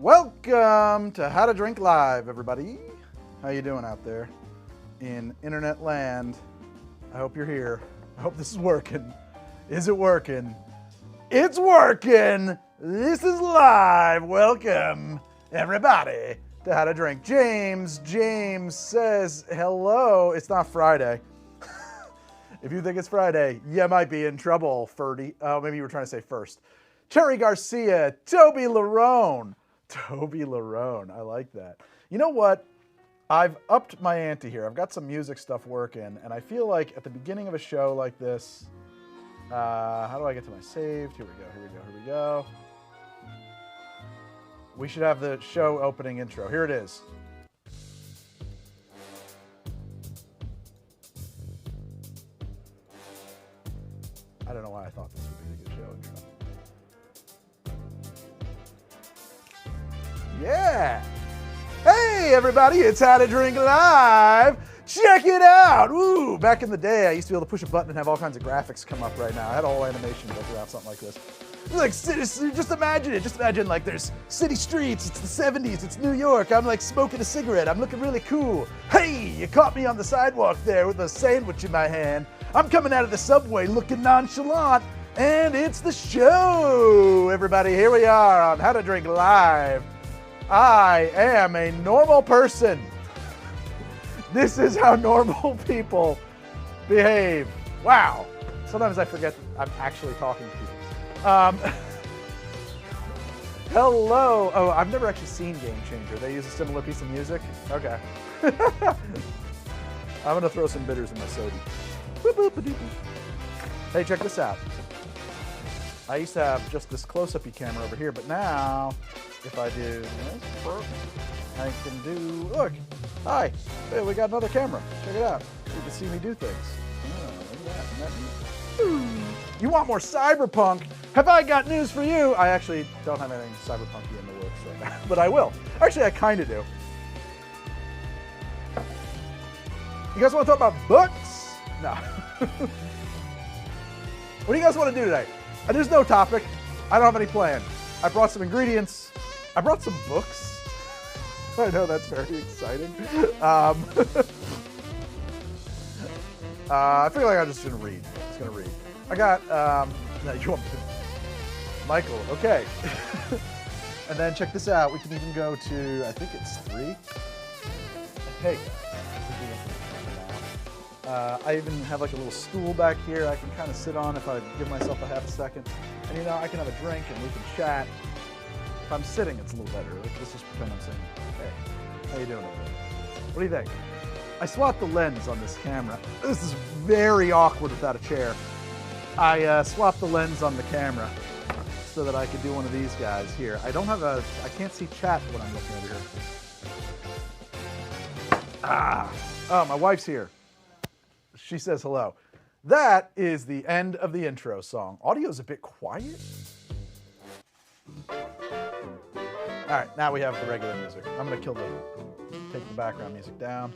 Welcome to How to Drink Live, everybody. How you doing out there in internet land? I hope you're here. I hope this is working. Is it working? It's working. This is live. Welcome, everybody, to How to Drink. James says hello. It's not Friday. If you think it's Friday, you might be in trouble, Ferdy. Oh, maybe you were trying to say first. Cherry Garcia, Toby Larone, I like that. You know what? I've upped my ante here. I've got some music stuff working, and I feel like at the beginning of a show like this, how do I get to my saved? Here we go. We should have the show opening intro. Here it is. I don't know why I thought this would be a good show intro. Yeah! Hey everybody, it's How to Drink Live! Check it out! Ooh, back in the day I used to be able to push a button and have all kinds of graphics come up right now. I had a whole animation built around something like this. Like, just imagine it. Just imagine like there's city streets, it's the 70s, it's New York, I'm like smoking a cigarette, I'm looking really cool. Hey, you caught me on the sidewalk there with a sandwich in my hand. I'm coming out of the subway looking nonchalant, and it's the show, everybody. Here we are on How to Drink Live. I am a normal person. This is how normal people behave. Wow. Sometimes I forget that I'm actually talking to people. Hello. Oh, I've never actually seen Game Changer. They use a similar piece of music? Okay. I'm going to throw some bitters in my soda. Hey, check this out. I used to have just this close-up-y camera over here, but now, if I do this, I can do, look, hi, hey, we got another camera. Check it out. You can see me do things. Oh, look at that. Isn't that neat? You want more cyberpunk? Have I got news for you? I actually don't have anything cyberpunky in the works right now, but I will. Actually, I kind of do. You guys want to talk about books? No. What do you guys want to do today? There's no topic. I don't have any plan. I brought some ingredients. I brought some books. I know that's very exciting. I feel like I'm just gonna read. I got, no, you want me to? Michael, okay. And then check this out. We can even go to, I think it's 3. Hey. I even have like a little stool back here I can kind of sit on if I give myself a half a second. And you know, I can have a drink and we can chat. If I'm sitting, it's a little better. Let's just pretend I'm sitting. Hey, how you doing over there? What do you think? I swapped the lens on this camera. This is very awkward without a chair. I swapped the lens on the camera so that I could do one of these guys here. I can't see chat when I'm looking over here. Oh, my wife's here. She says hello. That is the end of the intro song. Audio's a bit quiet. All right, now we have the regular music. I'm gonna take the background music down.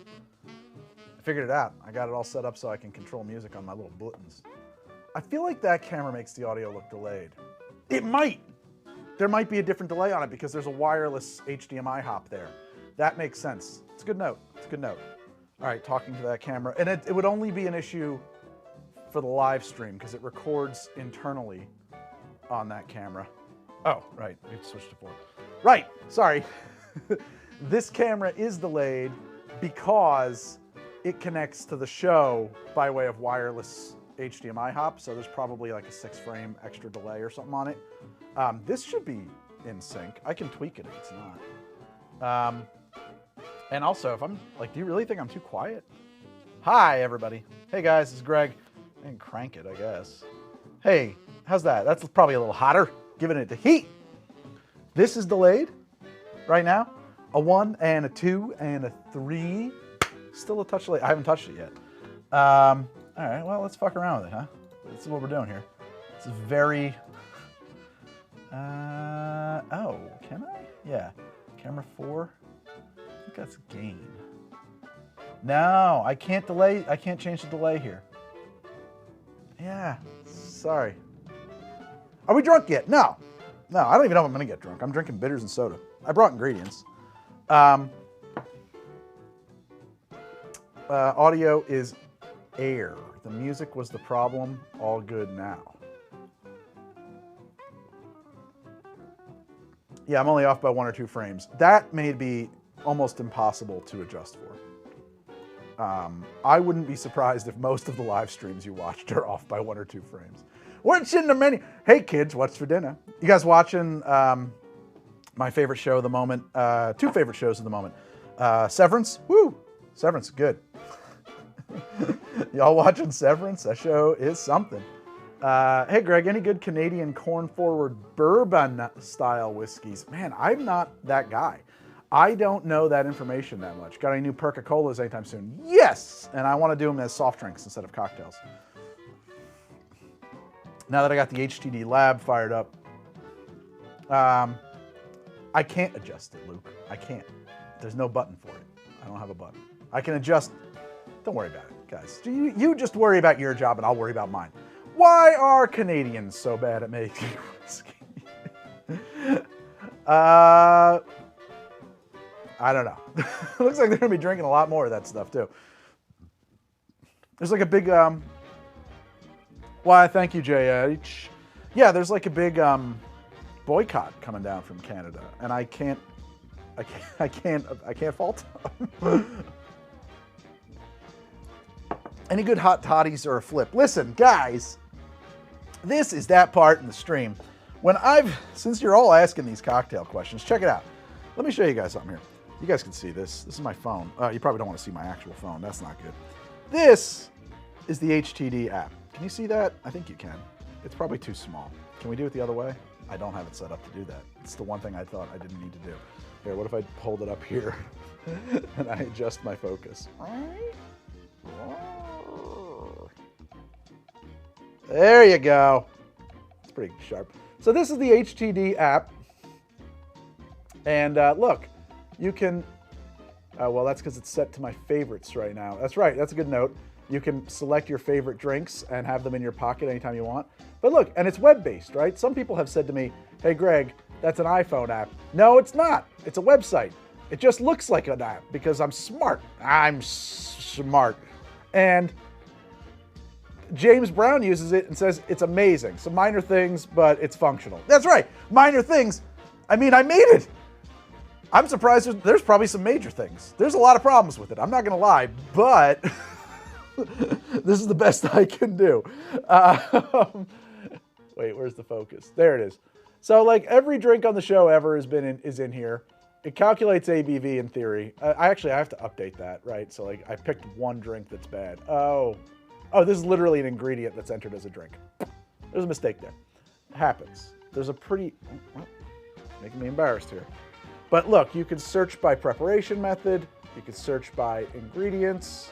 I figured it out. I got it all set up so I can control music on my little buttons. I feel like that camera makes the audio look delayed. It might. There might be a different delay on it because there's a wireless HDMI hop there. That makes sense. It's a good note. All right, talking to that camera. And it would only be an issue for the live stream because it records internally on that camera. Oh, right, we've switched to 4. Right, sorry. This camera is delayed because it connects to the show by way of wireless HDMI hop, so there's probably like a 6-frame extra delay or something on it. This should be in sync. I can tweak it if it's not. And also, if I'm like, do you really think I'm too quiet? Hi, everybody. Hey, guys, this is Greg. I can crank it, I guess. Hey, how's that? That's probably a little hotter, giving it the heat. This is delayed right now. A 1 and a 2 and a 3. Still a touch late. I haven't touched it yet. All right, well, let's fuck around with it, huh? This is what we're doing here. It's very... oh, can I? Yeah. Camera 4. I think that's gain. No, I can't delay. I can't change the delay here. Yeah, sorry. Are we drunk yet? No. No, I don't even know if I'm going to get drunk. I'm drinking bitters and soda. I brought ingredients. Audio is air. The music was the problem. All good now. Yeah, I'm only off by 1 or 2 frames. That may be almost impossible to adjust for. I wouldn't be surprised if most of the live streams you watched are off by 1 or 2 frames. Weren't you in the menu? Hey kids, what's for dinner? You guys watching my favorite show of the moment? 2 favorite shows of the moment. Severance? Woo! Severance, good. Y'all watching Severance? That show is something. Hey Greg, any good Canadian corn-forward bourbon-style whiskeys? Man, I'm not that guy. I don't know that information that much. Got any new Perca-Colas anytime soon? Yes! And I want to do them as soft drinks instead of cocktails. Now that I got the HTD lab fired up, I can't adjust it, Luke. I can't. There's no button for it. I don't have a button. I can adjust. Don't worry about it, guys. You just worry about your job and I'll worry about mine. Why are Canadians so bad at making whiskey? I don't know. Looks like they're going to be drinking a lot more of that stuff, too. There's like a big... Why, thank you, JH. Yeah, there's like a big boycott coming down from Canada, and I can't fault them. Any good hot toddies or a flip? Listen, guys, this is that part in the stream when since you're all asking these cocktail questions, check it out. Let me show you guys something here. You guys can see this. This is my phone. You probably don't want to see my actual phone. That's not good. This is the HTD app. Can you see that? I think you can. It's probably too small. Can we do it the other way? I don't have it set up to do that. It's the one thing I thought I didn't need to do. Here, what if I hold it up here and I adjust my focus? There you go. It's pretty sharp. So this is the HTD app. And look, you can, well, that's because it's set to my favorites right now. That's right, that's a good note. You can select your favorite drinks and have them in your pocket anytime you want. But look, and it's web-based, right? Some people have said to me, hey, Greg, that's an iPhone app. No, it's not. It's a website. It just looks like an app because I'm smart. I'm smart. And James Brown uses it and says it's amazing. Some minor things, but it's functional. That's right. Minor things. I mean, I made it. I'm surprised there's probably some major things. There's a lot of problems with it. I'm not going to lie, but this is the best I can do. Wait, where's the focus? There it is. So like every drink on the show ever is in here. It calculates ABV in theory. I have to update that, right? So like I picked one drink that's bad. Oh, this is literally an ingredient that's entered as a drink. There's a mistake there. It happens. There's a pretty, making me embarrassed here. But look, you can search by preparation method. You can search by ingredients.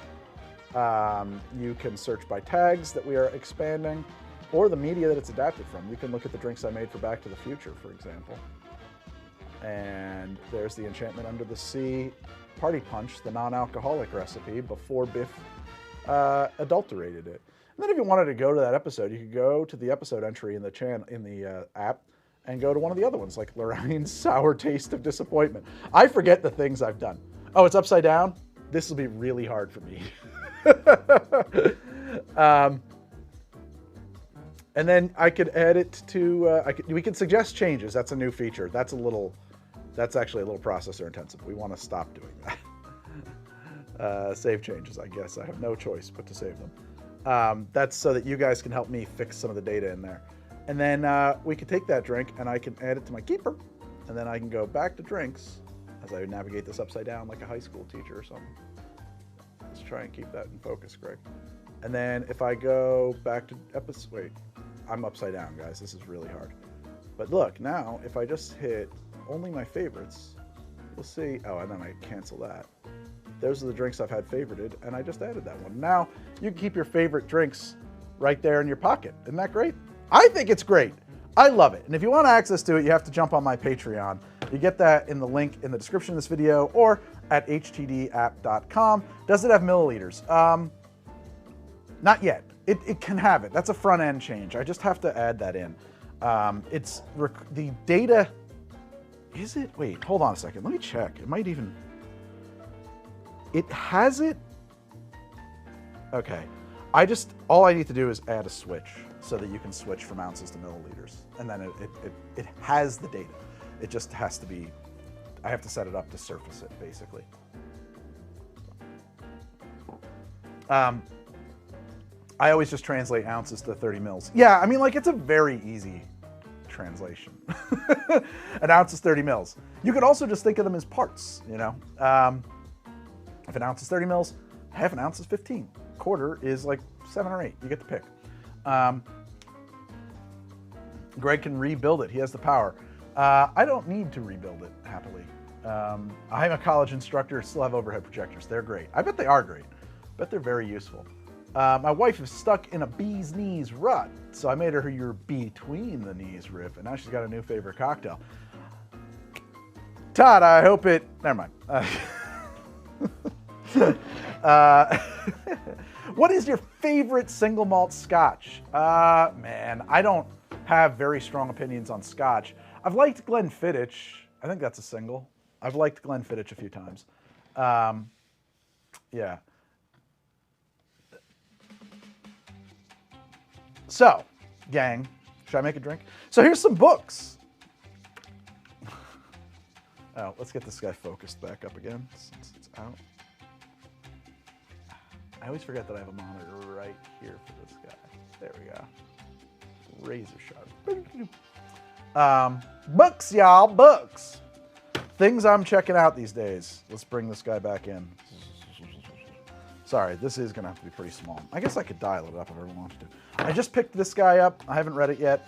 You can search by tags that we are expanding, or the media that it's adapted from. You can look at the drinks I made for Back to the Future, for example. And there's the Enchantment Under the Sea Party Punch, the non-alcoholic recipe before Biff adulterated it. And then if you wanted to go to that episode, you could go to the episode entry in the app and go to one of the other ones, like Lorraine's Sour Taste of Disappointment. I forget the things I've done. Oh, it's upside down? This will be really hard for me. And then I could add it to, we could suggest changes. That's a new feature. That's actually a little processor intensive. We want to stop doing that. Save changes, I guess. I have no choice but to save them. That's so that you guys can help me fix some of the data in there. And then we could take that drink and I can add it to my keeper. And then I can go back to drinks as I navigate this upside down like a high school teacher or something. Let's try and keep that in focus, Greg. And then if I go back to episode, wait, I'm upside down, guys. This is really hard. But look, now if I just hit only my favorites, you'll see, oh, and then I cancel that. Those are the drinks I've had favorited, and I just added that one. Now you can keep your favorite drinks right there in your pocket. Isn't that great? I think it's great. I love it. And if you want access to it, you have to jump on my Patreon. You get that in the link in the description of this video or at htdapp.com. Does it have milliliters? Not yet. It can have it. That's a front end change. I just have to add that in. The data Is it? Wait, hold on a second. Let me check. It might even... It has it... Okay. All I need to do is add a switch so that you can switch from ounces to milliliters. And then it has the data. It just has to be... I have to set it up to surface it, basically. I always just translate ounces to 30 mils. Yeah, I mean, like, it's a very easy translation. An ounce is 30 mils. You could also just think of them as parts, you know? If an ounce is 30 mils, half an ounce is 15. Quarter is like 7 or 8. You get to pick. Greg can rebuild it. He has the power. I don't need to rebuild it, happily. I'm a college instructor, still have overhead projectors. They're great. I bet they are great. I bet they're very useful. My wife is stuck in a bee's knees rut, so I made her your between the knees riff, and now she's got a new favorite cocktail. Todd, I hope it... Never mind. What is your favorite single malt scotch? Man, I don't have very strong opinions on scotch. I've liked Glenfiddich. I think that's a single. I've liked Glenfiddich a few times. Yeah. So, gang, should I make a drink? So here's some books. Oh, let's get this guy focused back up again since it's out. I always forget that I have a monitor right here for this guy. There we go. Razor sharp. Books, y'all, books. Things I'm checking out these days. Let's bring this guy back in. Sorry, this is gonna have to be pretty small. I guess I could dial it up if I wanted to. I just picked this guy up. I haven't read it yet.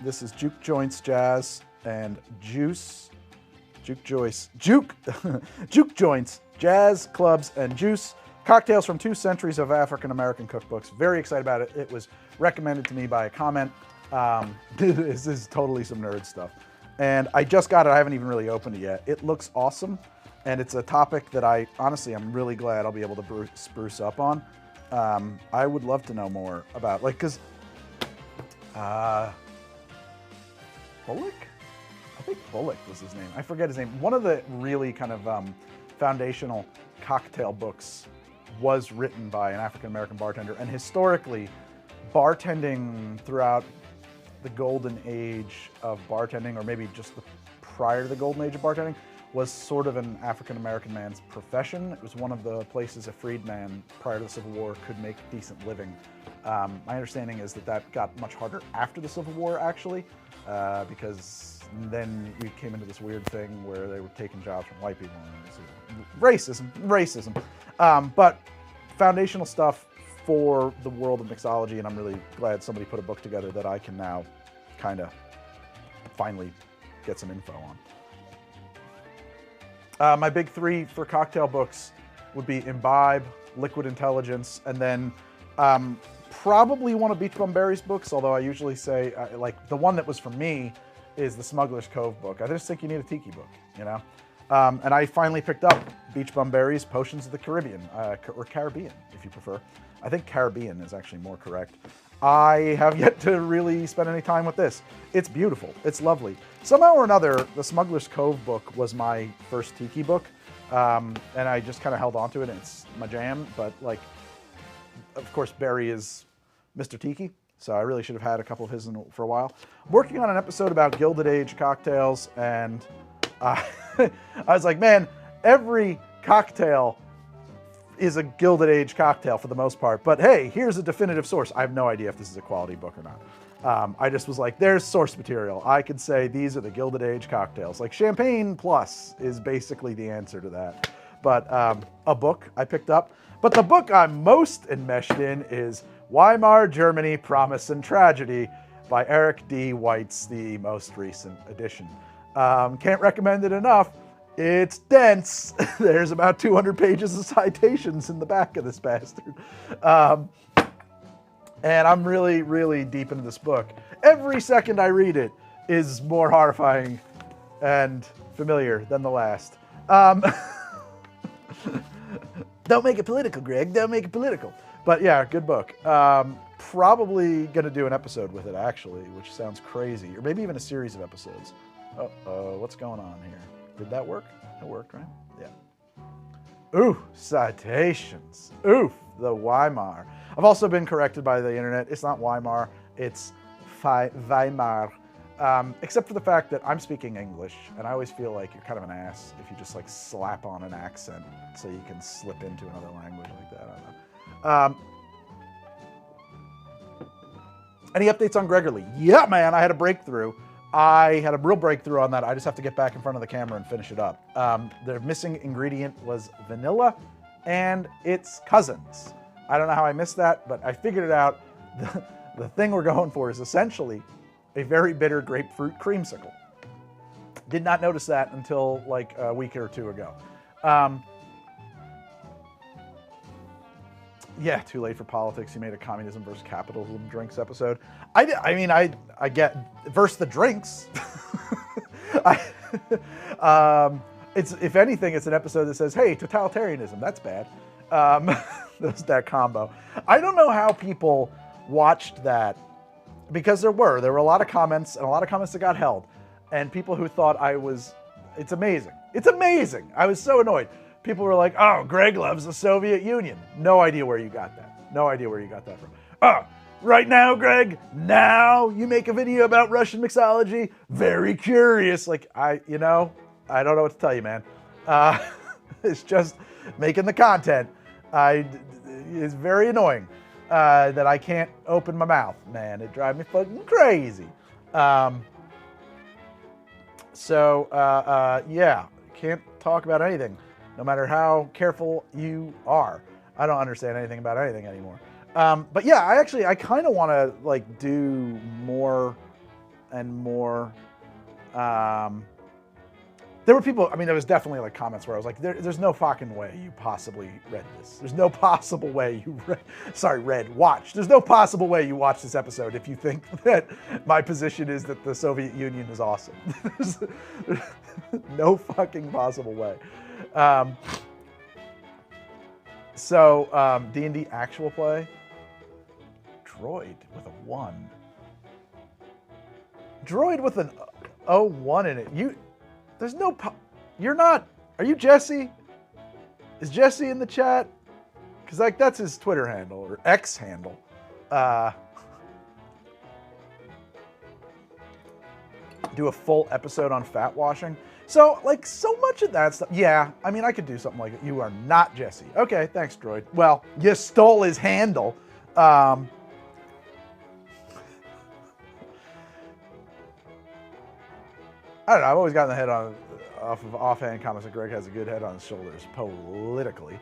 This is Juke Joints Jazz and Juice. Juke Joints Jazz, Clubs, and Juice. Cocktails from 2 centuries of African-American cookbooks. Very excited about it. It was recommended to me by a comment. This is totally some nerd stuff. And I just got it. I haven't even really opened it yet. It looks awesome. And it's a topic that I'm really glad I'll be able to spruce up on. I would love to know more about, like, because Bullock? I think Bullock was his name. I forget his name. One of the really kind of foundational cocktail books was written by an African-American bartender. And historically, bartending throughout the golden age of bartending, or maybe just prior to the golden age of bartending, was sort of an African-American man's profession. It was one of the places a freedman prior to the Civil War could make decent living. My understanding is that got much harder after the Civil War, actually, because then we came into this weird thing where they were taking jobs from white people. Racism. But foundational stuff for the world of mixology, and I'm really glad somebody put a book together that I can now kind of finally get some info on. My big 3 for cocktail books would be Imbibe, Liquid Intelligence, and then probably one of Beach Bum Berry's books, although I usually say, like, the one that was for me is the Smuggler's Cove book. I just think you need a tiki book, you know? And I finally picked up Beach Bum Berry's Potions of the Caribbean, or Caribbean, if you prefer. I think Caribbean is actually more correct. I have yet to really spend any time with this. It's beautiful. It's lovely. Somehow or another, the Smuggler's Cove book was my first tiki book, and I just kind of held on to it, and it's my jam. But, like, of course, Berry is Mr. Tiki, so I really should have had a couple of his for a while. I'm working on an episode about Gilded Age cocktails, and I was like, man, every cocktail is a Gilded Age cocktail for the most part. But hey, here's a definitive source. I have no idea if this is a quality book or not. I just was like, there's source material. I could say these are the Gilded Age cocktails. Like Champagne Plus is basically the answer to that. But a book I picked up. But the book I'm most enmeshed in is Weimar Germany, Promise and Tragedy by Eric D. Weitz, the most recent edition. Can't recommend it enough. It's dense. There's about 200 pages of citations in the back of this bastard. And I'm really, really deep into this book. Every second I read it is more horrifying and familiar than the last. Don't make it political, Greg. Don't make it political. But yeah, good book. Probably going to do an episode with it, actually, which sounds crazy. Or maybe even a series of episodes. Uh-oh, what's going on here? Did that work? It worked, right? Yeah. Ooh, citations. Oof, the Weimar. I've also been corrected by the internet. It's not Weimar, it's Weimar. Except for the fact that I'm speaking English, and I always feel like you're kind of an ass if you just like slap on an accent so you can slip into another language like that. I don't know. Any updates on Gregory? Yeah, man, I had a breakthrough. I had a real breakthrough on that. I just have to get back in front of the camera and finish it up. The missing ingredient was vanilla and its cousins. I don't know how I missed that, but I figured it out. The thing we're going for is essentially a very bitter grapefruit creamsicle. Did not notice that until like a week or two ago. Yeah, too late for politics. You made a communism versus capitalism drinks episode. I get versus the drinks. It's if anything, it's an episode that says, "Hey, totalitarianism, that's bad." That's that combo. I don't know how people watched that because there were a lot of comments and a lot of comments that got held, and people who thought I was. It's amazing. It's amazing. I was so annoyed. People were like, "Oh, Greg loves the Soviet Union." No idea where you got that. No idea where you got that from. Oh, right now, Greg, now you make a video about Russian mixology. Very curious. Like, I don't know what to tell you, man. It's just making the content. It's very annoying that I can't open my mouth, man. It drives me fucking crazy. Yeah, can't talk about anything. No matter how careful you are. I don't understand anything about anything anymore. But yeah, I kind of want to like do more and more. There were people, there was definitely like comments where I was like, there's no fucking way you possibly read this. There's no possible way you watched. There's no possible way you watch this episode if you think that my position is that the Soviet Union is awesome. There's no fucking possible way. D&D actual play. Droid with a 1. Droid with an 01 in it. There's no, you're not, are you Jesse? Is Jesse in the chat? Because like that's his Twitter handle or X handle. Do a full episode on fat washing. So like so much of that stuff, yeah, I could do something like it. You are not Jesse. Okay, thanks, Droid. Well, you stole his handle. I don't know, I've always gotten the head off of offhand comments that Greg has a good head on his shoulders politically.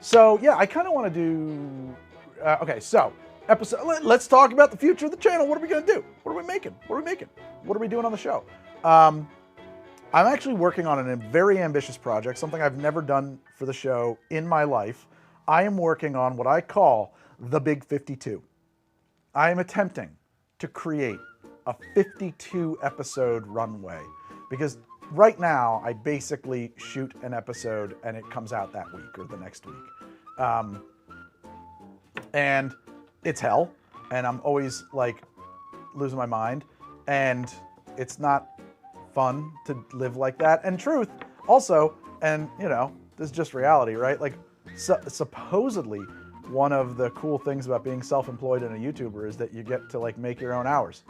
So yeah, I kind of want to do, okay, so episode, let's talk about the future of the channel. What are we going to do? What are we making? What are we making? What are we doing on the show? I'm actually working on a very ambitious project, something I've never done for the show in my life. I am working on what I call the Big 52. I am attempting to create a 52 episode runway because right now I basically shoot an episode and it comes out that week or the next week. And it's hell and I'm always like losing my mind and it's not fun to live like that. And truth also, and this is just reality, right? Like supposedly one of the cool things about being self-employed and a YouTuber is that you get to like make your own hours.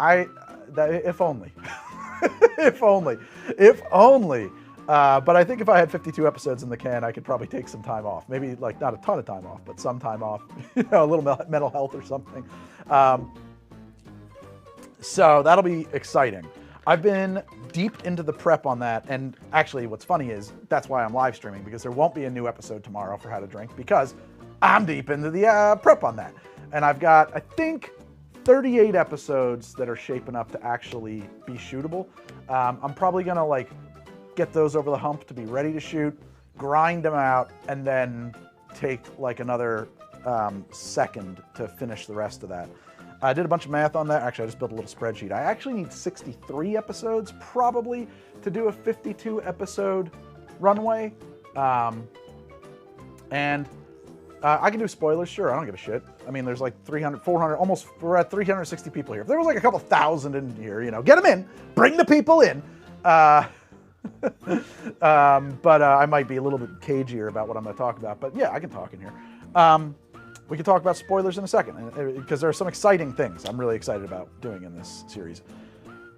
If only. If only. But I think if I had 52 episodes in the can, I could probably take some time off. Maybe like not a ton of time off, but some time off, a little mental health or something. So that'll be exciting. I've been deep into the prep on that. And actually what's funny is that's why I'm live streaming because there won't be a new episode tomorrow for How to Drink because I'm deep into the prep on that. And I've got, I think, 38 episodes that are shaping up to actually be shootable. I'm probably gonna like get those over the hump to be ready to shoot, grind them out, and then take like another second to finish the rest of that. I did a bunch of math on that. Actually, I just built a little spreadsheet. I actually need 63 episodes probably to do a 52 episode runway. And I can do spoilers, sure. I don't give a shit. I mean, there's like 300, 400, almost, we're at 360 people here. If there was like a couple thousand in here, you know, get them in, bring the people in. But I might be a little bit cagier about what I'm going to talk about. But yeah, I can talk in here. We can talk about spoilers in a second, because there are some exciting things I'm really excited about doing in this series.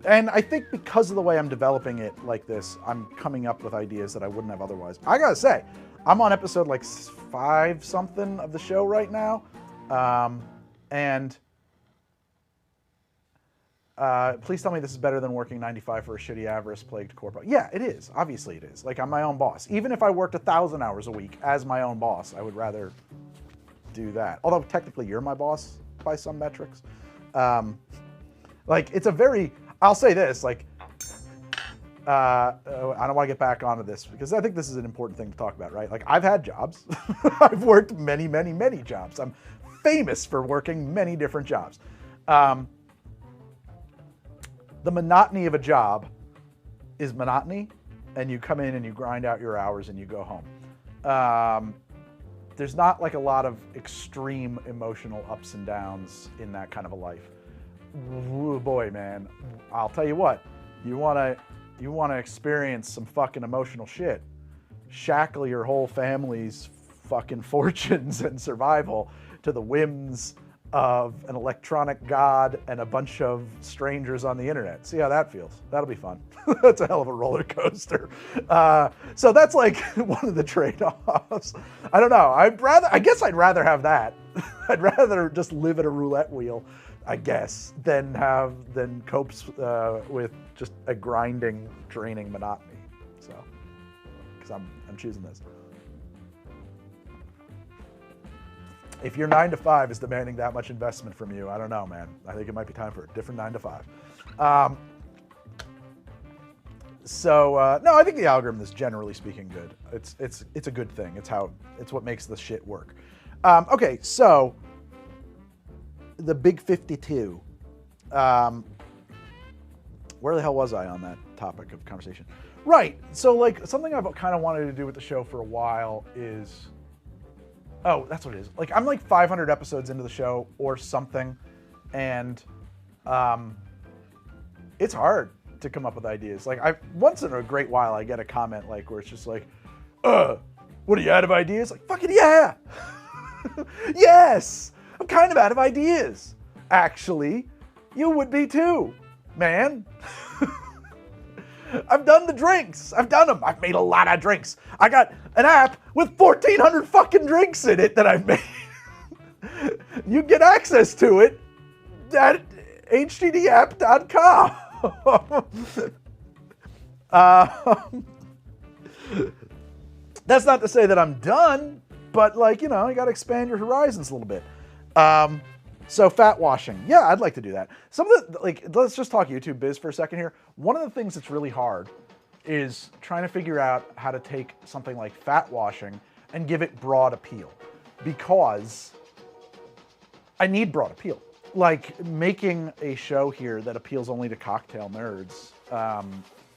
And I think because of the way I'm developing it like this, I'm coming up with ideas that I wouldn't have otherwise. I gotta say, I'm on episode like 5 something of the show right now. Please tell me this is better than working 9 to 5 for a shitty avarice-plagued corpo. Yeah, it is. Obviously it is. Like, I'm my own boss. Even if I worked 1,000 hours a week as my own boss, I would rather do that. Although technically you're my boss by some metrics. Like, it's a very, I'll say this, like, I don't want to get back onto this because I think this is an important thing to talk about, right? Like, I've had jobs. I've worked many, many, many jobs. I'm famous for working many different jobs. The monotony of a job is monotony, and you come in and you grind out your hours and you go home. There's not like a lot of extreme emotional ups and downs in that kind of a life. Ooh, boy, man, I'll tell you what, you wanna experience some fucking emotional shit. Shackle your whole family's fucking fortunes and survival to the whims of an electronic god and a bunch of strangers on the internet. See how that feels. That'll be fun. That's a hell of a roller coaster. So that's like one of the trade-offs. I don't know. I guess I'd rather have that. I'd rather just live at a roulette wheel, I guess, than cope with just a grinding, draining monotony. So, because I'm choosing this. If your 9 to 5 is demanding that much investment from you, I don't know, man. I think it might be time for a different 9 to 5. No, I think the algorithm is generally speaking good. It's a good thing. It's what makes the shit work. Okay, so the Big 52. Where the hell was I on that topic of conversation? Right. So like something I've kind of wanted to do with the show for a while is. Oh, that's what it is. Like, I'm like 500 episodes into the show or something, and it's hard to come up with ideas. Like, once in a great while, I get a comment like where it's just like, what are you out of ideas? Like, fucking yeah! Yes! I'm kind of out of ideas. Actually, you would be too, man. I've done the drinks. I've done them. I've made a lot of drinks. I got an app with 1,400 fucking drinks in it that I've made. You get access to it at htdapp.com. That's not to say that I'm done, but like, you know, you got to expand your horizons a little bit. So fat washing. Yeah, I'd like to do that. Some of the, like, let's just talk YouTube biz for a second here. One of the things that's really hard is trying to figure out how to take something like fat washing and give it broad appeal, because I need broad appeal. Like, making a show here that appeals only to cocktail nerds,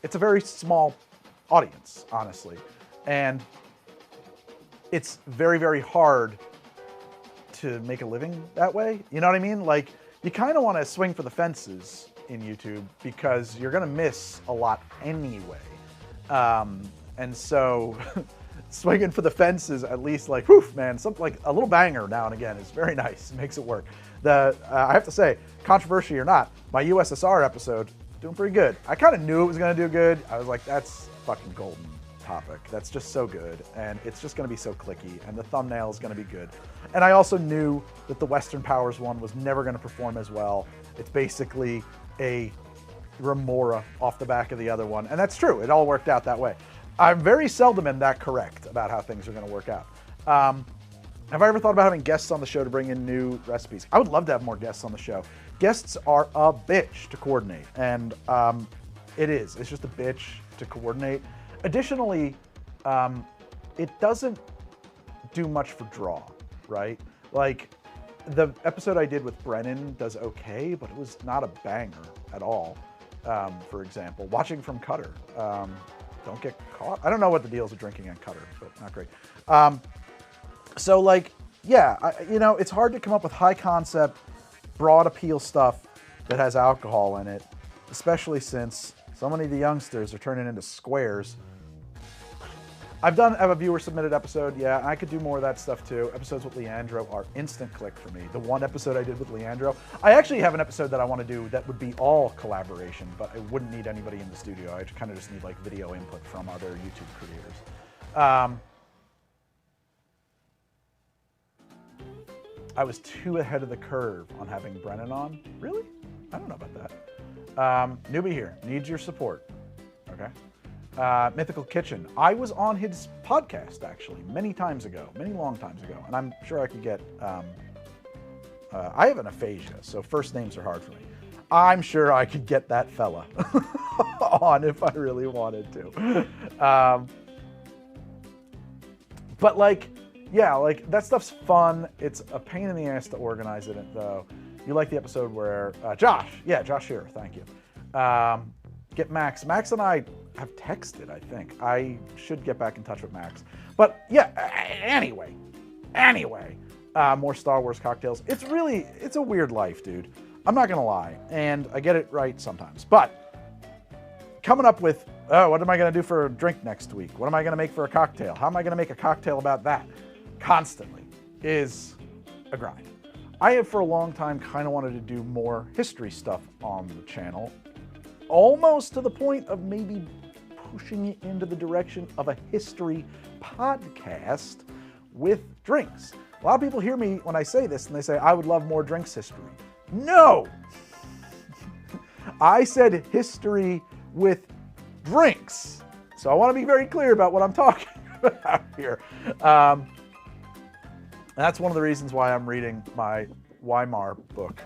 it's a very small audience, honestly. And it's very, very hard to make a living that way. You know what I mean? Like, you kind of want to swing for the fences in YouTube because you're going to miss a lot anyway. And so swinging for the fences, at least, like, whew, man, something like a little banger now and again is very nice. It makes it work. I have to say, controversy or not, my USSR episode, doing pretty good. I kind of knew it was going to do good. I was like, that's fucking golden topic. That's just so good, and it's just going to be so clicky, and the thumbnail is going to be good. And I also knew that the Western Powers one was never going to perform as well. It's basically a remora off the back of the other one, and that's true. It all worked out that way. I'm very seldom in that correct about how things are going to work out. Have I ever thought about having guests on the show to bring in new recipes? I would love to have more guests on the show. Guests are a bitch to coordinate, and it is. It's just a bitch to coordinate. Additionally, it doesn't do much for draw, right? Like, the episode I did with Brennan does okay, but it was not a banger at all. For example, watching from Cutter. Don't get caught. I don't know what the deal is with drinking on Cutter, but not great. So, like, yeah, it's hard to come up with high concept, broad appeal stuff that has alcohol in it, especially since so many of the youngsters are turning into squares. I have a viewer submitted episode. Yeah, I could do more of that stuff too. Episodes with Leandro are instant click for me. The one episode I did with Leandro, I actually have an episode that I want to do that would be all collaboration, but I wouldn't need anybody in the studio. I kind of just need like video input from other YouTube creators. I was too ahead of the curve on having Brennan on. Really? I don't know about that. Newbie here, needs your support. Okay. Mythical Kitchen. I was on his podcast actually many long times ago, and I'm sure I could get. I have an aphasia, so first names are hard for me. I'm sure I could get that fella on if I really wanted to. But like, yeah, like that stuff's fun. It's a pain in the ass to organize it though. You like the episode where Josh Shearer, thank you. Get Max. Max and I have texted, I think. I should get back in touch with Max. But yeah, anyway, more Star Wars cocktails. It's a weird life, dude. I'm not gonna lie, and I get it right sometimes. But coming up with, what am I gonna do for a drink next week? What am I gonna make for a cocktail? How am I gonna make a cocktail about that? Constantly is a grind. I have for a long time kind of wanted to do more history stuff on the channel. Almost to the point of maybe pushing it into the direction of a history podcast with drinks. A lot of people hear me when I say this and they say, I would love more drinks history. No! I said history with drinks. So I want to be very clear about what I'm talking about here. That's one of the reasons why I'm reading my Weimar book.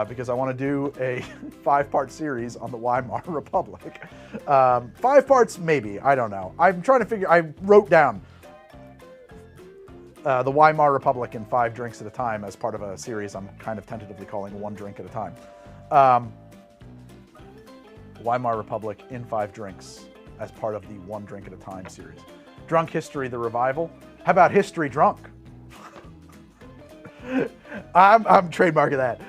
Because I want to do a 5-part series on the Weimar Republic. 5 parts, maybe, I don't know. I'm trying to figure, I wrote down the Weimar Republic in 5 drinks at a time as part of a series I'm kind of tentatively calling 1 drink at a time. Weimar Republic in 5 drinks as part of the 1 drink at a time series. Drunk History, the revival. How about History Drunk? I'm trademarking that.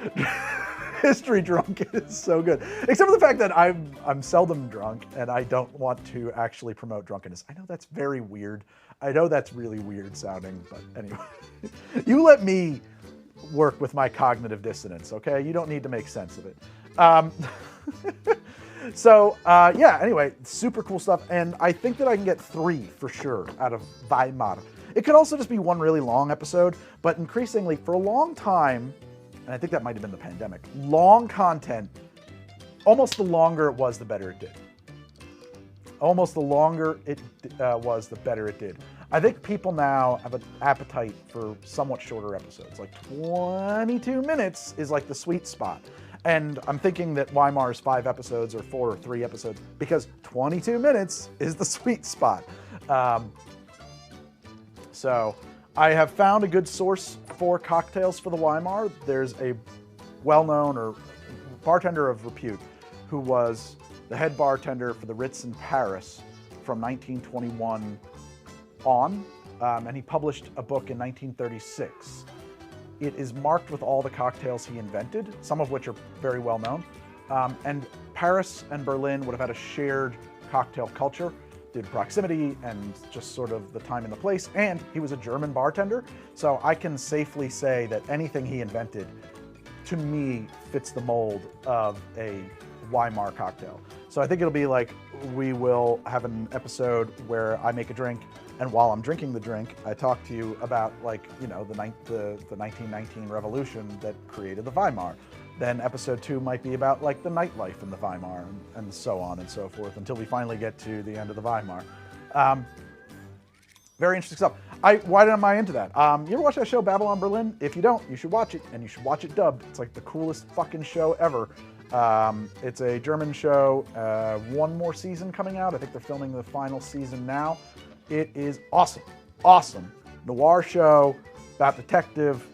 History Drunk is so good. Except for the fact that I'm seldom drunk and I don't want to actually promote drunkenness. I know that's very weird. I know that's really weird sounding, but anyway. You let me work with my cognitive dissonance, okay? You don't need to make sense of it. Yeah, anyway, super cool stuff. And I think that I can get 3 for sure out of Weimar. It could also just be 1 really long episode, but increasingly, for a long time, and I think that might have been the pandemic, long content, almost the longer it was, the better it did. Almost the longer it was, the better it did. I think people now have an appetite for somewhat shorter episodes. Like 22 minutes is like the sweet spot. And I'm thinking that Weimar's 5 episodes or 4 or 3 episodes, because 22 minutes is the sweet spot. So I have found a good source for cocktails for the Weimar. There's a well-known or bartender of repute who was the head bartender for the Ritz in Paris from 1921 on, and he published a book in 1936. It is marked with all the cocktails he invented, some of which are very well known. And Paris and Berlin would have had a shared cocktail culture due to proximity and just sort of the time and the place. And he was a German bartender, so I can safely say that anything he invented, to me, fits the mold of a Weimar cocktail. So I think it'll be like, we will have an episode where I make a drink, and while I'm drinking the drink, I talk to you about, like, you know, the 1919 revolution that created the Weimar. Then episode 2 might be about, like, the nightlife in the Weimar, and so on and so forth, until we finally get to the end of the Weimar. Very interesting stuff. Why am I into that? You ever watch that show, Babylon Berlin? If you don't, you should watch it, and you should watch it dubbed. It's like the coolest fucking show ever. It's a German show, 1 more season coming out. I think they're filming the final season now. It is awesome, awesome noir show about detective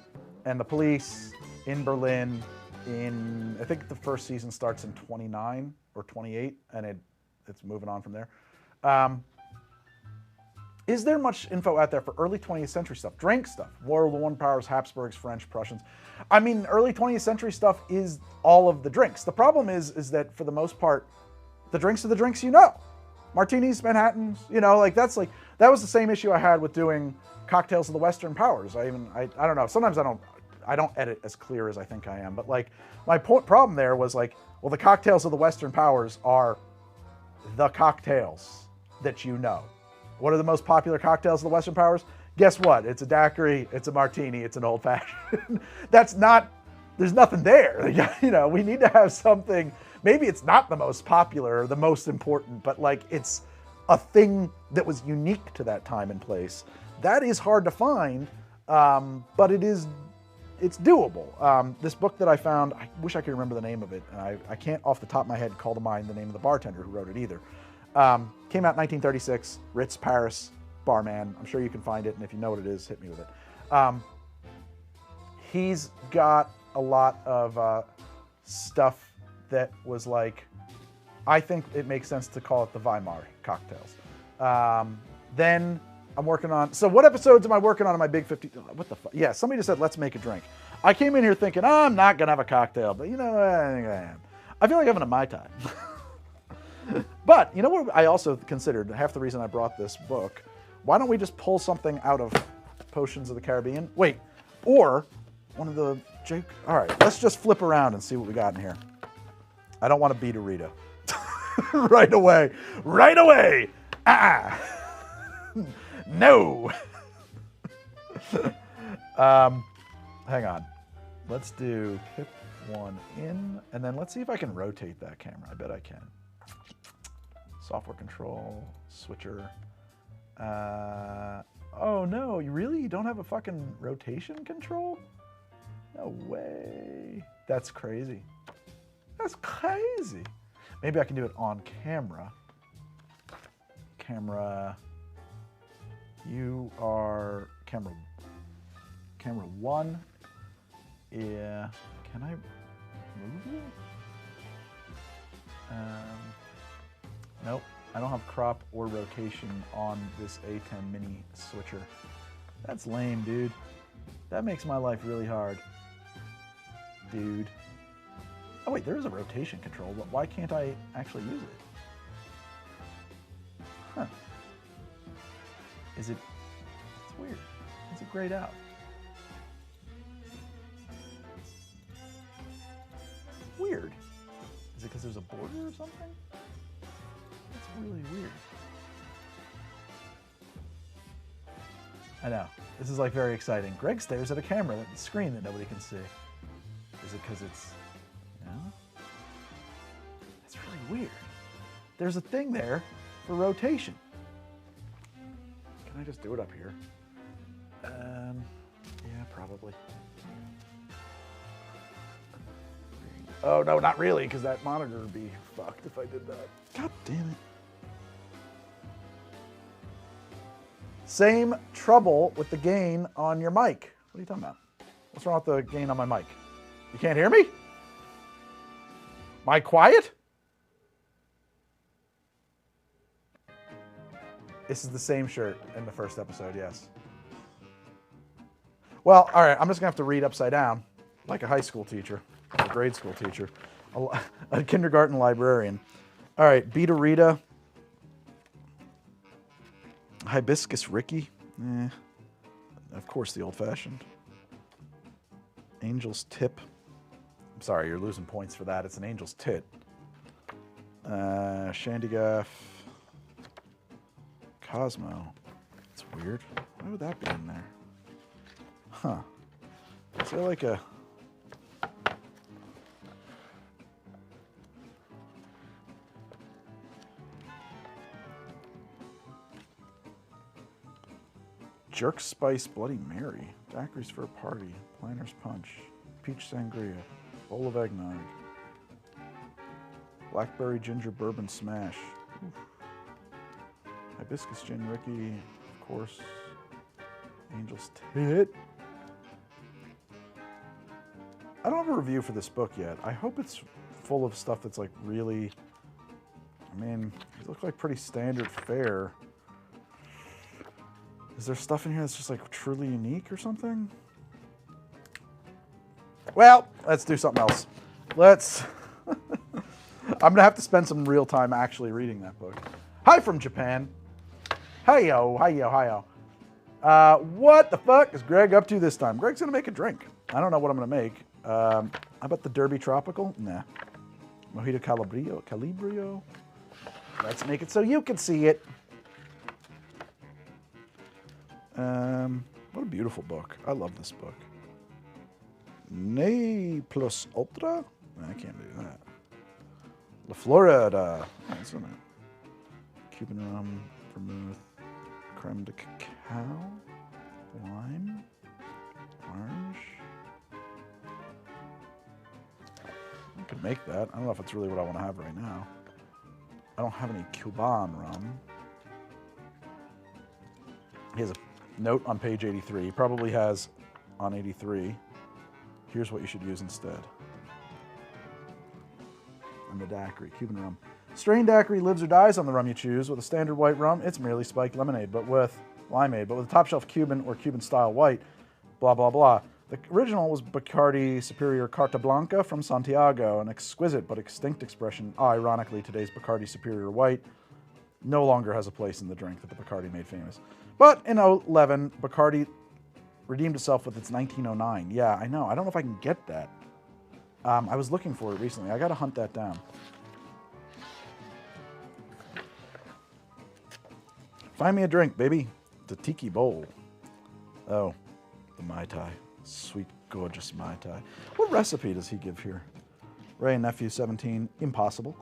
and the police in Berlin. I think the first season starts in 29 or 28, and it's moving on from there. Is there much info out there for early 20th century stuff? Drink stuff. World War I powers, Habsburgs, French, Prussians. I mean, early 20th century stuff is all of the drinks. The problem is that for the most part, the drinks are the drinks you know. Martinis, Manhattans, you know, like that was the same issue I had with doing cocktails of the Western powers. I don't know. Sometimes I don't edit as clear as I think I am, but like my problem there was like, well, the cocktails of the Western powers are the cocktails that you know. What are the most popular cocktails of the Western powers? Guess what? It's a daiquiri, it's a martini, it's an old fashioned. There's nothing there. You know, we need to have something. Maybe it's not the most popular or the most important, but like it's a thing that was unique to that time and place. That is hard to find, but it's doable. This book that I found, I wish I could remember the name of it, and I can't off the top of my head call to mind the name of the bartender who wrote it either. Came out in 1936, Ritz, Paris, barman. I'm sure you can find it, and if you know what it is, hit me with it. He's got a lot of stuff that was like, I think it makes sense to call it the Weimar cocktails. Then I'm working on, so what episodes am I working on in my Big 50? What the fuck? Yeah, somebody just said, let's make a drink. I came in here thinking, I'm not going to have a cocktail, but you know, I think I am. I feel like having a Mai Tai. But you know what I also considered, half the reason I brought this book, why don't we just pull something out of Potions of the Caribbean? Wait, or one of the, all right, let's just flip around and see what we got in here. I don't want to beat a Rita. Right away. No. Hang on. Let's do pip one in, and then let's see if I can rotate that camera. I bet I can. Software control, switcher. Oh no, you don't have a fucking rotation control? No way. That's crazy. That's crazy. Maybe I can do it on camera. Camera, you are camera one. Yeah, can I move you? Nope, I don't have crop or rotation on this A10 mini switcher. That's lame, dude. That makes my life really hard. Dude. Oh wait, there is a rotation control, but why can't I actually use it? Huh. It's weird. Is it grayed out? Weird. Is it because there's a border or something? That's really weird. I know. This is like very exciting. Greg stares at a camera, at the screen that nobody can see. Is it because it's... No? That's really weird. There's a thing there for rotation. Can I just do it up here? Yeah, probably. Oh, no, not really, because that monitor would be fucked if I did that. God damn it. Same trouble with the gain on your mic. What are you talking about? What's wrong with the gain on my mic? You can't hear me? Am I quiet? This is the same shirt in the first episode, yes. Well, all right, I'm just gonna have to read upside down like a high school teacher, a grade school teacher, a kindergarten librarian. All right, Beta Rita. Hibiscus Ricky. Of course, the old-fashioned. Angel's Tip. I'm sorry, you're losing points for that. It's an Angel's Tit. Shandygaff. Cosmo. It's weird. Why would that be in there? Huh. Is there like a... Jerk Spice Bloody Mary. Daiquiris for a party. Planter's Punch. Peach Sangria. Bowl of eggnog. Blackberry Ginger Bourbon Smash. Oof. Hibiscus Gin Ricky. Of course. Angel's Tit. I don't have a review for this book yet. I hope it's full of stuff that's like really... I mean, these look like pretty standard fare. Is there stuff in here that's just like truly unique or something? Well, let's do something else. Let's... I'm gonna have to spend some real time actually reading that book. Hi from Japan. Hi-yo, hi-yo, hi-yo. What the fuck is Greg up to this time? Greg's gonna make a drink. I don't know what I'm gonna make. How about the Derby Tropical? Nah. Mojito Calibrio. Let's make it so you can see it. What a beautiful book. I love this book. Ne plus ultra? I can't do that. La Florida. What's in it? Cuban rum, vermouth, creme de cacao, lime, orange. I could make that. I don't know if it's really what I want to have right now. I don't have any Cuban rum. He has a note on page 83. He probably has on 83. Here's what you should use instead. And the daiquiri, Cuban rum. Strained daiquiri lives or dies on the rum you choose. With a standard white rum, it's merely spiked lemonade, but with limeade. But with a top shelf Cuban or Cuban style white, blah, blah, blah. The original was Bacardi Superior Carta Blanca from Santiago, an exquisite but extinct expression. Ironically, today's Bacardi Superior White no longer has a place in the drink that the Bacardi made famous. But in 2011, Bacardi redeemed itself with its 1909. Yeah, I know. I don't know if I can get that. I was looking for it recently. I got to hunt that down. Find me a drink, baby. The tiki bowl. Oh, the Mai Tai. Sweet, gorgeous Mai Tai. What recipe does he give here? Ray and Nephew 17. Impossible.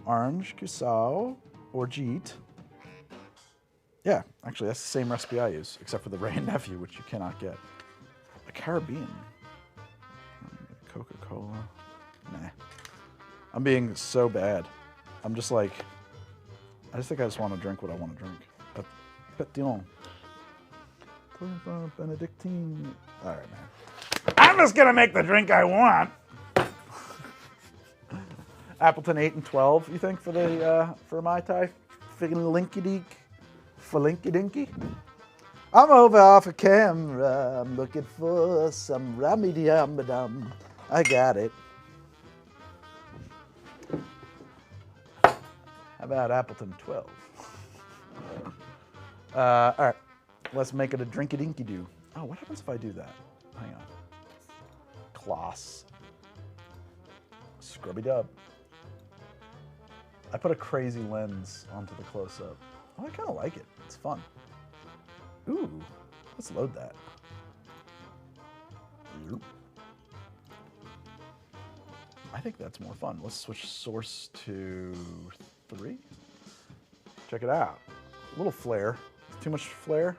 Orange, Cusao, or Jeet. Yeah, actually, that's the same recipe I use, except for the Ray and Nephew, which you cannot get. A Caribbean. Coca-Cola. Nah. I'm being so bad. I'm just like, I just think I just want to drink what I want to drink. A Pétillon. Benedictine. All right, man. I'm just going to make the drink I want. Appleton 8 and 12, you think, for the for Mai Tai? Linky-dink. Falinky-dinky. I'm over off a camera. I'm looking for some rummy-dum-ba-dum. I got it. How about Appleton 12? All right. Let's make it a drinky-dinky-doo. Oh, what happens if I do that? Hang on. Kloss. Scrubby-dub. I put a crazy lens onto the close-up. Oh, I kind of like it. It's fun. Ooh, let's load that. I think that's more fun. Let's switch source to 3. Check it out. A little flare. Too much flare?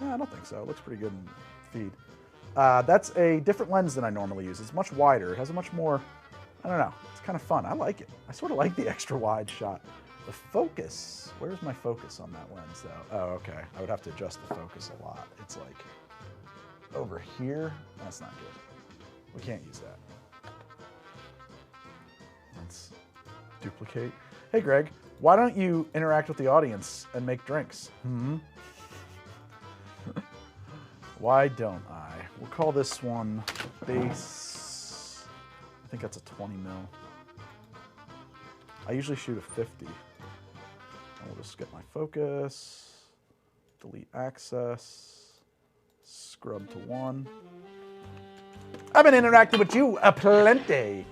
No, I don't think so. It looks pretty good in feed. That's a different lens than I normally use. It's much wider. It has a much more, I don't know. It's kind of fun. I like it. I sort of like the extra wide shot. The focus. Where's my focus on that lens, though? Oh, okay. I would have to adjust the focus a lot. It's like over here. That's not good. We can't use that. Let's duplicate. Hey, Greg, why don't you interact with the audience and make drinks? Why don't I? We'll call this one base. I think that's a 20 mil. I usually shoot a 50. We'll just get my focus, delete access, scrub to 1. I've been interacting with you aplenty.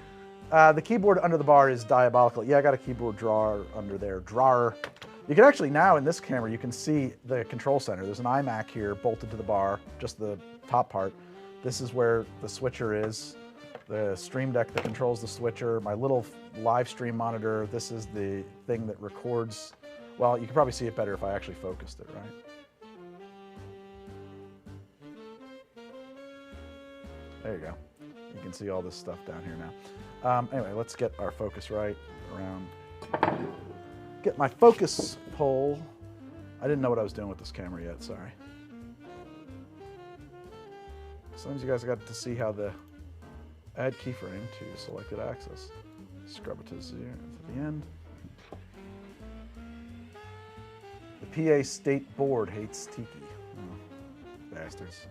The keyboard under the bar is diabolical. Yeah, I got a keyboard drawer under there. Drawer. You can actually now in this camera, you can see the control center. There's an iMac here bolted to the bar, just the top part. This is where the switcher is. The Stream Deck that controls the switcher. My little live stream monitor. This is the thing that records. Well, you can probably see it better if I actually focused it, right? There you go. You can see all this stuff down here now. Anyway, let's get our focus right around. Get my focus pole. I didn't know what I was doing with this camera yet, sorry. Sometimes you guys got to see how the add keyframe to selected axis. Scrub it to the end. The PA State Board hates tiki. Oh. bastards.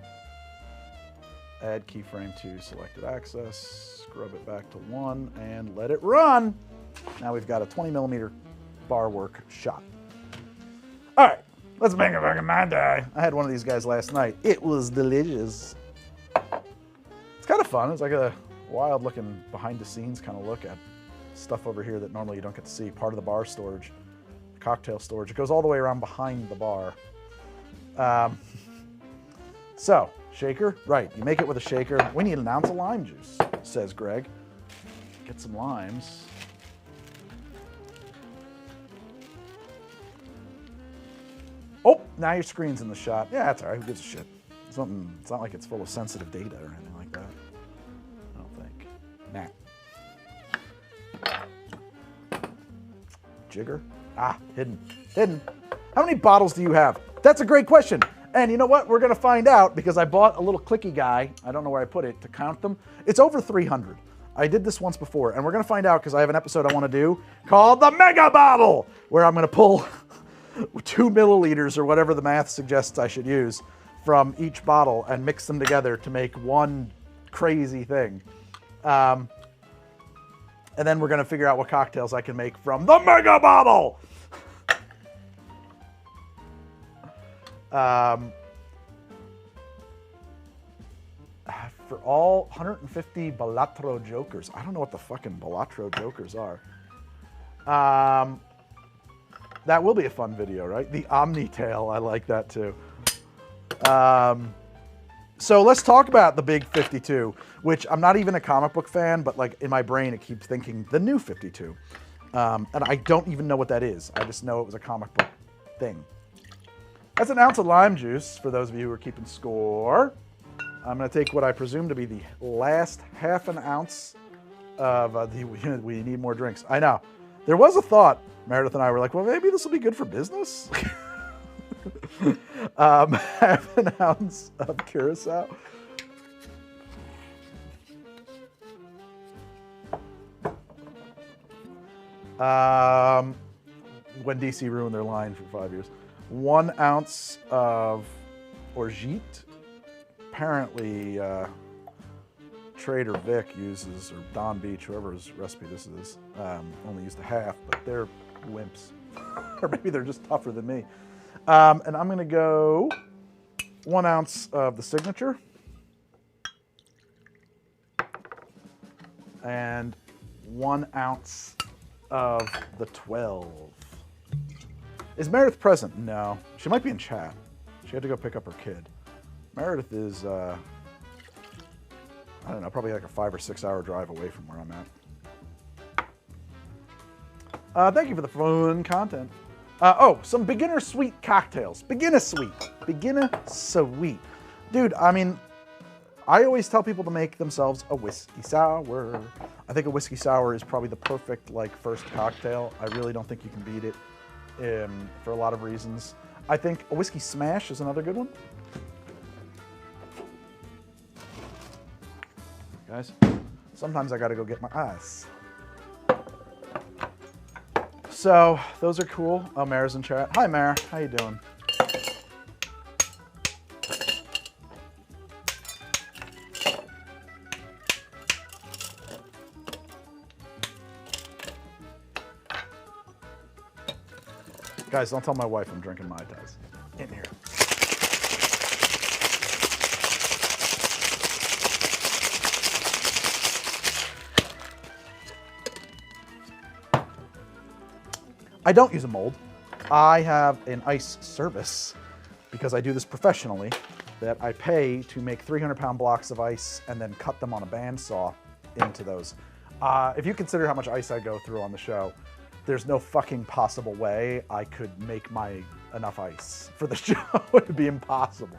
Add keyframe to selected access, scrub it back to 1, and let it run. Now we've got a 20 millimeter bar work shot. All right, let's make a fucking Mai Tai. I had one of these guys last night. It was delicious. It's kind of fun. It's like a wild looking behind the scenes kind of look at stuff over here that normally you don't get to see. Part of the bar storage, cocktail storage. It goes all the way around behind the bar. So, shaker, right, you make it with a shaker. We need an ounce of lime juice, says Greg. Get some limes. Oh, now your screen's in the shot. Yeah, that's all right, who gives a shit? It's not like it's full of sensitive data or anything like that. I don't think. Nah. Jigger? Ah, hidden. Hidden. How many bottles do you have? That's a great question. And you know what? We're going to find out because I bought a little clicky guy. I don't know where I put it to count them. It's over 300. I did this once before, and we're going to find out because I have an episode I want to do called the Mega Bottle, where I'm going to pull 2 milliliters or whatever the math suggests I should use from each bottle and mix them together to make one crazy thing. And then we're going to figure out what cocktails I can make from the Mega Bottle. For all 150 Balatro Jokers. I don't know what the fucking Balatro Jokers are. That will be a fun video, right? The Omni-Tail, I like that too. So let's talk about the big 52, which I'm not even a comic book fan, but like in my brain it keeps thinking the new 52. And I don't even know what that is. I just know it was a comic book thing. That's an ounce of lime juice, for those of you who are keeping score. I'm going to take what I presume to be the last half an ounce of we need more drinks. I know. There was a thought, Meredith and I were like, well, maybe this will be good for business. Half an ounce of Curacao. When DC ruined their line for 5 years. 1 ounce of orgeat. Apparently, Trader Vic uses, or Don Beach, whoever's recipe this is, only used a half, but they're wimps. Or maybe they're just tougher than me. And I'm going to go 1 ounce of the signature. And 1 ounce of the 12. Is Meredith present? No. She might be in chat. She had to go pick up her kid. Meredith is, I don't know, probably like a 5 or 6 hour drive away from where I'm at. Thank you for the fun content. Some beginner sweet cocktails. Beginner sweet. Beginner sweet. Dude, I mean, I always tell people to make themselves a whiskey sour. I think a whiskey sour is probably the perfect like first cocktail. I really don't think you can beat it for a lot of reasons. I think a whiskey smash is another good one. Guys, sometimes I gotta go get my ice. So those are cool. Oh, Mara's in chat. Hi, Mara. How you doing? Guys, don't tell my wife I'm drinking Mai Tais. In here. I don't use a mold. I have an ice service because I do this professionally that I pay to make 300-pound blocks of ice and then cut them on a bandsaw into those. If you consider how much ice I go through on the show, there's no fucking possible way I could make enough ice for the show. It'd be impossible.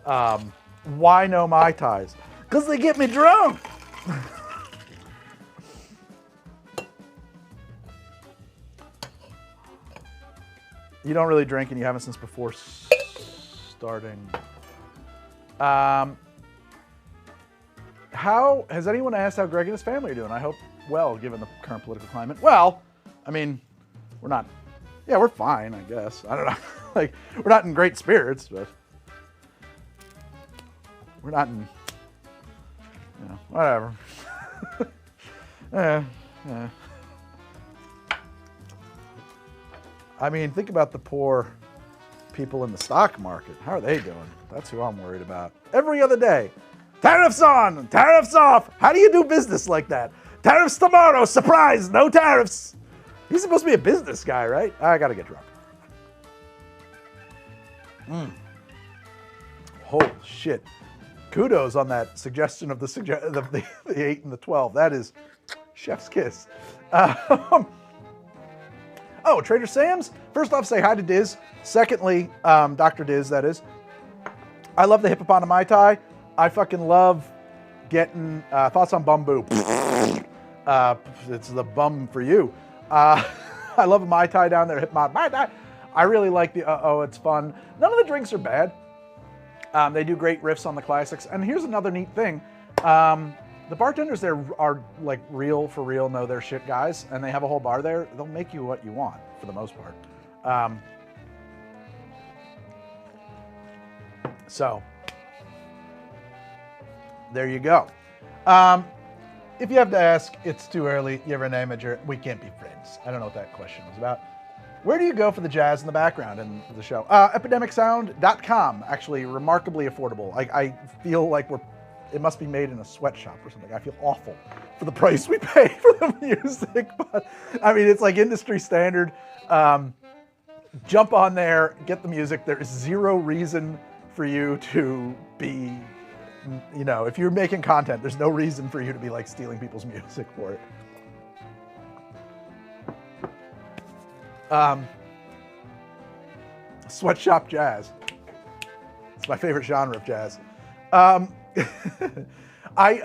Why no Mai Tais? Because they get me drunk. You don't really drink and you haven't since before starting. How has anyone asked how Greg and his family are doing? I hope well, given the current political climate. Well, I mean, we're fine, I guess. I don't know. Like, we're not in great spirits, but We're not in, whatever. Yeah. I mean, think about the poor people in the stock market. How are they doing? That's who I'm worried about. Every other day, tariffs on, tariffs off. How do you do business like that? Tariffs tomorrow, surprise, no tariffs. He's supposed to be a business guy, right? I gotta get drunk. Holy shit. Kudos on that suggestion of the 8 and the 12. That is chef's kiss. Oh, Trader Sam's? First off, say hi to Diz. Secondly, Dr. Diz, that is. I love the hippopon of Mai Tai. I fucking love getting thoughts on bamboo. It's the bum for you. I love a Mai Tai down there, hippopon Mai Tai. I really like the it's fun. None of the drinks are bad. They do great riffs on the classics. And here's another neat thing. The bartenders there are like real for real, know their shit guys, and they have a whole bar there. They'll make you what you want for the most part. So there you go. If you have to ask, it's too early. You have a name at we can't be friends. I don't know what that question was about. Where do you go for the jazz in the background in the show? Epidemicsound.com, actually remarkably affordable. I feel like it must be made in a sweatshop or something. I feel awful for the price we pay for the music, but I mean, it's like industry standard. Jump on there, get the music. There is zero reason for you to be, if you're making content, there's no reason for you to be like stealing people's music for it. Sweatshop jazz. It's my favorite genre of jazz. I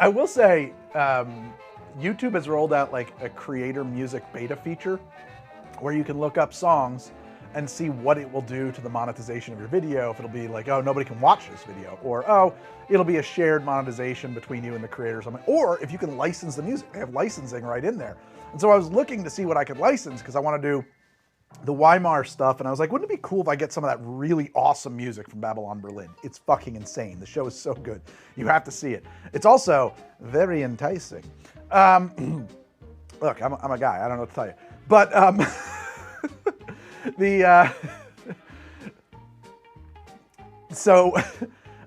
will say, YouTube has rolled out like a creator music beta feature where you can look up songs and see what it will do to the monetization of your video. If it'll be like, oh, nobody can watch this video, or oh, it'll be a shared monetization between you and the creator or something, or if you can license the music. They have licensing right in there. And so I was looking to see what I could license because I want to do the Weimar stuff, and I was like, wouldn't it be cool if I get some of that really awesome music from Babylon Berlin? It's fucking insane. The show is so good. You have to see it. It's also very enticing. Look, I'm a guy. I don't know what to tell you. But so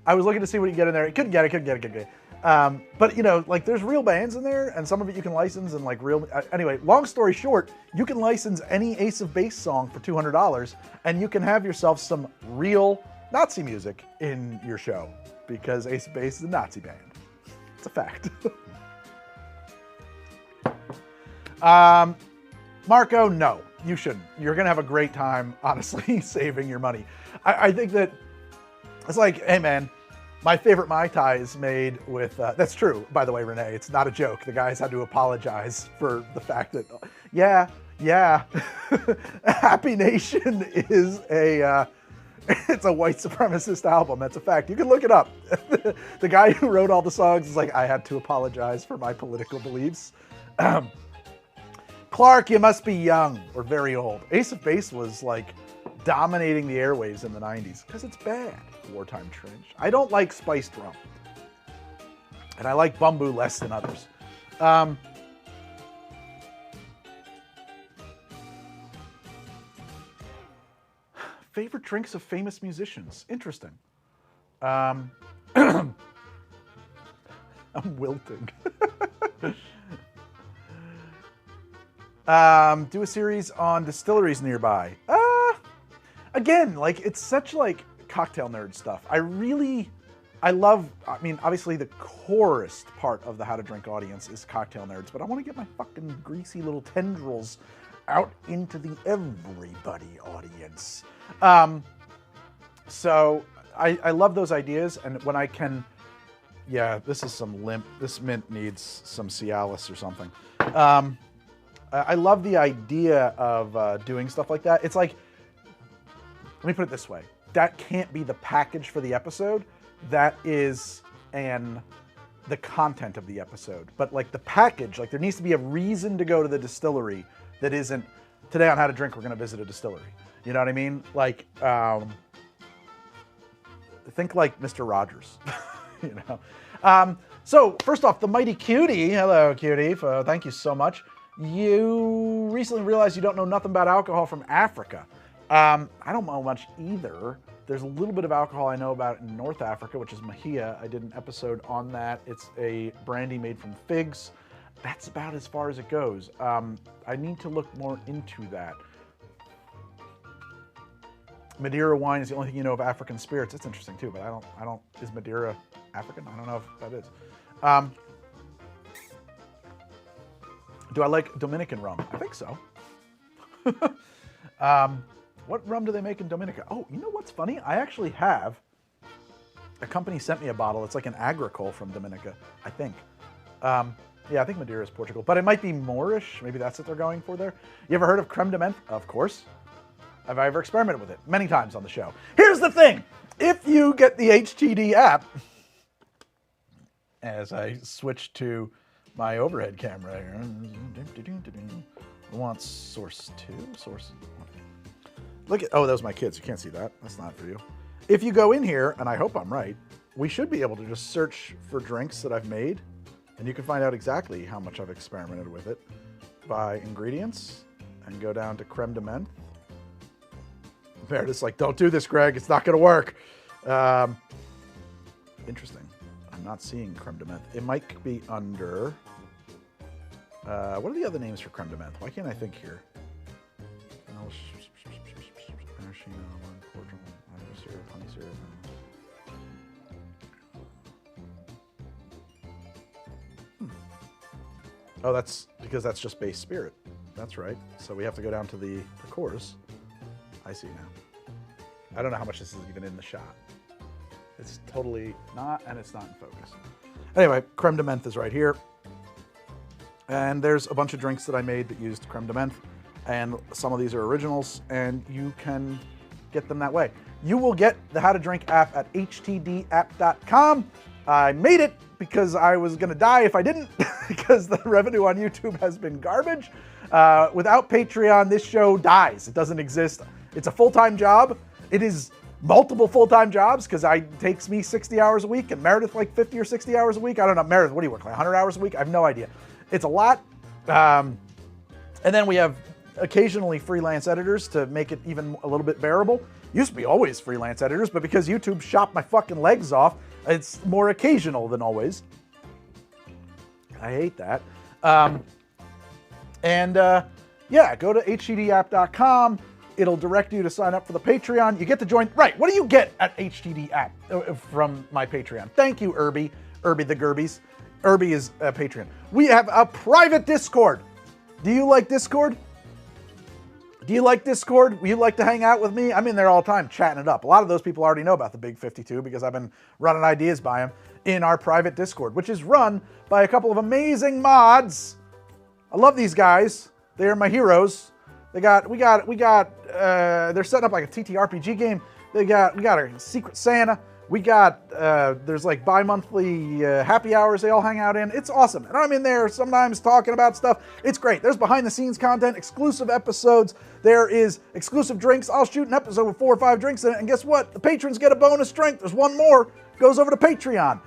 I was looking to see what you get in there. Couldn't get it. But like there's real bands in there, and some of it you can license, and like real. Anyway, long story short, you can license any Ace of Base song for $200, and you can have yourself some real Nazi music in your show because Ace of Base is a Nazi band. It's a fact. Marco, no, you shouldn't. You're gonna have a great time, honestly, saving your money. I think that it's like, hey man. My favorite Mai Tai is made with, that's true, by the way, Renee, it's not a joke. The guys had to apologize for the fact that, yeah, Happy Nation is it's a white supremacist album. That's a fact. You can look it up. The guy who wrote all the songs is like, I had to apologize for my political beliefs. Clark, you must be young or very old. Ace of Base was like dominating the airwaves in the 90s because it's bad. Wartime Trench. I don't like spiced rum. And I like bamboo less than others. Favorite drinks of famous musicians. Interesting. I'm wilting. Do a series on distilleries nearby. Again, like it's such like cocktail nerd stuff. I love, I mean, obviously the corest part of the How to Drink audience is cocktail nerds, but I want to get my fucking greasy little tendrils out into the everybody audience. So I love those ideas, and when I can, yeah, this is some limp, this mint needs some Cialis or something. I love the idea of doing stuff like that. It's like, let me put it this way. That can't be the package for the episode. That is the content of the episode. But like the package, like there needs to be a reason to go to the distillery that isn't, today on How to Drink, we're going to visit a distillery. You know what I mean? Like, think like Mr. Rogers. you know. So first off, the Mighty Cutie. Hello, Cutie. Thank you so much. You recently realized you don't know nothing about alcohol from Africa. I don't know much either. There's a little bit of alcohol I know about in North Africa, which is Mahia. I did an episode on that. It's a brandy made from figs. That's about as far as it goes. I need to look more into that. Madeira wine is the only thing you know of African spirits. That's interesting too, but I don't, is Madeira African? I don't know if that is. Do I like Dominican rum? I think so. What rum do they make in Dominica? Oh, you know what's funny? I actually have, a company sent me a bottle. It's like an Agricole from Dominica, I think. Yeah, I think Madeira is Portugal, but it might be Moorish. Maybe that's what they're going for there. You ever heard of creme de menthe? Of course. Have I ever experimented with it? Many times on the show. Here's the thing. If you get the HTD app, as I switch to my overhead camera here, I want source 2, source. Look at, oh, those are my kids. You can't see that. That's not for you. If you go in here, and I hope I'm right, we should be able to just search for drinks that I've made, and you can find out exactly how much I've experimented with it by ingredients, and go down to creme de menthe. Meredith's like, don't do this, Greg. It's not going to work. Interesting. I'm not seeing creme de menthe. It might be under... what are the other names for creme de menthe? Why can't I think here? Honey syrup. Oh, that's because that's just base spirit. That's right. So we have to go down to the cores. I see now. I don't know how much this is even in the shot. It's totally not, and it's not in focus. Anyway, creme de menthe is right here. And there's a bunch of drinks that I made that used creme de menthe, and some of these are originals, and you can get them that way. You will get the How to Drink app at htdapp.com. I made it because I was going to die if I didn't, because the revenue on YouTube has been garbage. Without Patreon, this show dies. It doesn't exist. It's a full-time job. It is multiple full-time jobs because it takes me 60 hours a week and Meredith like 50 or 60 hours a week. I don't know. Meredith, what do you work, like 100 hours a week? I have no idea. It's a lot. And then we have occasionally freelance editors to make it even a little bit bearable. Used to be always freelance editors, but because YouTube chopped my fucking legs off, it's more occasional than always. I hate that. Yeah, go to htdapp.com. It'll direct you to sign up for the Patreon. You get to join. Right, what do you get at HTD app from my Patreon? Thank you, Irby. Irby the Gerbies. Irby is a Patreon. We have a private Discord. Do you like Discord? Do you like Discord? Would you like to hang out with me? I'm in there all the time chatting it up. A lot of those people already know about the Big 52 because I've been running ideas by them in our private Discord, which is run by a couple of amazing mods. I love these guys. They are my heroes. They're setting up like a TTRPG game. We got a Secret Santa. There's like bi-monthly happy hours they all hang out in. It's awesome. And I'm in there sometimes talking about stuff. It's great. There's behind the scenes content, exclusive episodes. There is exclusive drinks. I'll shoot an episode with 4 or 5 drinks in it. And guess what? The patrons get a bonus drink. There's one more. Goes over to Patreon.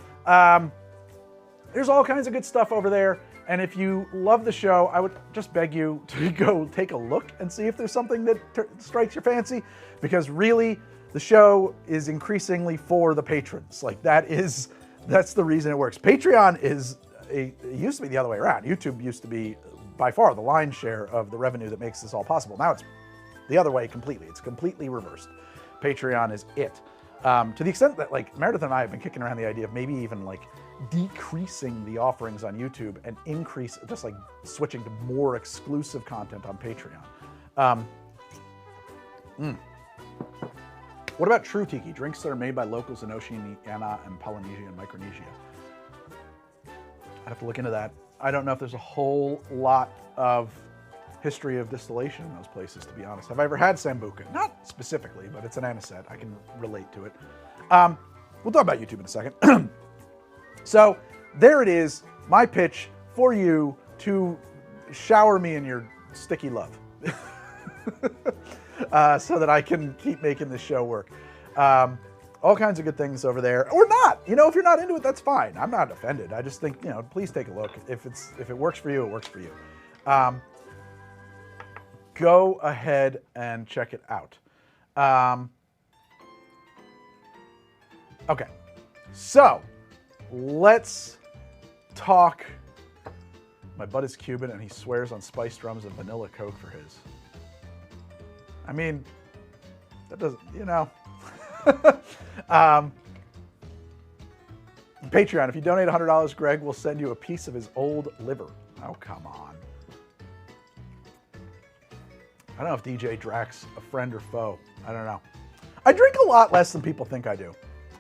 There's all kinds of good stuff over there. And if you love the show, I would just beg you to go take a look and see if there's something that strikes your fancy. Because really, the show is increasingly for the patrons. Like that's the reason it works. Patreon it used to be the other way around. YouTube used to be by far the lion's share of the revenue that makes this all possible. Now it's the other way completely. It's completely reversed. Patreon is it. To the extent that like Meredith and I have been kicking around the idea of maybe even like decreasing the offerings on YouTube and just like switching to more exclusive content on Patreon. What about True Tiki? Drinks that are made by locals in Oceania and Polynesia and Micronesia. I'd have to look into that. I don't know if there's a whole lot of history of distillation in those places, to be honest. Have I ever had Sambuca? Not specifically, but it's an anisette. I can relate to it. We'll talk about YouTube in a second. So there it is, my pitch for you to shower me in your sticky love. So that I can keep making this show work. All kinds of good things over there. Or not. You know, if you're not into it, that's fine. I'm not offended. I just think, you know, please take a look. If it works for you, it works for you. Go ahead and check it out. Okay, so let's talk. My bud is Cuban and he swears on spiced rums and vanilla Coke for his. I mean, that doesn't, you know. Patreon, if you donate $100, Greg will send you a piece of his old liver. Oh, come on. I don't know if DJ Drax a friend or foe. I don't know. I drink a lot less than people think I do.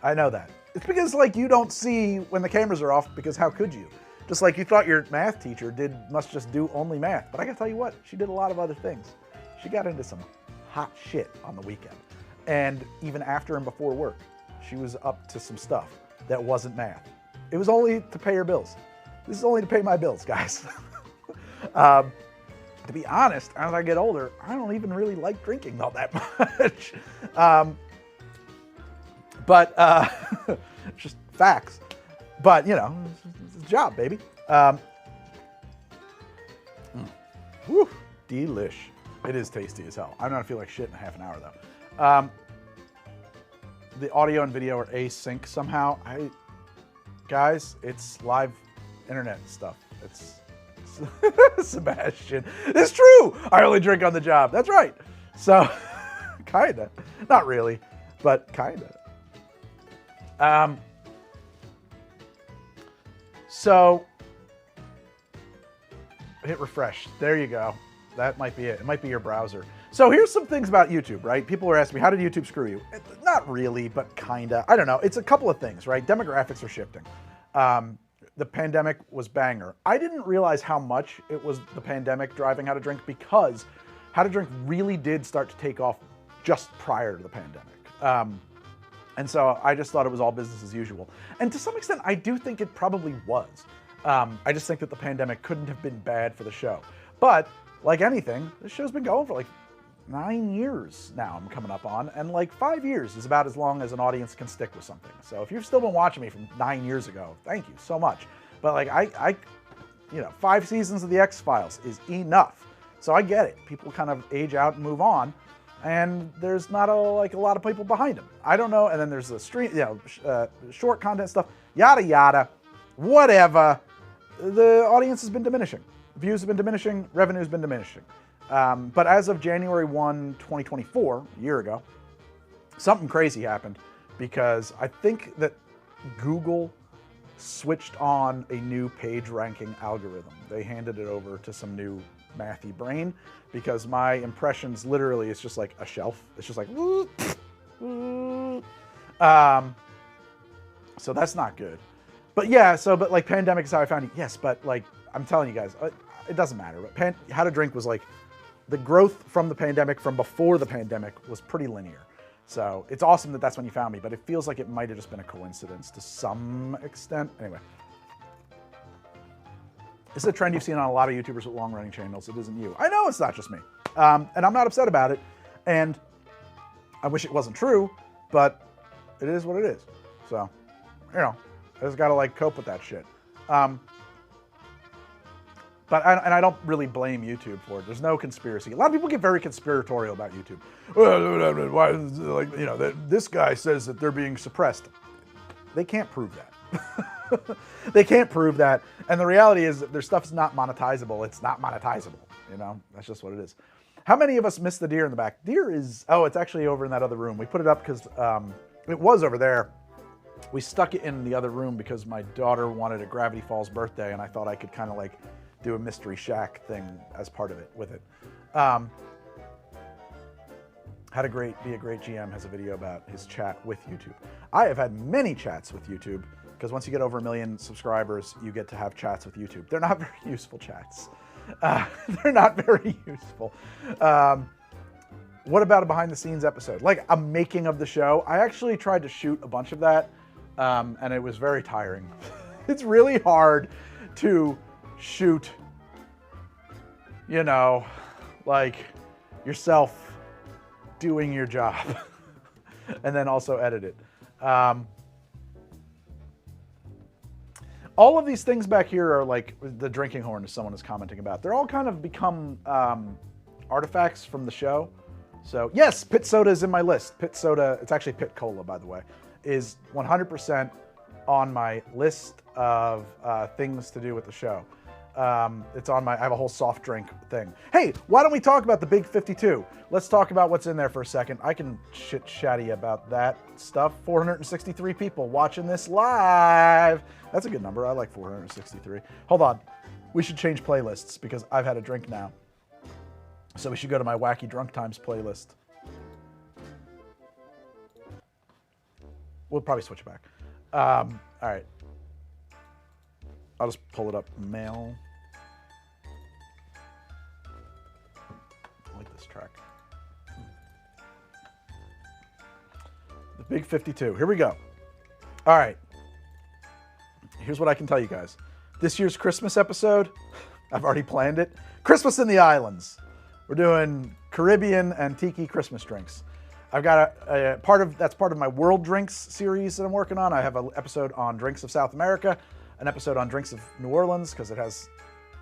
I know that. It's because, like, you don't see when the cameras are off, because how could you? Just like you thought your math teacher must just do only math. But I gotta tell you what, she did a lot of other things. She got into some hot shit on the weekend. And even after and before work, she was up to some stuff that wasn't math. It was only to pay her bills. This is only to pay my bills, guys. To be honest, as I get older, I don't even really like drinking all that much. Just facts. But, you know, it's a job, baby. Whew, delish. It is tasty as hell. I'm not feel like shit in half an hour, though. The audio and video are async somehow. Guys, it's live internet stuff. It's Sebastian. It's true. I only drink on the job. That's right. So, kinda. Not really, but kinda. So, hit refresh. There you go. That might be it. It might be your browser. So here's some things about YouTube, right? People are asking me, how did YouTube screw you? Not really, but kinda. I don't know. It's a couple of things, right? Demographics are shifting. The pandemic was banger. I didn't realize how much it was the pandemic driving How to Drink, because How to Drink really did start to take off just prior to the pandemic. And so I just thought it was all business as usual. And to some extent, I do think it probably was. I just think that the pandemic couldn't have been bad for the show. But like anything, this show's been going for like 9 years now I'm coming up on, and like 5 years is about as long as an audience can stick with something. So if you've still been watching me from 9 years ago, thank you so much. But like I you know, 5 seasons of the X-Files is enough. So I get it. People kind of age out and move on, and there's not a lot of people behind them. I don't know. And then there's the stream, you know, short content stuff, yada yada, whatever. The audience has been diminishing. Views have been diminishing. Revenue has been diminishing. But as of January 1, 2024, a year ago, something crazy happened, because I think that Google switched on a new page ranking algorithm. They handed it over to some new mathy brain, because my impressions literally is just like a shelf. It's just like, so that's not good. But yeah, but like pandemic is how I found it. Yes, but like I'm telling you guys, it doesn't matter. But How to Drink was like, the growth from the pandemic, from before the pandemic, was pretty linear. So it's awesome that that's when you found me, but it feels like it might have just been a coincidence to some extent. Anyway. This is a trend you've seen on a lot of YouTubers with long-running channels. It isn't you. I know it's not just me. And I'm not upset about it. And I wish it wasn't true, but it is what it is. So, you know, I just gotta like cope with that shit. But I don't really blame YouTube for it. There's no conspiracy. A lot of people get very conspiratorial about YouTube. Well, why, like, you know, this guy says that they're being suppressed. They can't prove that. They can't prove that. And the reality is that their stuff's not monetizable. It's not monetizable. You know, that's just what it is. How many of us missed the deer in the back? Deer is, oh, it's actually over in that other room. We put it up because it was over there. We stuck it in the other room because my daughter wanted a Gravity Falls birthday, and I thought I could kind of like do a Mystery Shack thing as part of it with it. How to Be a Great GM has a video about his chat with YouTube. I have had many chats with YouTube, because once you get over 1 million subscribers, you get to have chats with YouTube. They're not very useful chats. They're not very useful. What about a behind the scenes episode? Like a making of the show. I actually tried to shoot a bunch of that, and it was very tiring. It's really hard to shoot, you know, like yourself doing your job and then also edit it. all of these things back here are like the drinking horn, as someone is commenting about. They're all kind of become artifacts from the show. So yes, Pit Soda is in my list. Pit Soda, it's actually Pit Cola, by the way, is 100% on my list of things to do with the show. It's on my, I have a whole soft drink thing. Hey, why don't we talk about the Big 52? Let's talk about what's in there for a second. I can chit-chatty about that stuff. 463 people watching this live. That's a good number. I like 463. Hold on. We should change playlists because I've had a drink now. So we should go to my Wacky Drunk Times playlist. We'll probably switch it back. All right. I'll just pull it up. Mail. I like this track. The Big 52. Here we go. All right. Here's what I can tell you guys. This year's Christmas episode, I've already planned it. Christmas in the Islands. We're doing Caribbean and tiki Christmas drinks. I've got that's part of my World Drinks series that I'm working on. I have an episode on drinks of South America, an episode on drinks of New Orleans, because it has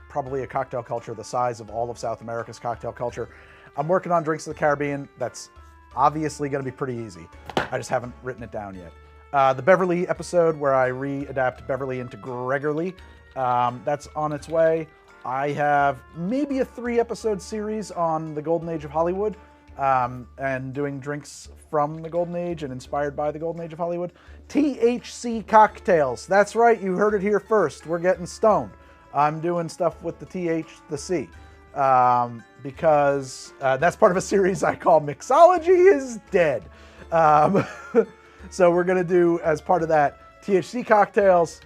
probably a cocktail culture the size of all of South America's cocktail culture. I'm working on drinks of the Caribbean. That's obviously going to be pretty easy. I just haven't written it down yet. The Beverly episode, where I re-adapt Beverly into Gregory, that's on its way. I have maybe a 3-episode series on the Golden Age of Hollywood, and doing drinks from the Golden Age and inspired by the Golden Age of Hollywood. THC cocktails. That's right, you heard it here first. We're getting stoned. I'm doing stuff with the C, because that's part of a series I call Mixology is Dead. So we're going to do, as part of that, THC cocktails,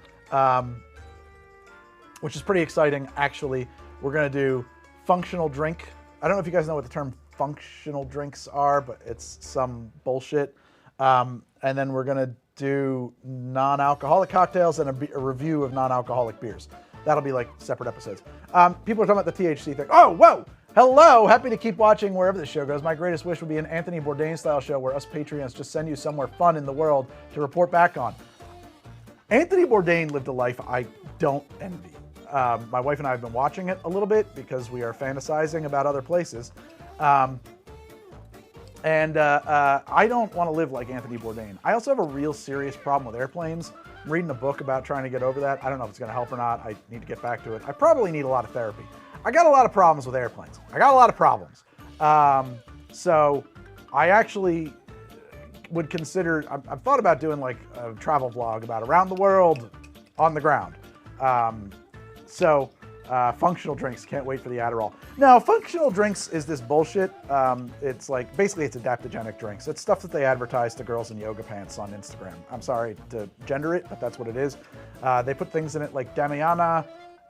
which is pretty exciting, actually. We're going to do functional drink. I don't know if you guys know what the term functional drinks are, but it's some bullshit. And then we're going to do non-alcoholic cocktails and a review of non-alcoholic beers. That'll be like separate episodes. People are talking about the THC thing. Oh, whoa! Hello! Happy to keep watching wherever the show goes. My greatest wish would be an Anthony Bourdain-style show where us Patreons just send you somewhere fun in the world to report back on. Anthony Bourdain lived a life I don't envy. My wife and I have been watching it a little bit because we are fantasizing about other places. I don't want to live like Anthony Bourdain. I also have a real serious problem with airplanes. I'm reading a book about trying to get over that. I don't know if it's going to help or not. I need to get back to it. I probably need a lot of therapy. I got a lot of problems with airplanes. I got a lot of problems. So I actually would consider, I've thought about doing like a travel vlog about around the world on the ground. Functional drinks, can't wait for the Adderall. No, functional drinks is this bullshit. It's like, basically it's adaptogenic drinks. It's stuff that they advertise to girls in yoga pants on Instagram. I'm sorry to gender it, but that's what it is. They put things in it like Damiana.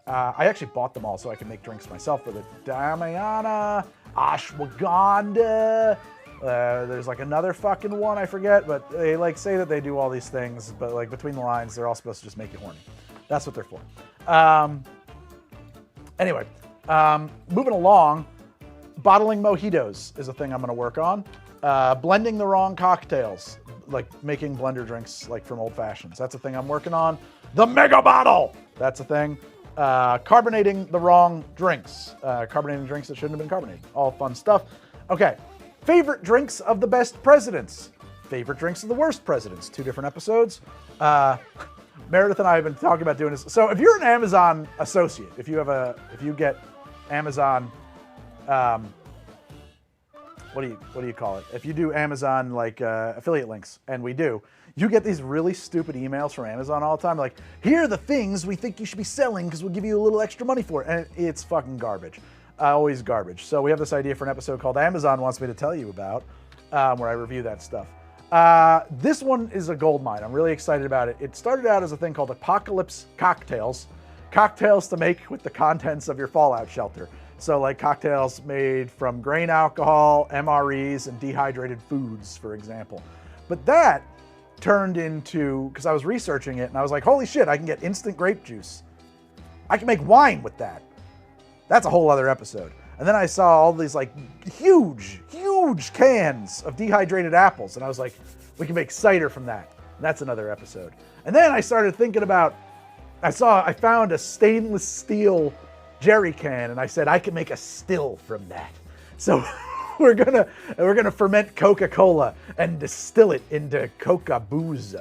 I actually bought them all so I can make drinks myself with it. Damiana, ashwagandha. There's like another fucking one, I forget, but they like say that they do all these things, but like between the lines, they're all supposed to just make you horny. That's what they're for. Anyway, moving along, bottling mojitos is a thing I'm going to work on. Blending the wrong cocktails, like making blender drinks like from old fashions. That's a thing I'm working on. The mega bottle, that's a thing. Carbonating the wrong drinks. Carbonating drinks that shouldn't have been carbonated. All fun stuff. Okay, favorite drinks of the best presidents. Favorite drinks of the worst presidents. 2 different episodes. Meredith and I have been talking about doing this. So if you're an Amazon associate, if you get Amazon, what do you call it? If you do Amazon like affiliate links, and we do, you get these really stupid emails from Amazon all the time, like, here are the things we think you should be selling because we'll give you a little extra money for it, and it's fucking garbage. Always garbage. So we have this idea for an episode called Amazon Wants Me to Tell You About, where I review that stuff. This one is a gold mine. I'm really excited about it. It started out as a thing called Apocalypse Cocktails. Cocktails to make with the contents of your fallout shelter. So like cocktails made from grain alcohol, MREs, and dehydrated foods, for example. But that turned into, because I was researching it, and I was like, holy shit, I can get instant grape juice. I can make wine with that. That's a whole other episode. And then I saw all these like huge cans of dehydrated apples. And I was like, we can make cider from that. And that's another episode. And then I started thinking about I found a stainless steel jerry can, and I said I could make a still from that. So we're gonna ferment Coca-Cola and distill it into Coca-Booze.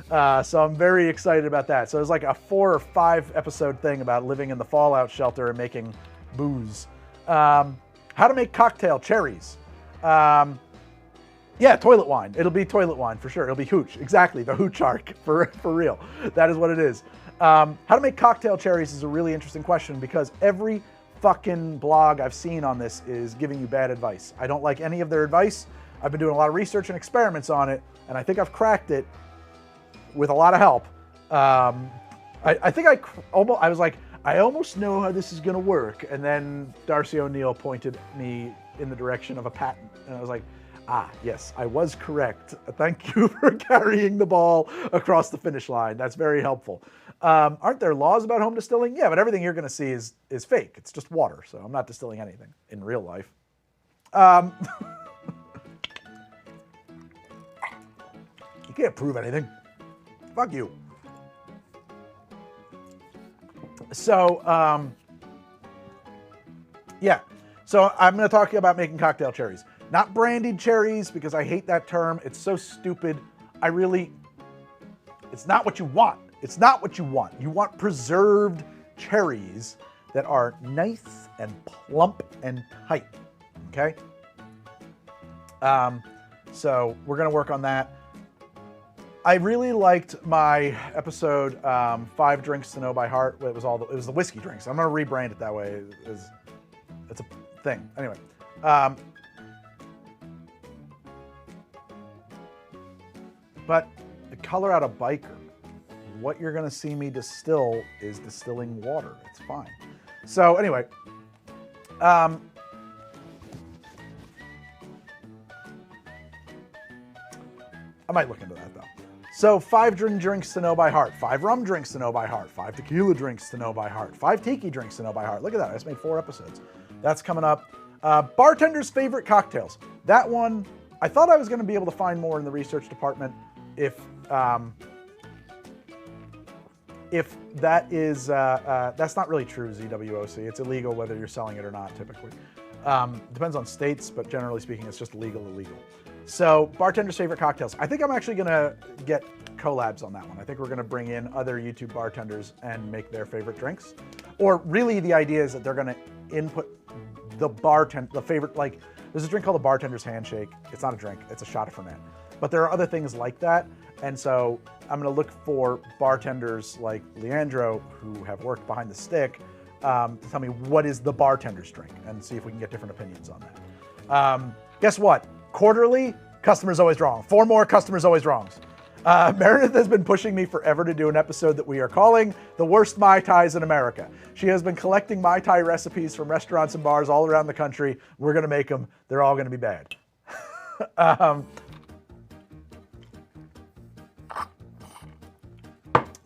So I'm very excited about that. So it's like a 4 or 5 episode thing about living in the fallout shelter and making booze. How to make cocktail cherries. Yeah, toilet wine. It'll be toilet wine for sure. It'll be hooch. Exactly, the hooch arc for real. That is what it is. How to make cocktail cherries is a really interesting question because every fucking blog I've seen on this is giving you bad advice. I don't like any of their advice. I've been doing a lot of research and experiments on it, and I think I've cracked it with a lot of help. I think I was like, I almost know how this is gonna work. And then Darcy O'Neill pointed me in the direction of a patent. And I was like, yes, I was correct. Thank you for carrying the ball across the finish line. That's very helpful. Aren't there laws about home distilling? Yeah, but everything you're gonna see is fake. It's just water, so I'm not distilling anything in real life. You can't prove anything. Fuck you. So, yeah. So I'm going to talk about making cocktail cherries. Not brandied cherries, because I hate that term. It's so stupid. It's not what you want. It's not what you want. You want preserved cherries that are nice and plump and tight, okay? So we're going to work on that. I really liked my episode 5 Drinks to Know by Heart. It was the whiskey drinks. I'm going to rebrand it that way. It's a thing. Anyway. But the color out of biker, what you're going to see me distill is distilling water. It's fine. So anyway, I might look into that though. So 5 drinks to know by heart, 5 rum drinks to know by heart, 5 tequila drinks to know by heart, 5 tiki drinks to know by heart. Look at that, I just made 4 episodes. That's coming up. Bartender's favorite cocktails. That one, I thought I was gonna be able to find more in the research department if that is, that's not really true, ZWOC. It's illegal whether you're selling it or not, typically. Depends on states, but generally speaking, it's just illegal. So, bartender's favorite cocktails. I think I'm actually gonna get collabs on that one. I think we're gonna bring in other YouTube bartenders and make their favorite drinks. Or really the idea is that they're gonna input the favorite, like, there's a drink called the bartender's handshake. It's not a drink, it's a shot of ferment. But there are other things like that. And so I'm gonna look for bartenders like Leandro who have worked behind the stick to tell me what is the bartender's drink and see if we can get different opinions on that. Guess what? Quarterly, customer's always wrong. 4 more customers always wrongs. Meredith has been pushing me forever to do an episode that we are calling The Worst Mai Tais in America. She has been collecting Mai Tai recipes from restaurants and bars all around the country. We're gonna make them. They're all gonna be bad.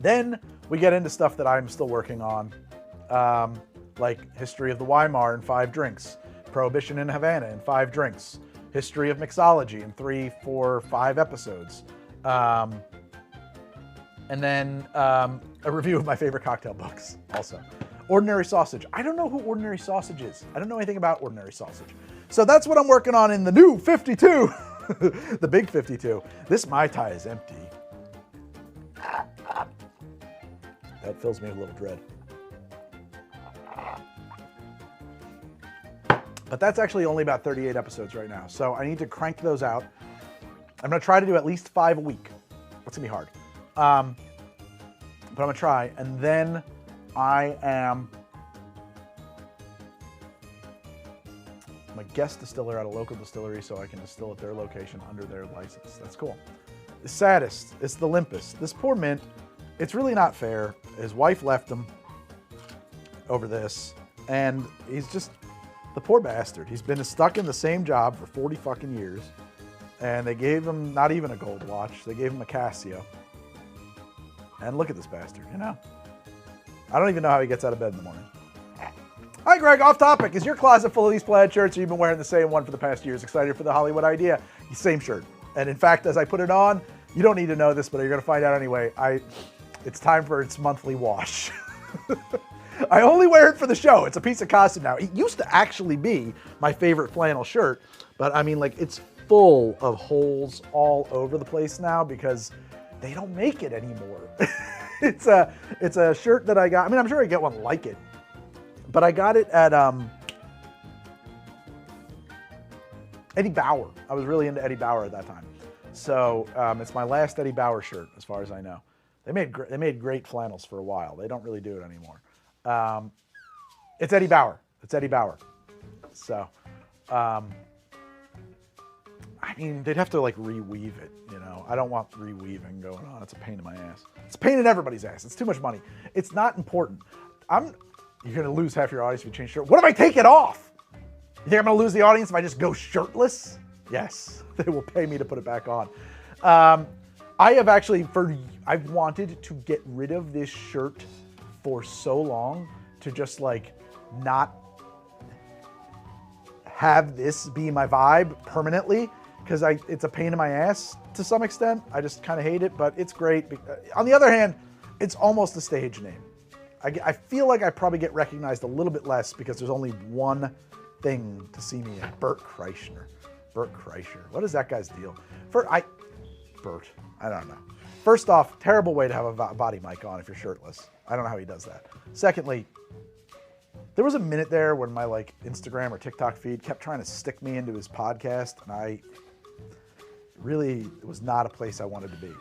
Then we get into stuff that I'm still working on, like history of the Weimar in 5 drinks, Prohibition in Havana in 5 drinks, history of mixology in 3, 4, 5 episodes, and then a review of my favorite cocktail books also. Ordinary Sausage. I don't know who Ordinary Sausage is. I don't know anything about Ordinary Sausage. So that's what I'm working on in the new 52, the big 52. This Mai Tai is empty. That fills me with a little dread. But that's actually only about 38 episodes right now. So I need to crank those out. I'm gonna try to do at least 5 a week. That's gonna be hard. But I'm gonna try. And then I'm a guest distiller at a local distillery so I can distill at their location under their license. That's cool. The saddest, it's the limpest. This poor mint, it's really not fair. His wife left him over this, and he's just, the poor bastard. He's been stuck in the same job for 40 fucking years, and they gave him not even a gold watch. They gave him a Casio. And look at this bastard, you know? I don't even know how he gets out of bed in the morning. Hi, Greg, off topic. Is your closet full of these plaid shirts, or you've been wearing the same one for the past years? Excited for the Hollywood idea? Same shirt. And in fact, as I put it on, you don't need to know this, but you're gonna find out anyway. It's time for its monthly wash. I only wear it for the show. It's a piece of costume now. It used to actually be my favorite flannel shirt, but I mean, like, it's full of holes all over the place now because they don't make it anymore. It's a shirt that I got. I mean, I'm sure I get one like it, but I got it at Eddie Bauer. I was really into Eddie Bauer at that time. So it's my last Eddie Bauer shirt, as far as I know. They made great flannels for a while. They don't really do it anymore. It's Eddie Bauer. It's Eddie Bauer. So, I mean, they'd have to like reweave it, you know. I don't want reweaving going on. It's a pain in my ass. It's a pain in everybody's ass. It's too much money. It's not important. You're gonna lose half your audience if you change shirt. What if I take it off? You think I'm gonna lose the audience if I just go shirtless? Yes, they will pay me to put it back on. I've wanted to get rid of this shirt for so long, to just like not have this be my vibe permanently, because it's a pain in my ass to some extent. I just kind of hate it, but it's great. On the other hand, it's almost a stage name. I feel like I probably get recognized a little bit less because there's only one thing to see me in. Bert Kreischer. Bert Kreischer. What is that guy's deal? Bert. I don't know. First off, terrible way to have a body mic on if you're shirtless. I don't know how he does that. Secondly, there was a minute there when my like Instagram or TikTok feed kept trying to stick me into his podcast, and it was not a place I wanted to be.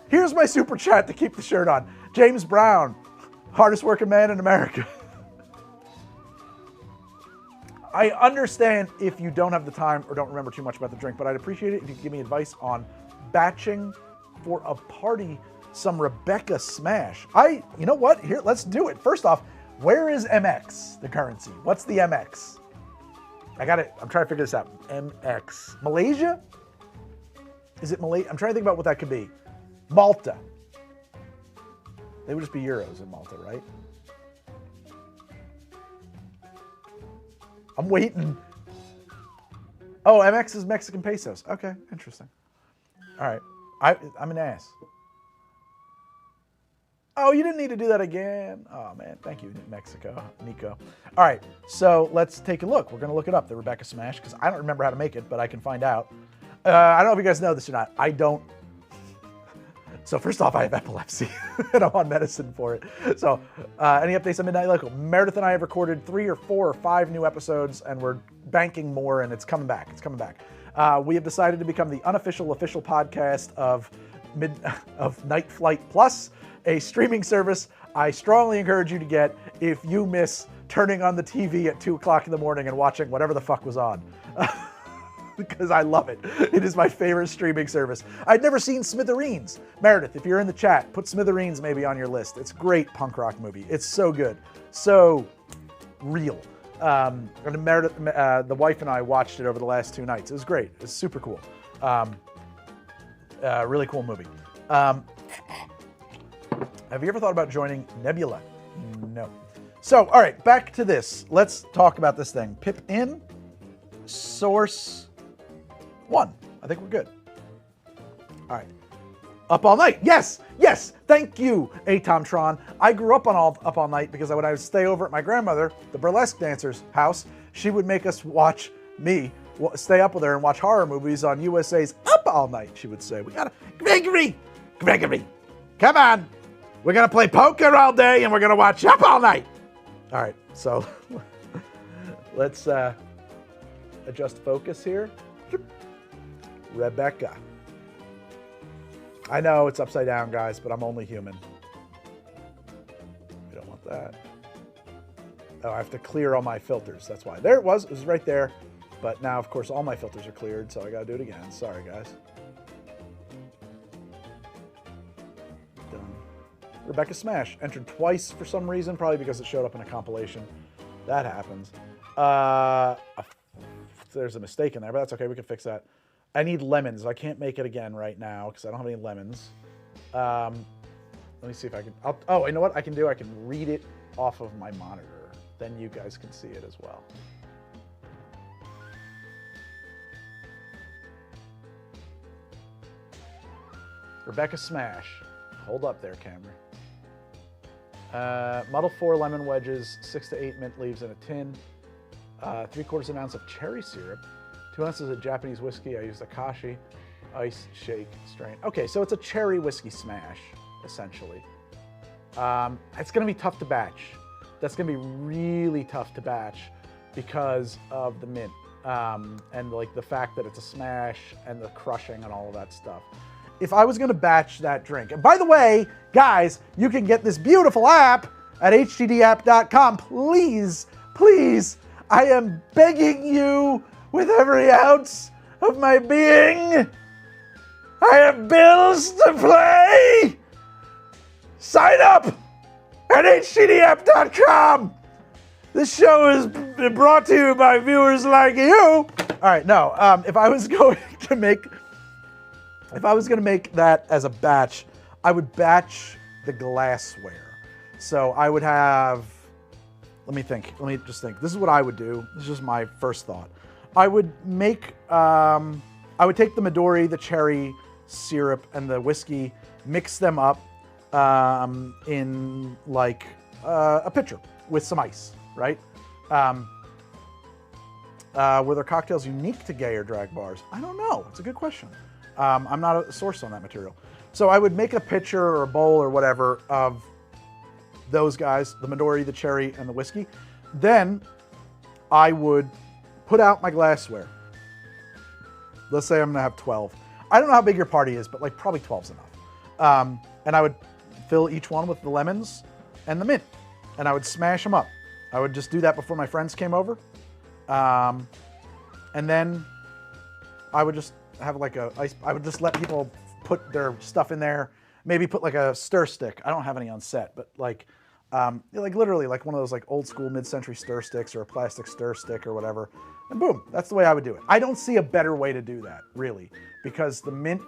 Here's my super chat to keep the shirt on. James Brown, hardest working man in America. I understand if you don't have the time or don't remember too much about the drink, but I'd appreciate it if you could give me advice on batching for a party some Rebecca Smash. You know what? Here, let's do it. First off, where is MX, the currency? What's the MX? I'm trying to figure this out. MX. Malaysia? Is it Malaysia? I'm trying to think about what that could be. Malta. They would just be euros in Malta, right? I'm waiting. Oh, MX is Mexican pesos. Okay, interesting. All right. I'm an ass. Oh, you didn't need to do that again. Oh, man. Thank you, Nico. All right. So let's take a look. We're going to look it up, the Rebecca Smash, because I don't remember how to make it, but I can find out. I don't know if you guys know this or not. I don't. So first off, I have epilepsy, and I'm on medicine for it. So any updates on Midnight Local? Meredith and I have recorded 3 or 4 or 5 new episodes, and we're banking more, and it's coming back. It's coming back. We have decided to become the unofficial official podcast of Night Flight Plus, a streaming service I strongly encourage you to get if you miss turning on the TV at 2 o'clock in the morning and watching whatever the fuck was on. Because I love it. It is my favorite streaming service. I'd never seen Smithereens. Meredith, if you're in the chat, put Smithereens maybe on your list. It's a great punk rock movie. It's so good. So real. And Meredith, the wife and I watched it over the last 2 nights. It was great. It's super cool. Really cool movie. Have you ever thought about joining Nebula? No. So, all right, back to this. Let's talk about this thing. Pip in, source 1. I think we're good. All right. Up All Night. Yes, yes. Thank you, Atomtron. I grew up on Up All Night because when I would stay over at my grandmother, the burlesque dancer's house, she would make us stay up with her and watch horror movies on USA's Up All Night, she would say. We gotta, Gregory, come on. We're gonna play poker all day and we're gonna watch Up All Night. All right, so let's adjust focus here. Rebecca. I know it's upside down, guys, but I'm only human. We don't want that. Oh, I have to clear all my filters. That's why. There it was. It was right there. But now, of course, all my filters are cleared, so I got to do it again. Sorry, guys. Done. Rebecca Smash. Entered twice for some reason, probably because it showed up in a compilation. That happens. There's a mistake in there, but that's okay. We can fix that. I need lemons. I can't make it again right now because I don't have any lemons. Let me see if I can. Oh, you know what I can do? I can read it off of my monitor. Then you guys can see it as well. Rebecca Smash. Hold up there, camera. Muddle 4 lemon wedges, 6 to 8 mint leaves in a tin, 3/4 ounce of cherry syrup, 2 ounces of Japanese whiskey. I used Akashi, ice, shake, strain. Okay, so it's a cherry whiskey smash, essentially. It's gonna be tough to batch. That's gonna be really tough to batch because of the mint and like the fact that it's a smash and the crushing and all of that stuff. If I was gonna batch that drink, and by the way, guys, you can get this beautiful app at htdapp.com. Please, please, I am begging you with every ounce of my being. I have bills to pay. Sign up at htdapp.com. This show is brought to you by viewers like you. All right, no, if I was going to make that as a batch, I would batch the glassware. So I would have, let me just think. This is what I would do. This is just my first thought. I would take the Midori, the cherry syrup, and the whiskey, mix them up in like a pitcher with some ice, right? Were there cocktails unique to gay or drag bars? I don't know. It's a good question. I'm not a source on that material. So I would make a pitcher or a bowl or whatever of those guys, the Midori, the cherry, and the whiskey. Then I would put out my glassware. Let's say I'm gonna have 12. I don't know how big your party is, but like probably 12's enough. And I would fill each one with the lemons and the mint, and I would smash them up. I would just do that before my friends came over. And then I would just have like I would just let people put their stuff in there, maybe put like a stir stick. I don't have any on set, but like literally like one of those like old school mid-century stir sticks or a plastic stir stick or whatever. And boom, that's the way I would do it. I don't see a better way to do that, really, because the mint,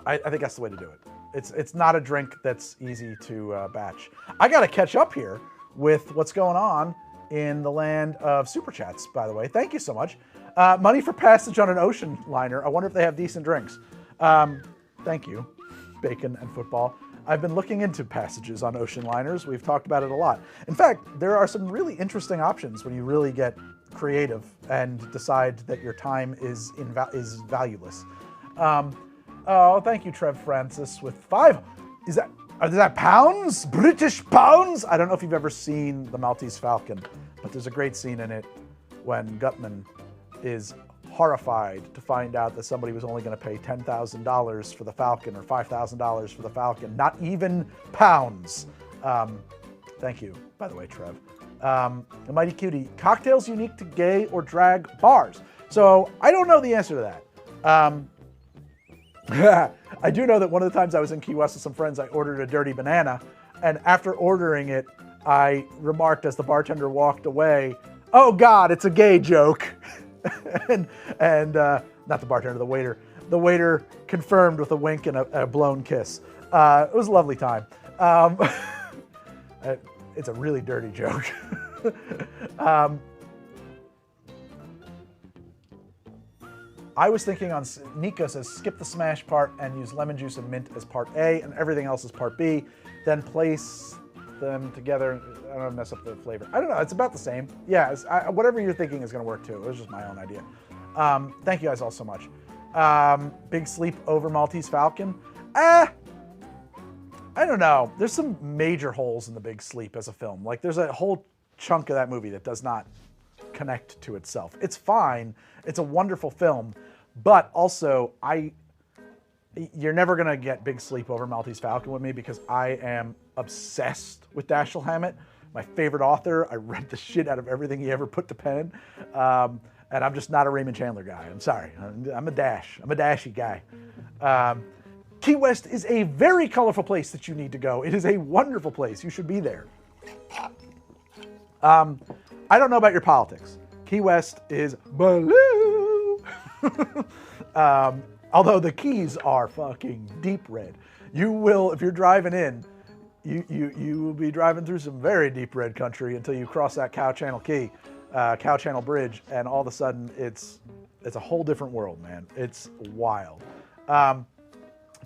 I think that's the way to do it. It's not a drink that's easy to batch. I gotta catch up here with what's going on in the land of super chats, by the way. Thank you so much. Money for passage on an ocean liner. I wonder if they have decent drinks. Thank you, bacon and football. I've been looking into passages on ocean liners. We've talked about it a lot. In fact, there are some really interesting options when you really get creative and decide that your time is valueless. Oh, thank you, Trev Francis, with 5. Is that pounds? British pounds? I don't know if you've ever seen The Maltese Falcon, but there's a great scene in it when Gutman is horrified to find out that somebody was only going to pay $10,000 for the Falcon or $5,000 for the Falcon, not even pounds. Thank you, by the way, Trev. The Mighty Cutie, cocktails unique to gay or drag bars. So I don't know the answer to that. I do know that one of the times I was in Key West with some friends, I ordered a dirty banana, and after ordering it, I remarked as the bartender walked away, "Oh God, it's a gay joke." and not the bartender, the waiter. The waiter confirmed with a wink and a blown kiss. It was a lovely time. It's a really dirty joke. I was thinking on, Nico says, skip the smash part and use lemon juice and mint as part A and everything else as part B. Then place them together. I don't want to mess up the flavor. I don't know. It's about the same. Yeah, whatever you're thinking is going to work too. It was just my own idea. Thank you guys all so much. Big Sleep over Maltese Falcon. I don't know. There's some major holes in the Big Sleep as a film. Like there's a whole chunk of that movie that does not connect to itself. It's fine. It's a wonderful film, but also you're never gonna get Big Sleep over Maltese Falcon with me because I am obsessed with Dashiell Hammett, my favorite author. I read the shit out of everything he ever put to pen, and I'm just not a Raymond Chandler guy. I'm sorry. I'm a dashy guy. Key West is a very colorful place that you need to go. It is a wonderful place. You should be there. I don't know about your politics. Key West is blue. Although the Keys are fucking deep red. You will, if you're driving in, you will be driving through some very deep red country until you cross that Cow Channel Bridge, and all of a sudden it's a whole different world, man. It's wild.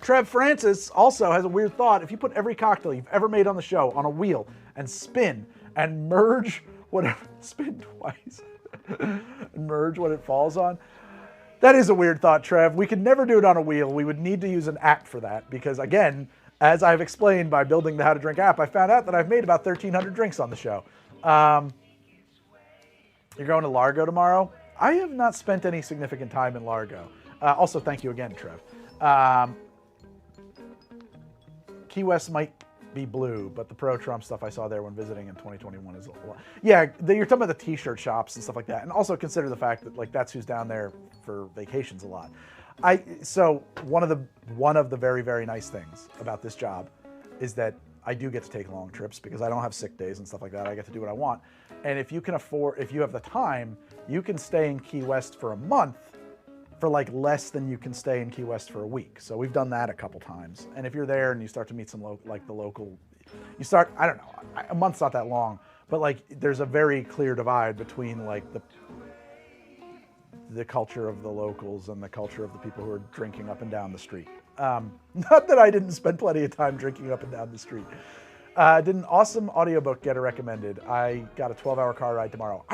Trev Francis also has a weird thought. If you put every cocktail you've ever made on the show on a wheel and spin and merge whatever, spin twice, and merge what it falls on. That is a weird thought, Trev. We could never do it on a wheel. We would need to use an app for that because, again, as I've explained by building the How to Drink app, I found out that I've made about 1,300 drinks on the show. You're going to Largo tomorrow? I have not spent any significant time in Largo. Also, thank you again, Trev. Key West might be blue, but the pro-Trump stuff I saw there when visiting in 2021 is a lot. Yeah, you're talking about the t-shirt shops and stuff like that. And also consider the fact that that's who's down there for vacations a lot. So one of the very, very nice things about this job is that I do get to take long trips because I don't have sick days and stuff like that. I get to do what I want. And if you have the time, you can stay in Key West for a month for like less than you can stay in Key West for a week. So we've done that a couple times. And if you're there and you start to meet some local, I don't know, a month's not that long, but like there's a very clear divide between like the culture of the locals and the culture of the people who are drinking up and down the street. Not that I didn't spend plenty of time drinking up and down the street. Did an awesome audiobook get recommended? I got a 12-hour car ride tomorrow.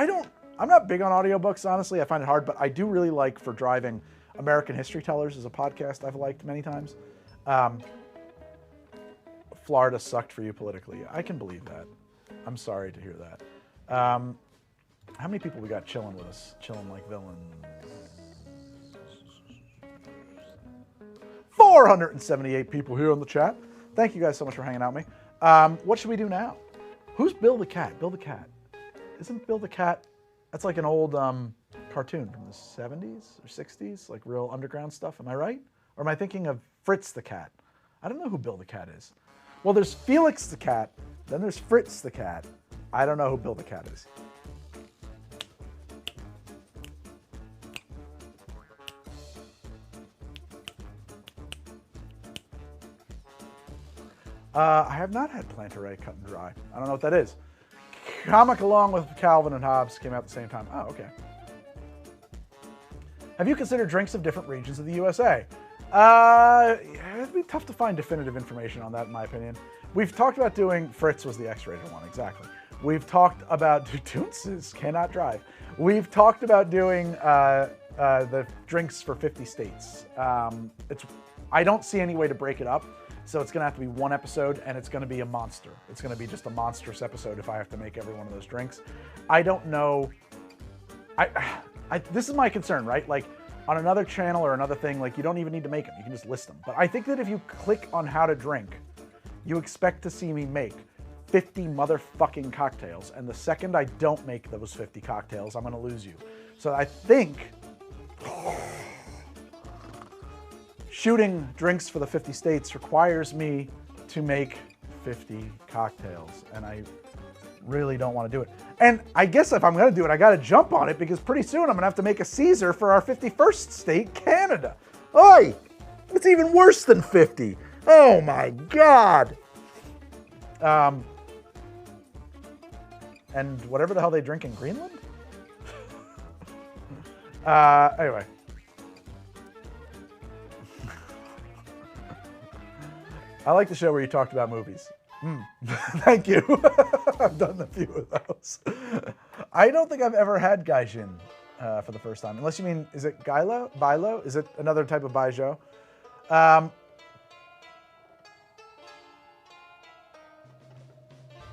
I'm not big on audiobooks, honestly. I find it hard, but I do really like for driving. American History Tellers is a podcast I've liked many times. Florida sucked for you politically. I can believe that. I'm sorry to hear that. How many people we got chilling with us? Chilling like villains. 478 people here on the chat. Thank you guys so much for hanging out with me. What should we do now? Who's Bill the Cat? Bill the Cat. Isn't Bill the Cat... That's like an old cartoon from the 70s or 60s, like real underground stuff. Am I right? Or am I thinking of Fritz the Cat? I don't know who Bill the Cat is. Well, there's Felix the Cat, then there's Fritz the Cat. I don't know who Bill the Cat is. I have not had Plantaray cut and dry. I don't know what that is. Comic Along with Calvin and Hobbes came out at the same time. Oh, okay. Have you considered drinks of different regions of the USA? It'd be tough to find definitive information on that, in my opinion. We've talked about doing, Fritz was the X-rated one, exactly. We've talked about, Toonses cannot drive. We've talked about doing the drinks for 50 states. I don't see any way to break it up. So it's going to have to be one episode, and it's going to be a monster. It's going to be just a monstrous episode if I have to make every one of those drinks. I don't know. This is my concern, right? Like on another channel or another thing, like you don't even need to make them. You can just list them. But I think that if you click on how to drink, you expect to see me make 50 motherfucking cocktails. And the second I don't make those 50 cocktails, I'm going to lose you. So I think... shooting drinks for the 50 states requires me to make 50 cocktails, and I really don't want to do it. And I guess if I'm going to do it, I got to jump on it because pretty soon I'm going to have to make a Caesar for our 51st state, Canada. Oi! It's even worse than 50. Oh my God! And whatever the hell they drink in Greenland? Anyway. I like the show where you talked about movies. Thank you. I've done a few of those. I don't think I've ever had Gaijin for the first time. Unless you mean, is it Gailo? Bailo? Is it another type of Baijiu?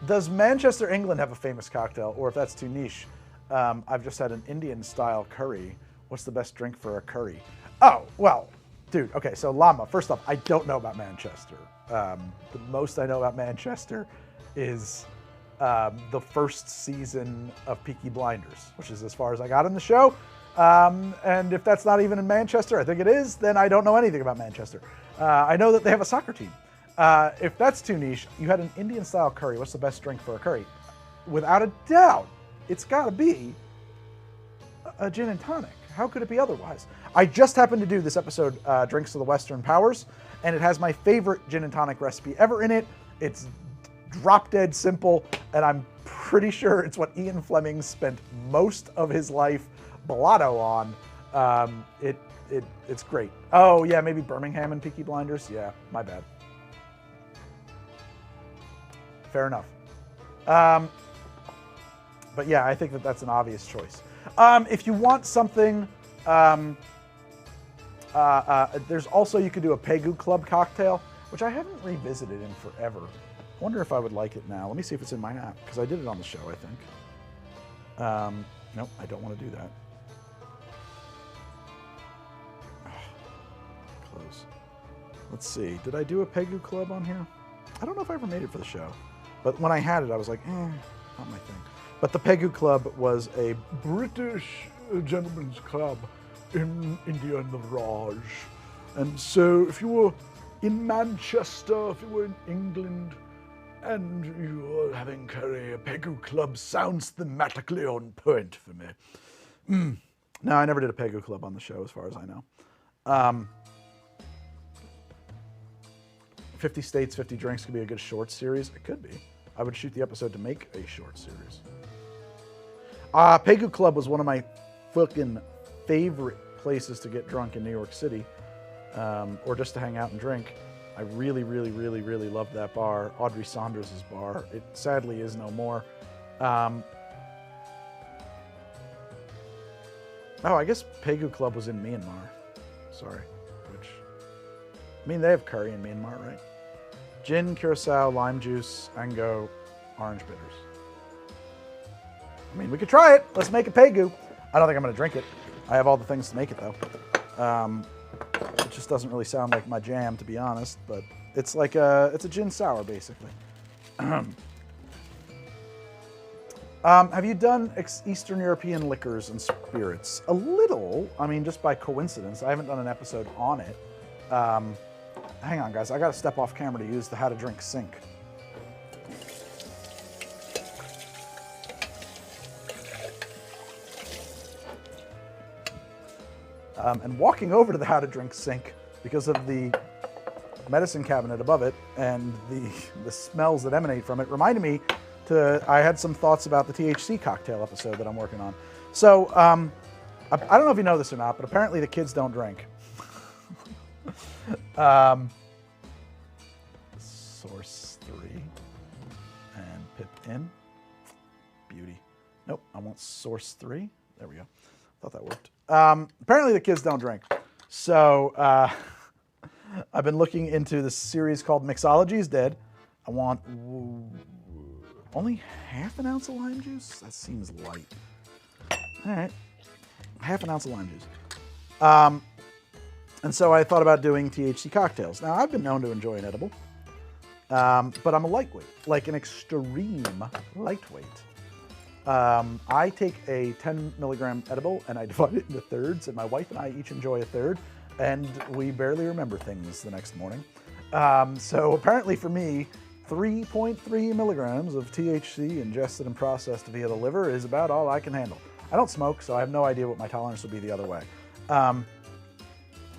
Does Manchester, England have a famous cocktail? Or if that's too niche, I've just had an Indian-style curry. What's the best drink for a curry? Oh, well, dude, okay, so Llama. First off, I don't know about Manchester. The most I know about Manchester is the first season of Peaky Blinders, which is as far as I got in the show. And if that's not even in Manchester, I think it is, then I don't know anything about Manchester. I know that they have a soccer team. If that's too niche, you had an Indian-style curry. What's the best drink for a curry? Without a doubt, it's got to be a gin and tonic. How could it be otherwise? I just happened to do this episode, Drinks of the Western Powers, and it has my favorite gin and tonic recipe ever in it. It's drop dead simple, and I'm pretty sure it's what Ian Fleming spent most of his life blotto on. It's great. Oh yeah, maybe Birmingham and Peaky Blinders. Yeah, my bad. Fair enough. But yeah, I think that's an obvious choice. If you want something, there's also, you could do a Pegu Club cocktail, which I haven't revisited in forever. I wonder if I would like it now. Let me see if it's in my app, because I did it on the show, I think. Nope, I don't want to do that. Close. Let's see, did I do a Pegu Club on here? I don't know if I ever made it for the show. But when I had it, I was like, not my thing. But the Pegu Club was a British gentleman's club in India in the Raj. And so if you were in Manchester, if you were in England, and you were having curry, a Pegu Club sounds thematically on point for me. No, I never did a Pegu Club on the show, as far as I know. 50 States, 50 Drinks could be a good short series. It could be. I would shoot the episode to make a short series. Pegu Club was one of my fucking favorite places to get drunk in New York City, or just to hang out and drink. I really, really, really, really loved that bar, Audrey Saunders' bar. It sadly is no more. Oh, I guess Pegu Club was in Myanmar. Sorry. Which, I mean, they have curry in Myanmar, right? Gin, curacao, lime juice, mango, orange bitters. I mean, we could try it. Let's make a Pegu. I don't think I'm going to drink it. I have all the things to make it, though. It just doesn't really sound like my jam, to be honest. But it's like it's a gin sour, basically. Have you done Eastern European liquors and spirits? A little. I mean, just by coincidence. I haven't done an episode on it. Hang on, guys. I got to step off camera to use the How to Drink sink. And walking over to the How to Drink sink, because of the medicine cabinet above it and the smells that emanate from it, reminded me I had some thoughts about the THC cocktail episode that I'm working on. So I don't know if you know this or not, but apparently the kids don't drink. Source 3 and pip in. Beauty. Nope, I want source 3. There we go. Thought that worked. Apparently the kids don't drink. So I've been looking into this series called Mixology is Dead. I want only half an ounce of lime juice? That seems light. All right, half an ounce of lime juice. And so I thought about doing THC cocktails. Now, I've been known to enjoy an edible, but I'm a lightweight, like an extreme lightweight. I take a 10 milligram edible and I divide it into thirds, and my wife and I each enjoy a third, and we barely remember things the next morning. So apparently for me, 3.3 milligrams of THC ingested and processed via the liver is about all I can handle. I don't smoke, so I have no idea what my tolerance will be the other way.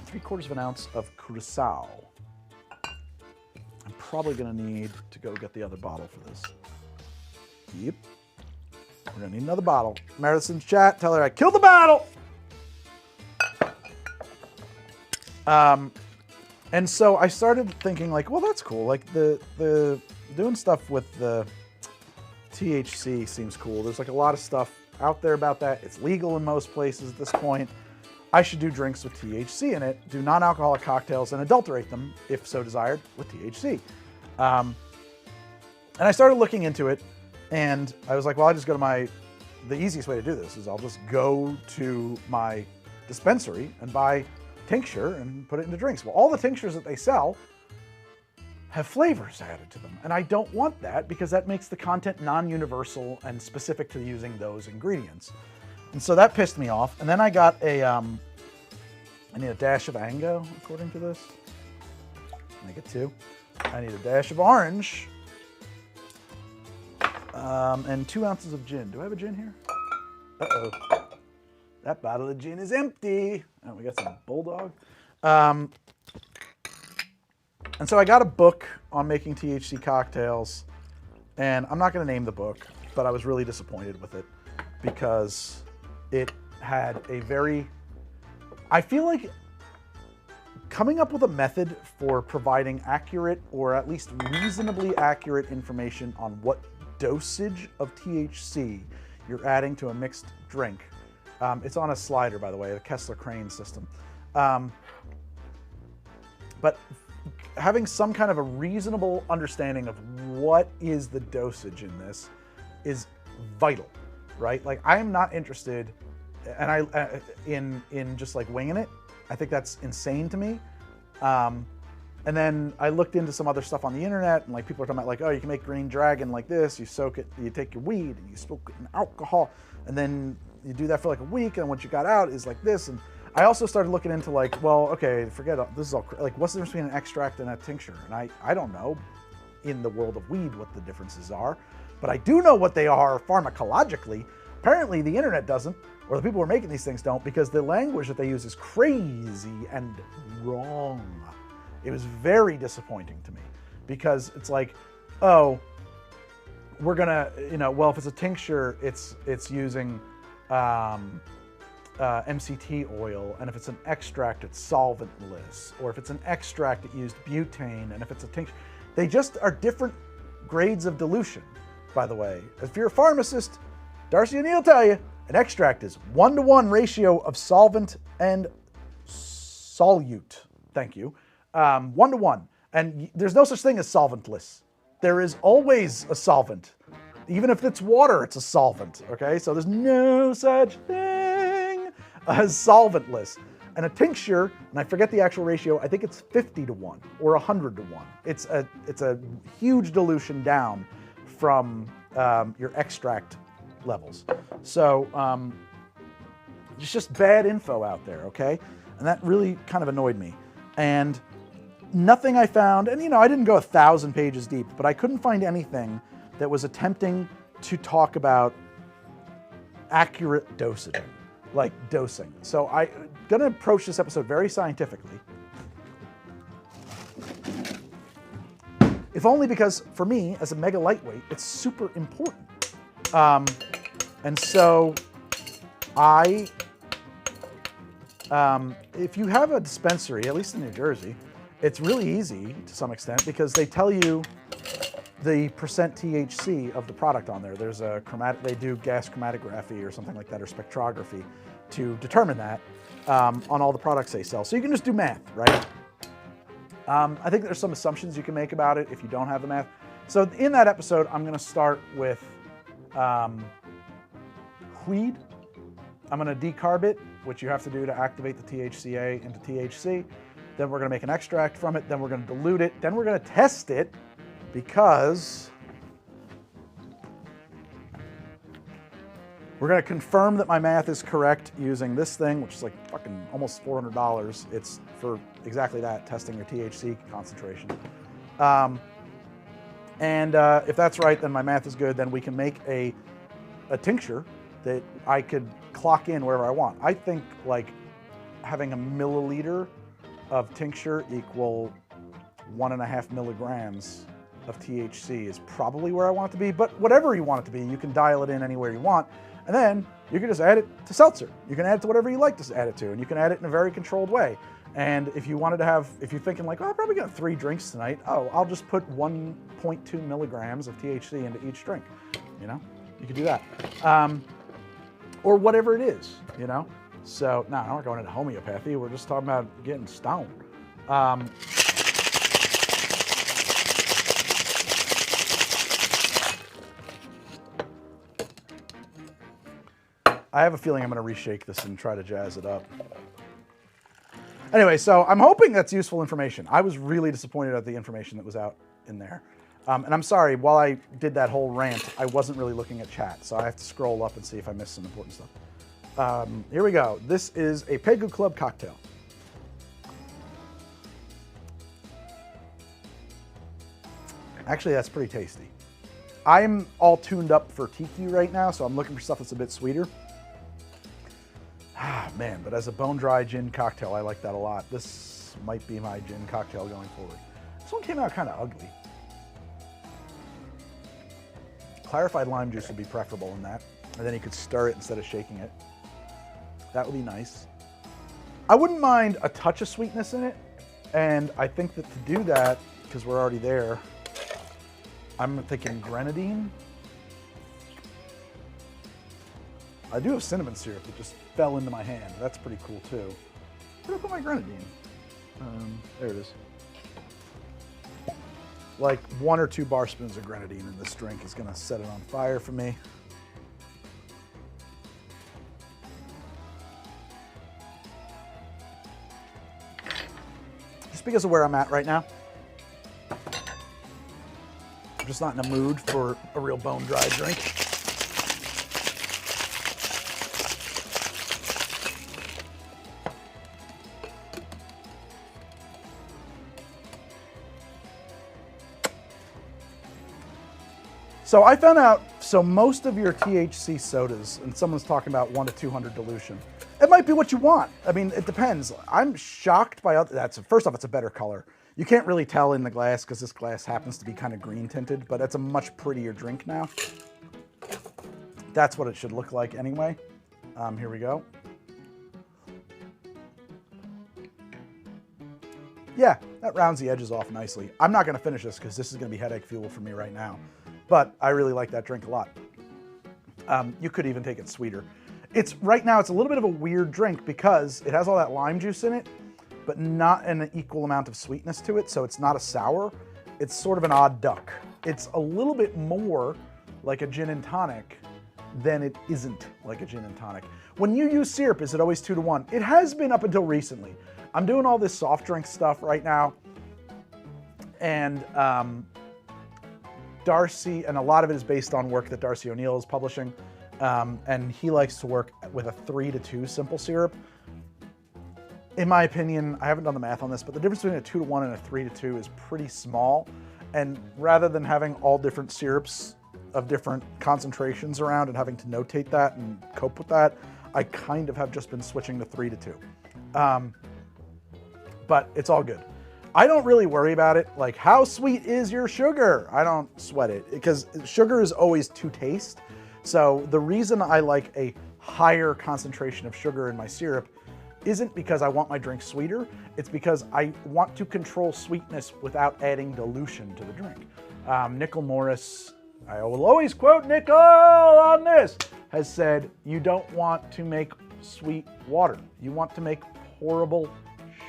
3/4 of an ounce of curacao. I'm probably gonna need to go get the other bottle for this. Yep. We're gonna need another bottle. Meredith's chat, tell her I killed the bottle! And so I started thinking like, well, that's cool. Like the doing stuff with the THC seems cool. There's like a lot of stuff out there about that. It's legal in most places at this point. I should do drinks with THC in it, do non-alcoholic cocktails, and adulterate them, if so desired, with THC. And I started looking into it, and I was like, well, I'll just go to the easiest way to do this is I'll just go to my dispensary and buy tincture and put it into drinks. Well, all the tinctures that they sell have flavors added to them, and I don't want that because that makes the content non-universal and specific to using those ingredients. And so that pissed me off. And then I got I need a dash of Ango, according to this. Make it 2. I need a dash of orange. And 2 ounces of gin. Do I have a gin here? Uh-oh. That bottle of gin is empty. Oh, we got some Bulldog. And so I got a book on making THC cocktails. And I'm not going to name the book, but I was really disappointed with it because it had a very I feel like coming up with a method for providing accurate or at least reasonably accurate information on what dosage of THC you're adding to a mixed drink. It's on a slider, by the way, the Kessler Crane system. But having some kind of a reasonable understanding of what is the dosage in this is vital, right? Like, I am not interested and in just like winging it. I think that's insane to me. And then I looked into some other stuff on the internet, and like people are talking about like, oh, you can make Green Dragon like this. You soak it, you take your weed and you smoke it in alcohol, and then you do that for like a week, and what you got out is like this. And I also started looking into like, well, okay, forget it. This is all like, what's the difference between an extract and a tincture? And I don't know in the world of weed what the differences are, but I do know what they are pharmacologically. Apparently the internet doesn't, or the people who are making these things don't, because the language that they use is crazy and wrong. It was very disappointing to me, because it's like, oh, we're gonna, well, if it's a tincture, it's using MCT oil, and if it's an extract, it's solventless, or if it's an extract, it used butane, and if it's a tincture, they just are different grades of dilution, by the way. If you're a pharmacist, Darcy O'Neill will tell you, an extract is 1-to-1 ratio of solvent and solute. Thank you. 1-to-1. And there's no such thing as solventless. There is always a solvent. Even if it's water, it's a solvent. Okay? So there's no such thing as solventless. And a tincture, and I forget the actual ratio, I think it's 50-to-1 or 100-to-1. It's a huge dilution down from your extract levels. So it's just bad info out there, okay? And that really kind of annoyed me. And nothing I found, and I didn't go 1,000 pages deep, but I couldn't find anything that was attempting to talk about accurate dosing, like dosing. So I'm gonna approach this episode very scientifically. If only because, for me, as a mega lightweight, it's super important. And so if you have a dispensary, at least in New Jersey, it's really easy to some extent, because they tell you the percent THC of the product on there. There's a they do gas chromatography or something like that, or spectrography, to determine that on all the products they sell. So you can just do math, right? I think there's some assumptions you can make about it if you don't have the math. So in that episode, I'm gonna start with weed. I'm gonna decarb it, which you have to do to activate the THCA into THC. Then we're gonna make an extract from it. Then we're gonna dilute it. Then we're gonna test it, because we're gonna confirm that my math is correct using this thing, which is like fucking almost $400. It's for exactly that, testing your THC concentration. If that's right, then my math is good. Then we can make a tincture that I could clock in wherever I want. I think like having a milliliter of tincture equal 1.5 milligrams of THC is probably where I want it to be, but whatever you want it to be, you can dial it in anywhere you want. And then you can just add it to seltzer. You can add it to whatever you like to add it to, and you can add it in a very controlled way. And if you wanted to have, if you're thinking like, oh, I'm probably gonna have 3 drinks tonight, oh, I'll just put 1.2 milligrams of THC into each drink. You could do that. Or whatever it is, So, no, we're not going into homeopathy. We're just talking about getting stoned. I have a feeling I'm going to reshake this and try to jazz it up. Anyway, so I'm hoping that's useful information. I was really disappointed at the information that was out in there. And I'm sorry, while I did that whole rant, I wasn't really looking at chat, so I have to scroll up and see if I missed some important stuff. Here we go. This is a Pegu Club cocktail. Actually, that's pretty tasty. I'm all tuned up for tiki right now, so I'm looking for stuff that's a bit sweeter. Ah, man, but as a bone-dry gin cocktail, I like that a lot. This might be my gin cocktail going forward. This one came out kind of ugly. Clarified lime juice would be preferable in that. And then you could stir it instead of shaking it. That would be nice. I wouldn't mind a touch of sweetness in it. And I think that to do that, because we're already there, I'm thinking grenadine. I do have cinnamon syrup that just fell into my hand. That's pretty cool too. Where did I put my grenadine? There it is. Like 1 or 2 bar spoons of grenadine in this drink is gonna set it on fire for me. Just because of where I'm at right now. I'm just not in a mood for a real bone dry drink. So I found out, so most of your THC sodas, and someone's talking about 1 to 200 dilution, it might be what you want. I mean, it depends. I'm shocked by other, first off, it's a better color. You can't really tell in the glass because this glass happens to be kind of green tinted, but it's a much prettier drink now. That's what it should look like anyway. Here we go. Yeah, that rounds the edges off nicely. I'm not gonna finish this because this is gonna be headache fuel for me right now. But I really like that drink a lot. You could even take it sweeter. Right now it's a little bit of a weird drink because it has all that lime juice in it, but not an equal amount of sweetness to it, so it's not a sour. It's sort of an odd duck. It's a little bit more like a gin and tonic than it isn't like a gin and tonic. When you use syrup, is it always 2 to 1? It has been up until recently. I'm doing all this soft drink stuff right now, and Darcy, and a lot of it is based on work that Darcy O'Neill is publishing, and he likes to work with a 3 to 2 simple syrup. In my opinion, I haven't done the math on this, but the difference between a 2 to 1 and a 3 to 2 is pretty small. And rather than having all different syrups of different concentrations around and having to notate that and cope with that, I kind of have just been switching to 3 to 2. But it's all good. I don't really worry about it. Like, how sweet is your sugar? I don't sweat it because sugar is always to taste. So the reason I like a higher concentration of sugar in my syrup isn't because I want my drink sweeter. It's because I want to control sweetness without adding dilution to the drink. Nickel Morris, I will always quote Nickel on this, has said, you don't want to make sweet water. You want to make pourable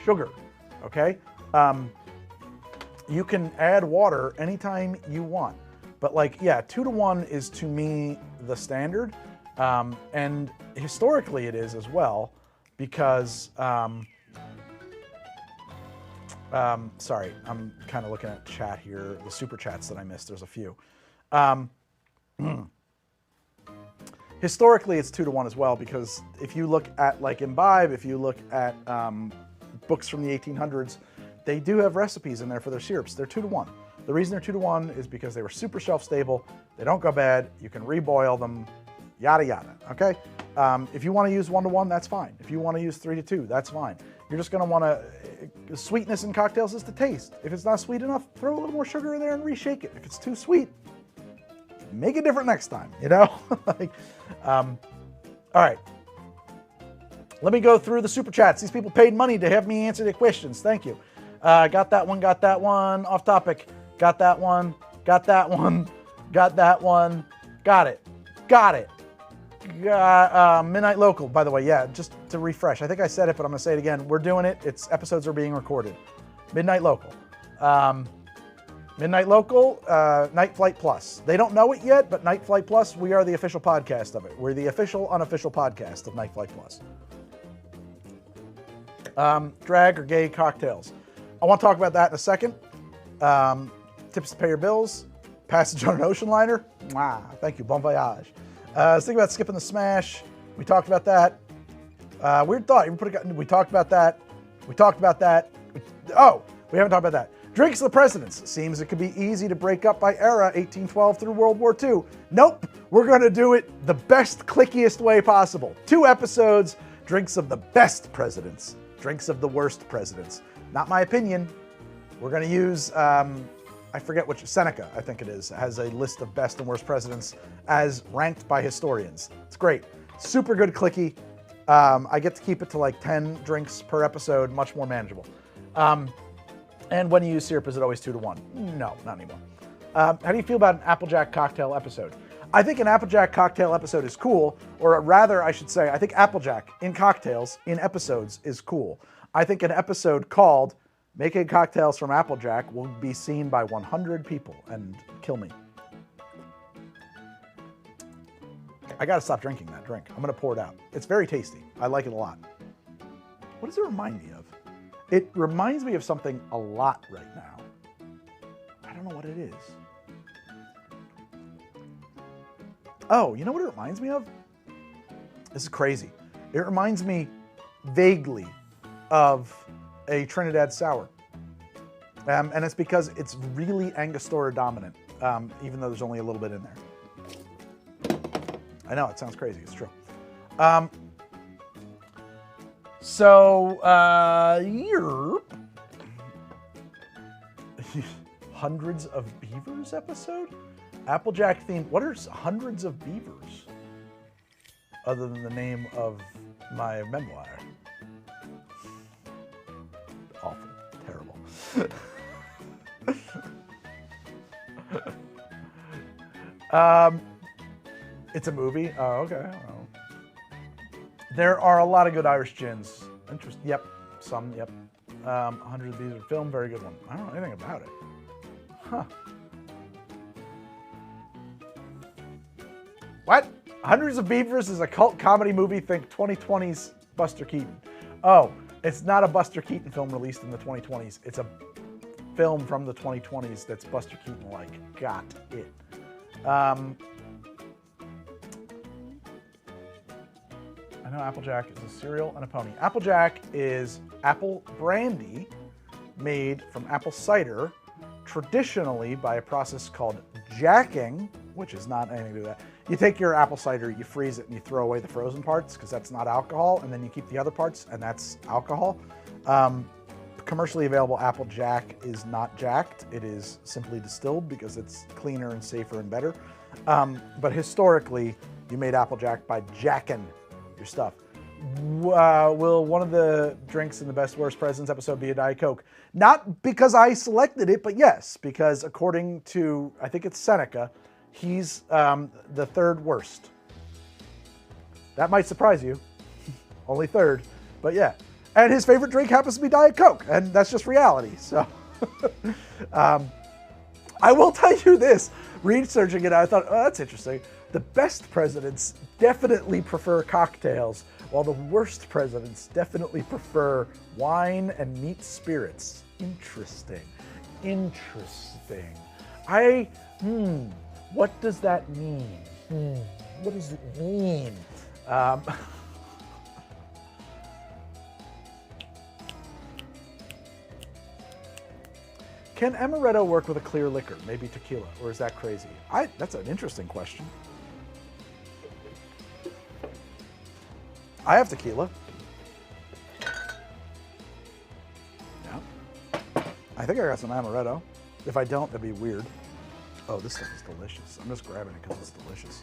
sugar, okay? You can add water anytime you want, but like, yeah, 2 to 1 is to me the standard. And historically it is as well, because, sorry, I'm kind of looking at chat here, the super chats that I missed, there's a few. Historically it's 2 to 1 as well, because if you look at like Imbibe, if you look at books from the 1800s, they do have recipes in there for their syrups. They're 2 to 1. The reason they're 2 to 1 is because they were super shelf stable. They don't go bad. You can reboil them, yada, yada, okay? If you want to use 1 to 1, that's fine. If you want to use 3 to 2, that's fine. You're just going to want to, sweetness in cocktails is to taste. If it's not sweet enough, throw a little more sugar in there and reshake it. If it's too sweet, make it different next time, you know? Like, all right. Let me go through the super chats. These people paid money to have me answer their questions. Thank you. Got that one, off topic. Got that one, got that one, got that one, got it. Midnight Local, by the way, yeah, just to refresh. I think I said it, but I'm gonna say it again. We're doing it. Episodes are being recorded. Midnight Local. Midnight Local, Night Flight Plus. They don't know it yet, but Night Flight Plus, we are the official podcast of it. We're the official, unofficial podcast of Night Flight Plus. Drag or gay cocktails. I want to talk about that in a second. Tips to pay your bills. Passage on an ocean liner. Mwah, thank you, bon voyage. I was thinking about skipping the smash. We talked about that. Weird thought. We talked about that. We talked about that. Oh, we haven't talked about that. Drinks of the Presidents. Seems it could be easy to break up by era, 1812 through World War II. Nope. We're going to do it the best, clickiest way possible. 2 episodes. Drinks of the best presidents. Drinks of the worst presidents. Not my opinion. We're going to use, I forget which, Seneca, I think it is, has a list of best and worst presidents as ranked by historians. It's great. Super good clicky. I get to keep it to like 10 drinks per episode, much more manageable. And when you use syrup, is it always 2 to 1? No, not anymore. How do you feel about an Applejack cocktail episode? I think an Applejack cocktail episode is cool, or rather, I should say, I think Applejack in cocktails, in episodes, is cool. I think an episode called Making Cocktails from Applejack will be seen by 100 people and kill me. I gotta stop drinking that drink. I'm gonna pour it out. It's very tasty. I like it a lot. What does it remind me of? It reminds me of something a lot right now. I don't know what it is. Oh, you know what it reminds me of? This is crazy. It reminds me vaguely of a Trinidad Sour. And it's because it's really Angostura dominant, even though there's only a little bit in there. I know, it sounds crazy, it's true. Hundreds of Beavers episode? Applejack themed, what are hundreds of beavers? Other than the name of my memoir. Awful, terrible. It's a movie? Oh, okay. Oh. There are a lot of good Irish gins. Yep, some, yep. Hundreds of Beavers film, very good one. I don't know anything about it. Huh. What? Hundreds of Beavers is a cult comedy movie. Think 2020's Buster Keaton. Oh, it's not a Buster Keaton film released in the 2020s. It's a film from the 2020s that's Buster Keaton-like. Got it. I know Applejack is a cereal and a pony. Applejack is apple brandy made from apple cider, traditionally by a process called jacking, which is not anything to do with that. You take your apple cider, you freeze it, and you throw away the frozen parts because that's not alcohol, and then you keep the other parts, and that's alcohol. Commercially available Applejack is not jacked. It is simply distilled because it's cleaner and safer and better. But historically, you made Applejack by jacking your stuff. Will one of the drinks in the Best Worst Presidents episode be a Diet Coke? Not because I selected it, but yes, because according to, I think it's Seneca, he's the third worst. That might surprise you. Only third, but yeah. And his favorite drink happens to be Diet Coke, and that's just reality. So I will tell you this, researching it, I thought, oh, that's interesting. The best presidents definitely prefer cocktails, while the worst presidents definitely prefer wine and neat spirits. Interesting. Interesting. What does that mean? What does it mean? Can Amaretto work with a clear liquor, maybe tequila, or is that crazy? That's an interesting question. I have tequila. Yeah. I think I got some Amaretto. If I don't, that'd be weird. Oh, this stuff is delicious. I'm just grabbing it because it's delicious.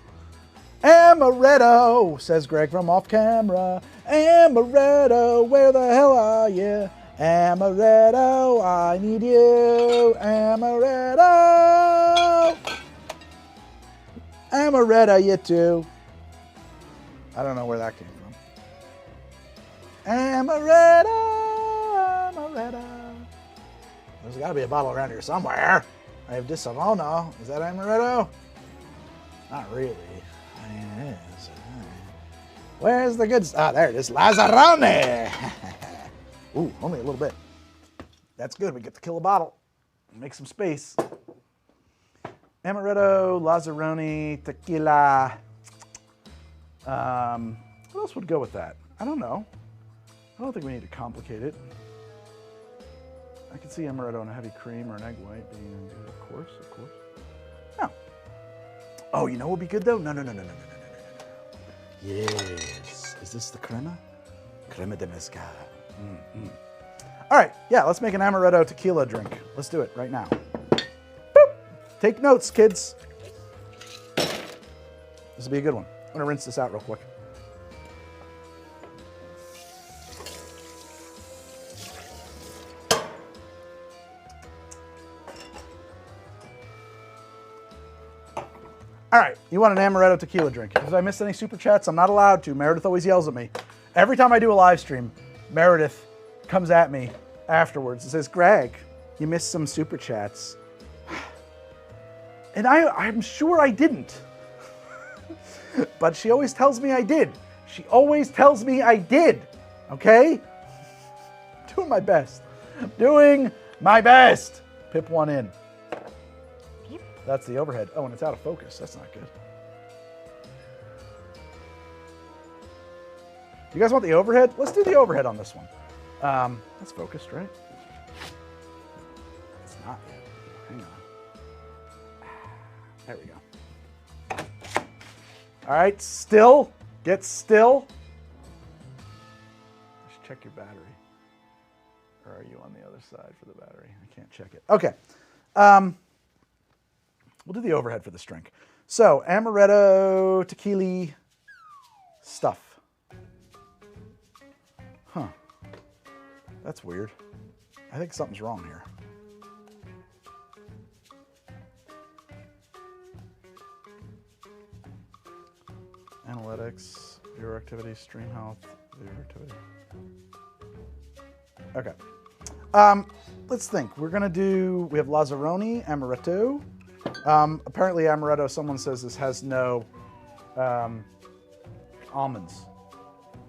Amaretto, says Greg from off camera. Amaretto, where the hell are you? Amaretto, I need you. Amaretto. Amaretto, you too. I don't know where that came from. Amaretto, Amaretto. There's got to be a bottle around here somewhere. I have this one. Oh no, is that Amaretto? Not really. I mean, it is. Where's the good stuff? Ah, there it is. Lazzarone. Ooh, only a little bit. That's good. We get to kill a bottle. Make some space. Amaretto, Lazzarone, tequila. What else would go with that? I don't know. I don't think we need to complicate it. I could see Amaretto and a heavy cream or an egg white being good. Of course, of course. No. Oh, you know what would be good though? No. Yes. Is this the crema? Crema de mezcal. Mm-hmm. All right, yeah, let's make an Amaretto tequila drink. Let's do it right now. Boop. Take notes, kids. This will be a good one. I'm gonna rinse this out real quick. All right, you want an Amaretto tequila drink. If I missed any super chats, I'm not allowed to. Meredith always yells at me. Every time I do a live stream, Meredith comes at me afterwards and says, Greg, you missed some super chats. And I'm sure I didn't. But she always tells me I did. She always tells me I did. Okay? Doing my best. Doing my best. Pip one in. That's the overhead. Oh, and it's out of focus. That's not good. You guys want the overhead? Let's do the overhead on this one. That's focused, right? It's not yet. Hang on. There we go. All right, still. Get still. Just check your battery. Or are you on the other side for the battery? I can't check it. Okay. We'll do the overhead for this drink. So, Amaretto tequila stuff. Huh. That's weird. I think something's wrong here. Analytics, viewer activity, stream health, viewer activity. Okay. Let's think. We're gonna do, we have Lazzaroni, Amaretto. Apparently Amaretto, someone says this has no almonds.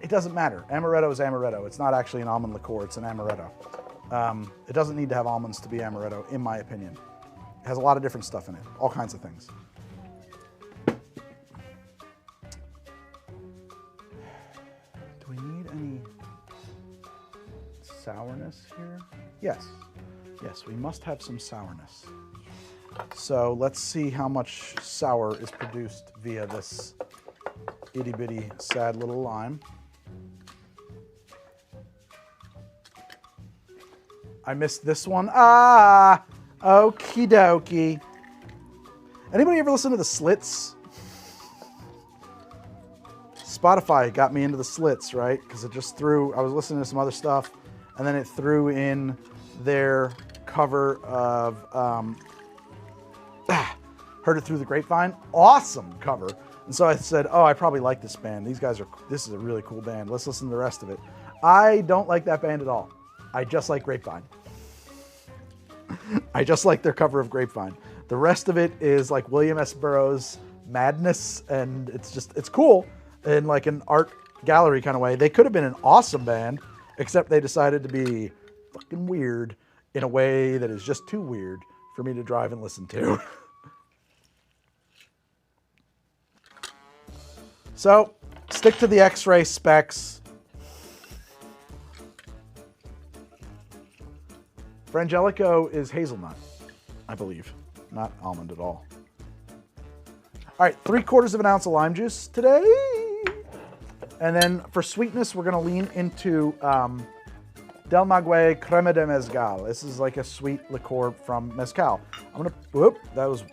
It doesn't matter. Amaretto is Amaretto. It's not actually an almond liqueur, it's an Amaretto. It doesn't need to have almonds to be Amaretto, in my opinion. It has a lot of different stuff in it, all kinds of things. Do we need any sourness here? Yes. Yes, we must have some sourness. So let's see how much sour is produced via this itty bitty sad little lime. I missed this one. Ah, okie dokie. Anybody ever listen to the Slits? Spotify got me into the Slits, right? Because it just threw, I was listening to some other stuff, and then it threw in their cover of Heard It Through the Grapevine. Awesome cover. And so I said, oh, I probably like this band. This is a really cool band. Let's listen to the rest of it. I don't like that band at all. I just like Grapevine. I just like their cover of Grapevine. The rest of it is like William S. Burroughs madness, and it's cool in like an art gallery kind of way. They could have been an awesome band, except they decided to be fucking weird in a way that is just too weird for me to drive and listen to. So, stick to the X-ray specs. Frangelico is hazelnut, I believe. Not almond at all. All right, 3/4 of an ounce of lime juice today. And then for sweetness, we're gonna lean into Del Maguey Crema de Mezcal. This is like a sweet liqueur from Mezcal. Whoop, that was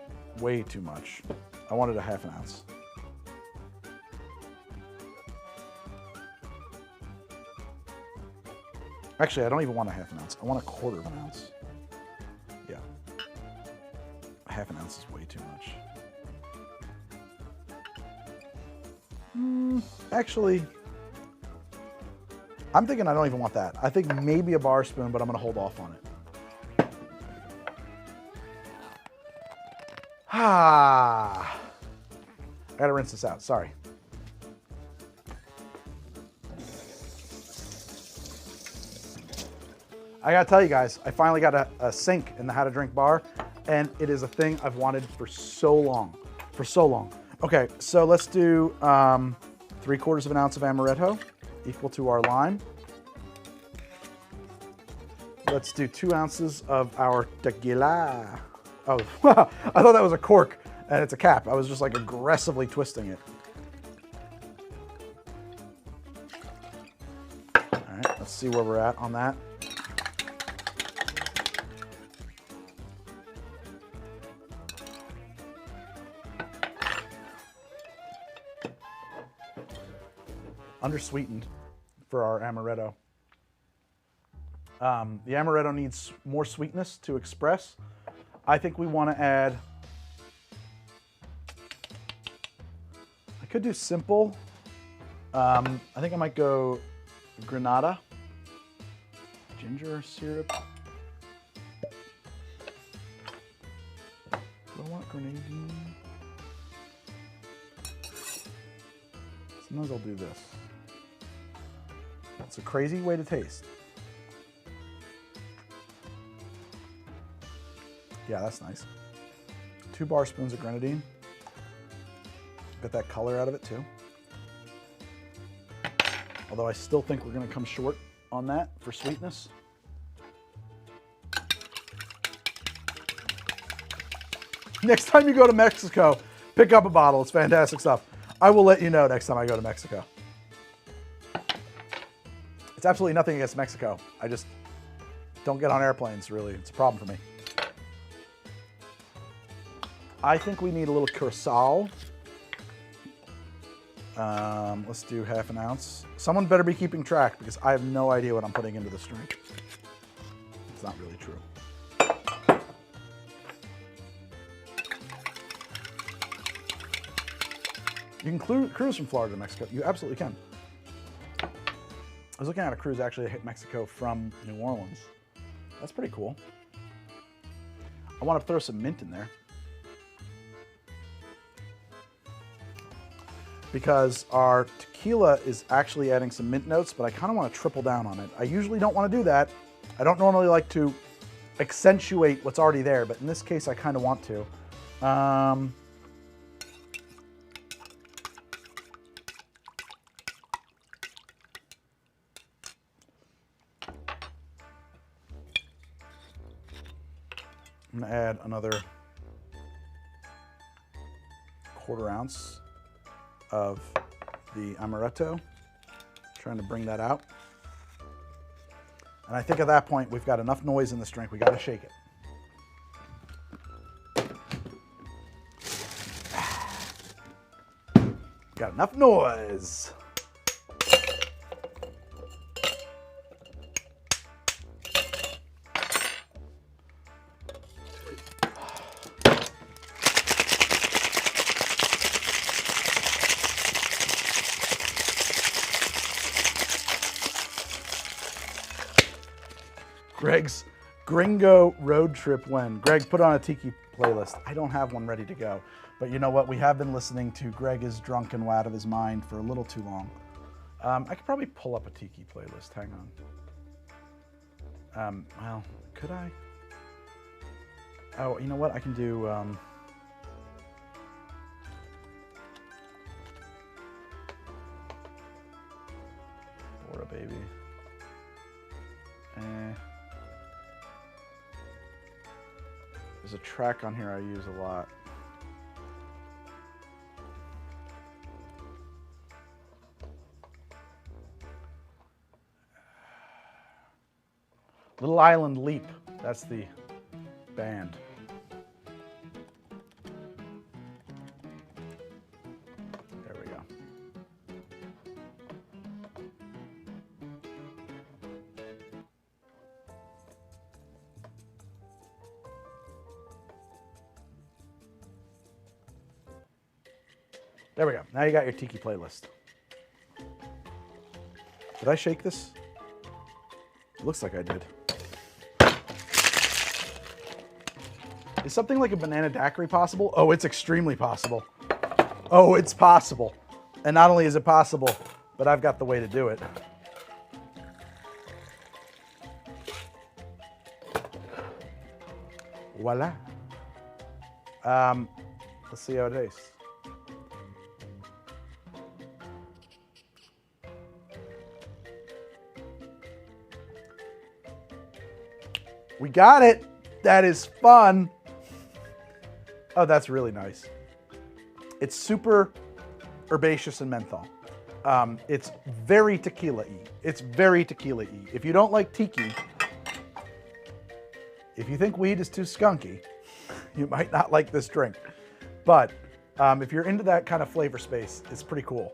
way too much. I wanted a 1/2 ounce. Actually, I don't even want a 1/2 ounce. I want a 1/4 ounce. Yeah. A 1/2 ounce is way too much. Actually, I'm thinking I don't even want that. I think maybe a bar spoon, but I'm gonna hold off on it. I gotta rinse this out, sorry. I gotta tell you guys, I finally got a sink in the How to Drink bar, and it is a thing I've wanted for so long. Okay, so let's do 3/4 of an ounce of Amaretto, equal to our lime. Let's do 2 ounces of our tequila. Oh, I thought that was a cork, and it's a cap. I was just like aggressively twisting it. All right, let's see where we're at on that. Undersweetened for our Amaretto. The Amaretto needs more sweetness to express. I think we want to add Could do simple. I think I might go Granada. Ginger syrup. Do I want grenadine? Sometimes I'll do this. It's a crazy way to taste. Yeah, that's nice. 2 bar spoons of grenadine. Get that color out of it too. Although I still think we're gonna come short on that for sweetness. Next time you go to Mexico, pick up a bottle. It's fantastic stuff. I will let you know next time I go to Mexico. It's absolutely nothing against Mexico. I just don't get on airplanes, really. It's a problem for me. I think we need a little curacao. Let's do 1/2 ounce. Someone better be keeping track because I have no idea what I'm putting into this drink. It's not really true. You can cruise from Florida to Mexico. You absolutely can. I was looking at a cruise actually hit Mexico from New Orleans. That's pretty cool. I want to throw some mint in there. Because our tequila is actually adding some mint notes, but I kind of want to triple down on it. I usually don't want to do that. I don't normally like to accentuate what's already there, but in this case, I kind of want to. I'm gonna add another 1/4 ounce of the Amaretto, trying to bring that out. And I think at that point, we've got enough noise in this drink, we gotta shake it. Got enough noise. Greg's Gringo road trip when? Greg, put on a tiki playlist. I don't have one ready to go. But you know what? We have been listening to Greg is drunk and out of his mind for a little too long. I could probably pull up a tiki playlist. Hang on. Well, could I? Oh, you know what? I can do... Florida, baby. There's a track on here I use a lot. Little Island Leap, that's the band. There we go. There we go. Now you got your tiki playlist. Did I shake this? It looks like I did. Is something like a banana daiquiri possible? Oh, it's extremely possible. Oh, it's possible. And not only is it possible, but I've got the way to do it. Voila. Let's see how it tastes. We got it. That is fun. Oh, that's really nice. It's super herbaceous and menthol. It's very tequila-y. It's very tequila-y. If you don't like tiki, if you think weed is too skunky, you might not like this drink. But if you're into that kind of flavor space, it's pretty cool.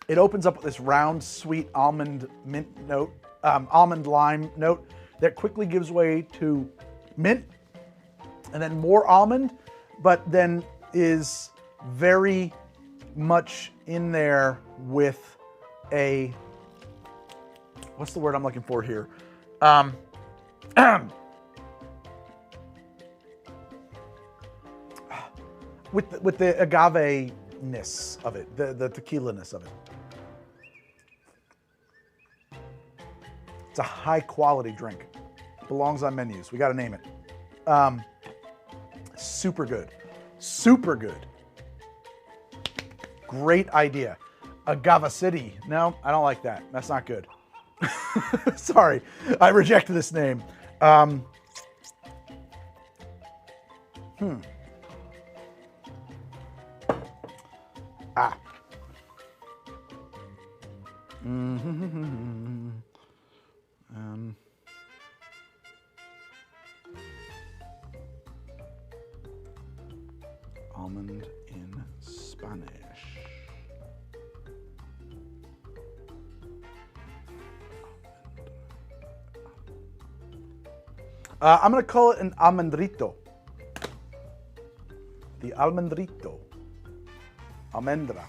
It opens up with this round, sweet almond mint note, almond lime note that quickly gives way to mint and then more almond, but then is very much in there with a, what's the word I'm looking for here? With the agave-ness of it, the tequila-ness of it. It's a high-quality drink. Belongs on menus. We got to name it. Super good. Super good. Great idea. Agave City. No, I don't like that. That's not good. Sorry, I reject this name. Almond in Spanish. I'm going to call it an almendrito. The almendrito. Almendra.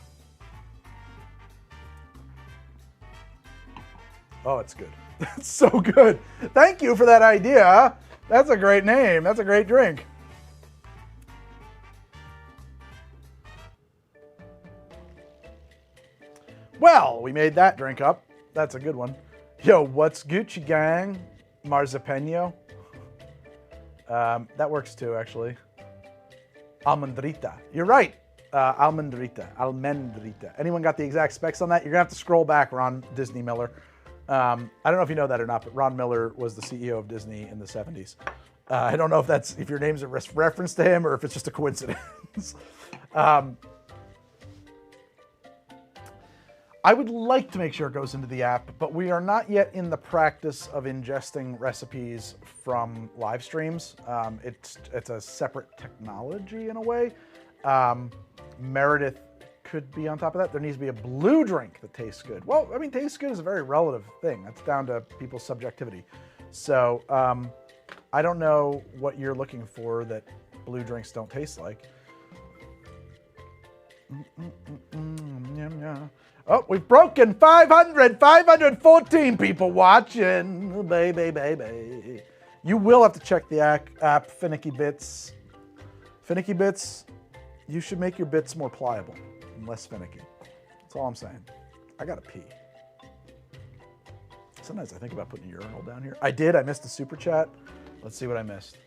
Oh, it's good. That's so good. Thank you for that idea. That's a great name. That's a great drink. Well, we made that drink up. That's a good one. Yo, what's Gucci gang? Marzipanio. That works too, actually. Almendrita. You're right. Almendrita. Almendrita. Anyone got the exact specs on that? You're going to have to scroll back, Ron Disney Miller. I don't know if you know that or not, but Ron Miller was the CEO of Disney in the 70s. I don't know if that's, if your name's a reference to him or if it's just a coincidence. I would like to make sure it goes into the app, but we are not yet in the practice of ingesting recipes from live streams. It's a separate technology in a way. Meredith could be on top of that. There needs to be a blue drink that tastes good. Well, I mean, tastes good is a very relative thing. That's down to people's subjectivity. So I don't know what you're looking for that blue drinks don't taste like. Oh, we've broken 514 people watching. Baby. You will have to check the app, Finicky Bits. Finicky Bits, you should make your bits more pliable and less finicky. That's all I'm saying. I gotta pee. Sometimes I think about putting a urinal down here. I did, I missed the super chat. Let's see what I missed.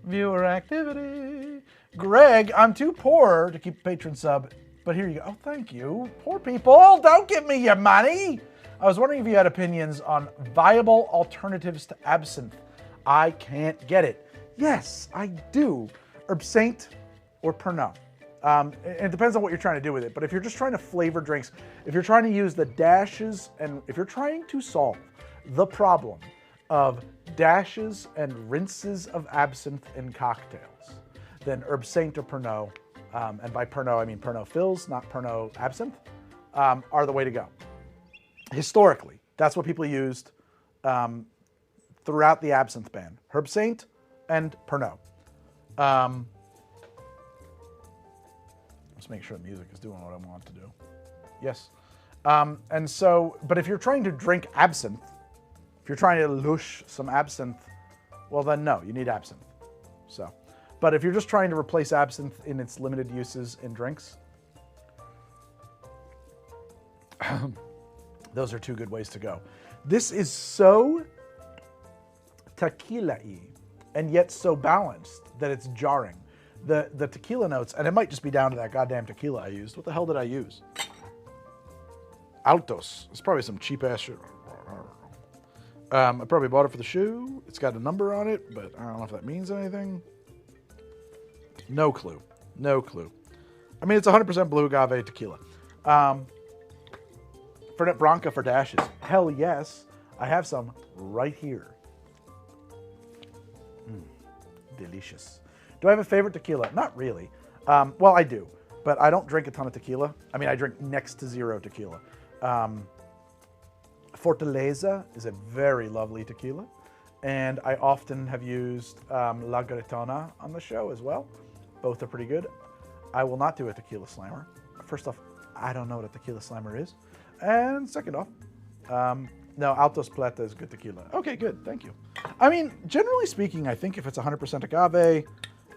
Viewer activity. Greg, I'm too poor to keep a patron sub. But here you go. Oh, thank you. Poor people, don't give me your money. I was wondering if you had opinions on viable alternatives to absinthe. I can't get it. Yes, I do. Absinthe or Pernod. It depends on what you're trying to do with it. But if you're just trying to flavor drinks, if you're trying to use the dashes, and if you're trying to solve the problem of dashes and rinses of absinthe in cocktails, then absinthe or Pernod, and by Pernod, I mean Pernod Fils, not Pernod Absinthe, are the way to go. Historically, that's what people used throughout the absinthe ban. Herbsaint and Pernod. Let's make sure the music is doing what I want it to do. Yes. And so, but if you're trying to drink absinthe, if you're trying to lush some absinthe, well then no, you need absinthe. So. But if you're just trying to replace absinthe in its limited uses in drinks, those are two good ways to go. This is so tequila-y and yet so balanced that it's jarring. The tequila notes, and it might just be down to that goddamn tequila I used. What the hell did I use? Altos. It's probably some cheap-ass shit. I probably bought it for the shoe. It's got a number on it, but I don't know if that means anything. No clue. No clue. I mean, it's 100% blue agave tequila. Fernet Branca for dashes. Hell yes. I have some right here. Delicious. Do I have a favorite tequila? Not really. Well, I do, but I don't drink a ton of tequila. I mean, I drink next to zero tequila. Fortaleza is a very lovely tequila, and I often have used La Gretona on the show as well. Both are pretty good. I will not do a tequila slammer. First off, I don't know what a tequila slammer is. And second off, no, Altos Plata is good tequila. Okay, good. Thank you. I mean, generally speaking, I think if it's 100% agave,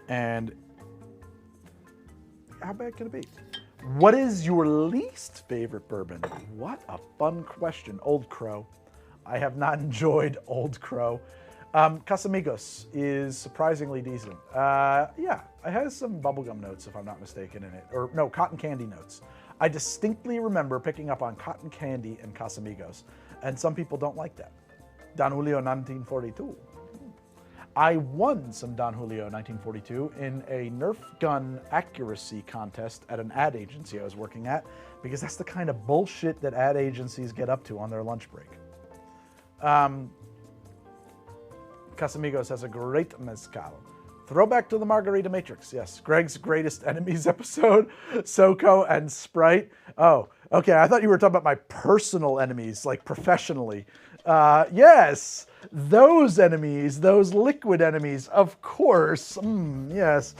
and how bad can it be? What is your least favorite bourbon? What a fun question. Old Crow. I have not enjoyed Old Crow. Casamigos is surprisingly decent. Yeah, it has some bubblegum notes, if I'm not mistaken, in it. Or no, cotton candy notes. I distinctly remember picking up on cotton candy and Casamigos, and some people don't like that. Don Julio 1942. I won some Don Julio 1942 in a Nerf gun accuracy contest at an ad agency I was working at, because that's the kind of bullshit that ad agencies get up to on their lunch break. Casamigos has a great mezcal. Throwback to the Margarita Matrix. Yes, Greg's Greatest Enemies episode, SoCo and Sprite. Oh, okay, I thought you were talking about my personal enemies, like professionally. Yes, those enemies, those liquid enemies, of course. Yes.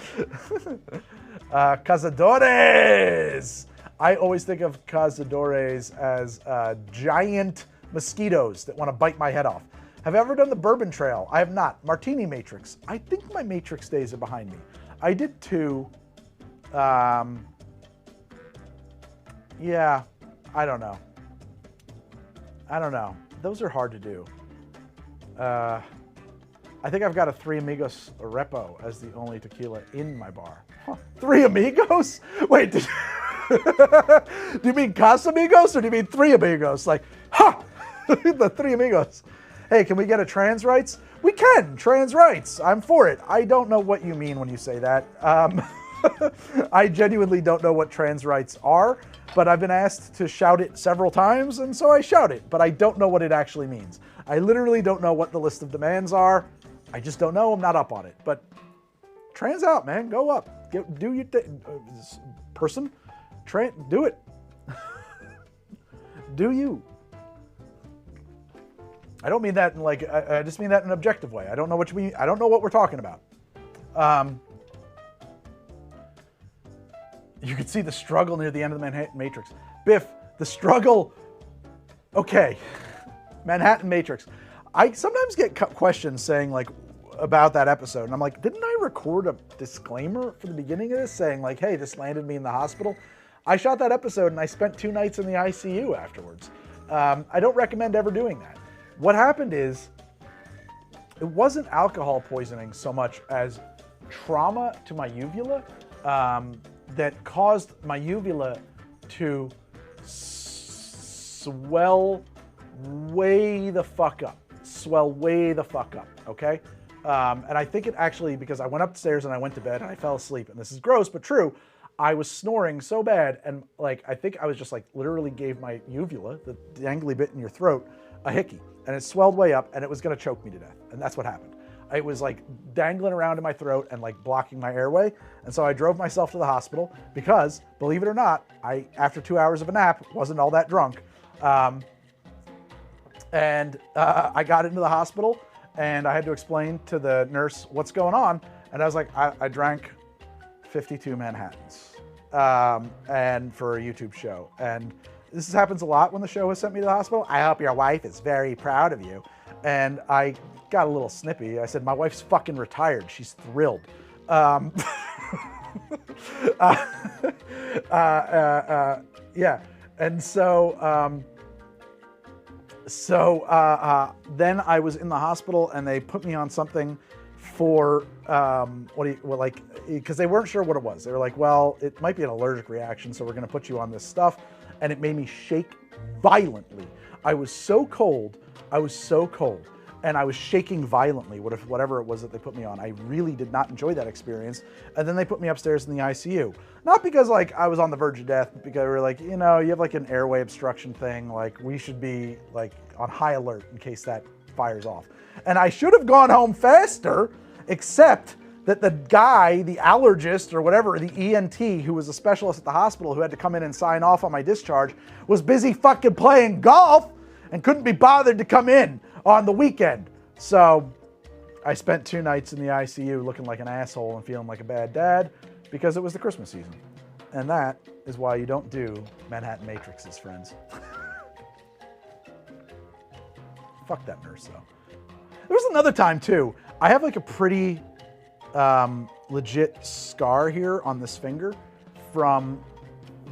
Cazadores. I always think of cazadores as giant mosquitoes that want to bite my head off. Have I ever done the Bourbon Trail? I have not. Martini Matrix. I think my Matrix days are behind me. I did 2. Yeah, I don't know. Those are hard to do. I think I've got a Three Amigos Repo as the only tequila in my bar. Huh. Three Amigos? Wait, do you mean Casamigos or do you mean Three Amigos? Like, ha! The Three Amigos. Hey, can we get a trans rights? We can, trans rights. I'm for it. I don't know what you mean when you say that. I genuinely don't know what trans rights are, but I've been asked to shout it several times, and so I shout it, but I don't know what it actually means. I literally don't know what the list of demands are. I just don't know. I'm not up on it. But trans out, man. Go up. Do your person. Do it. Do you. I don't mean that in like, I just mean that in an objective way. I don't know what you mean. I don't know what we're talking about. You can see the struggle near the end of the Manhattan Matrix. Biff, the struggle. Okay. Manhattan Matrix. I sometimes get questions saying like about that episode. And I'm like, didn't I record a disclaimer for the beginning of this saying like, hey, this landed me in the hospital? I shot that episode and I spent 2 nights in the ICU afterwards. I don't recommend ever doing that. What happened is, it wasn't alcohol poisoning so much as trauma to my uvula that caused my uvula to swell way the fuck up. Okay? And I think it actually, because I went upstairs and I went to bed and I fell asleep, and this is gross but true, I was snoring so bad, and like I think I was just like literally gave my uvula, the dangly bit in your throat, a hickey. And it swelled way up, and it was gonna choke me to death. And that's what happened. It was like dangling around in my throat and like blocking my airway. And so I drove myself to the hospital because, believe it or not, after 2 hours of a nap, wasn't all that drunk. I got into the hospital, and I had to explain to the nurse what's going on. And I was like, I drank 52 Manhattans and for a YouTube show. And this happens a lot when the show has sent me to the hospital. I hope your wife is very proud of you. And I got a little snippy. I said, my wife's fucking retired. She's thrilled. Yeah. And so, then I was in the hospital and they put me on something for, because they weren't sure what it was. They were like, well, it might be an allergic reaction, so we're gonna put you on this stuff. And it made me shake violently. I was so cold, and I was shaking violently, whatever it was that they put me on. I really did not enjoy that experience. And then they put me upstairs in the ICU. Not because like I was on the verge of death, but because they were like, you know, you have like an airway obstruction thing, like we should be like on high alert in case that fires off. And I should have gone home faster, except that the guy, the allergist or whatever, the ENT, who was a specialist at the hospital who had to come in and sign off on my discharge, was busy fucking playing golf and couldn't be bothered to come in on the weekend. So I spent 2 nights in the ICU looking like an asshole and feeling like a bad dad because it was the Christmas season. And that is why you don't do Manhattan Matrixes, friends. Fuck that nurse, though. There was another time, too. I have like a pretty legit scar here on this finger from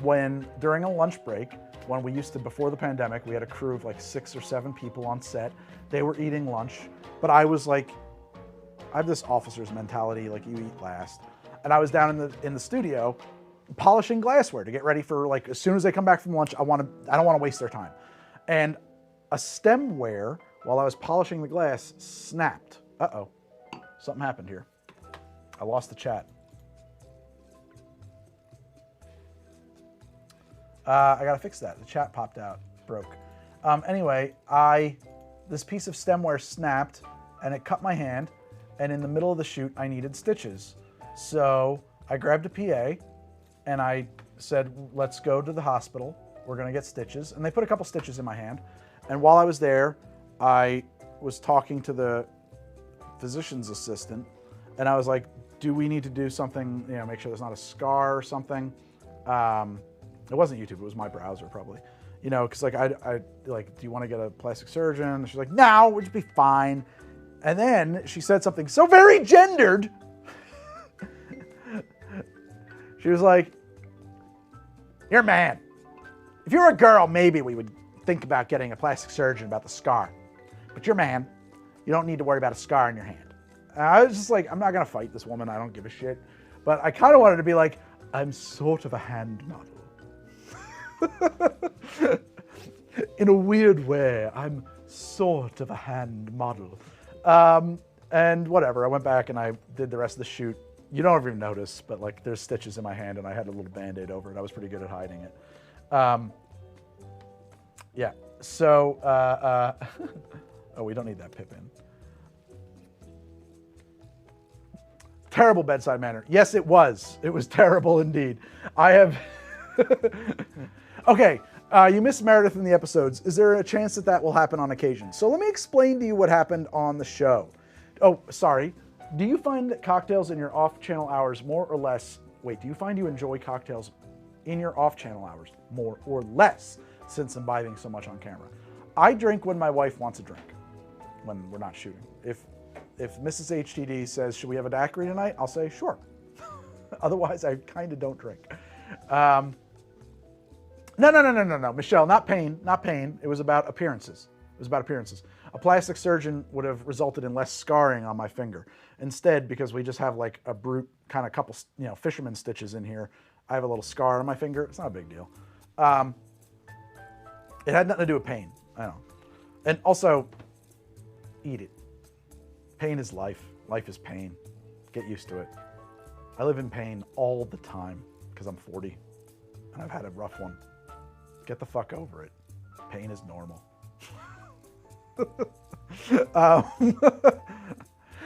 when, during a lunch break, when we used to, before the pandemic, we had a crew of like 6 or 7 people on set. They were eating lunch, but I was like, I have this officer's mentality, like you eat last. And I was down in the studio polishing glassware to get ready for, like, as soon as they come back from lunch, I don't want to waste their time. And a stemware, while I was polishing the glass, snapped. Uh-oh, something happened here. I lost the chat. I gotta fix that. The chat popped out, broke. Anyway, this piece of stemware snapped and it cut my hand, and in the middle of the shoot, I needed stitches. So I grabbed a PA and I said, let's go to the hospital. We're gonna get stitches. And they put a couple stitches in my hand. And while I was there, I was talking to the physician's assistant, and I was like, do we need to do something, you know, make sure there's not a scar or something? It wasn't YouTube, it was my browser probably. You know, because like, I like, do you want to get a plastic surgeon? She's like, no, we'll just be fine. And then she said something so very gendered. She was like, you're a man. If you were a girl, maybe we would think about getting a plastic surgeon about the scar. But you're a man. You don't need to worry about a scar in your hand. And I was just like, I'm not going to fight this woman. I don't give a shit. But I kind of wanted to be like, I'm sort of a hand model. In a weird way, I'm sort of a hand model. And whatever, I went back and I did the rest of the shoot. You don't even notice, but like there's stitches in my hand and I had a little Band-Aid over it. I was pretty good at hiding it. Yeah, so, oh, we don't need that Pippin. Terrible bedside manner. Yes, it was. It was terrible indeed. I have... Okay, you missed Meredith in the episodes. Is there a chance that that will happen on occasion? So let me explain to you what happened on the show. Oh, sorry. Do you find that cocktails in your off-channel hours more or less... Wait, do you find you enjoy cocktails in your off-channel hours more or less since imbibing so much on camera? I drink when my wife wants a drink, when we're not shooting. If Mrs. HTD says, should we have a daiquiri tonight? I'll say, sure. Otherwise, I kind of don't drink. No, Michelle, not pain, not pain. It was about appearances. It was about appearances. A plastic surgeon would have resulted in less scarring on my finger. Instead, because we just have like a brute kind of couple, you know, fisherman stitches in here, I have a little scar on my finger. It's not a big deal. It had nothing to do with pain. I know. And also, eat it. Pain is life. Life is pain. Get used to it. I live in pain all the time because I'm 40 and I've had a rough one. Get the fuck over it. Pain is normal.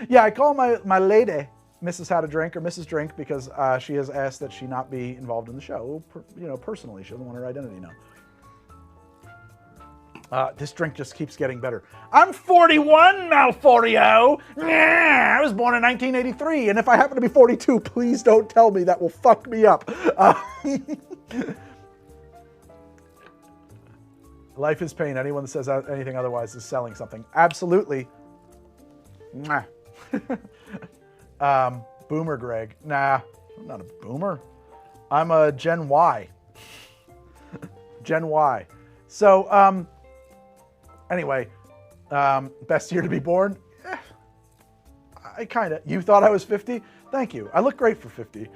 Yeah, I call my lady Mrs. How to Drink or Mrs. Drink because she has asked that she not be involved in the show. You know, personally, she doesn't want her identity known. This drink just keeps getting better. I'm 41, Malforio. Yeah, I was born in 1983, and if I happen to be 42, please don't tell me. That will fuck me up. Life is pain. Anyone that says anything otherwise is selling something. Absolutely. Boomer Greg. Nah, I'm not a boomer. I'm a Gen Y. Gen Y. So, anyway, best year to be born? I kind of. You thought I was 50? Thank you. I look great for 50.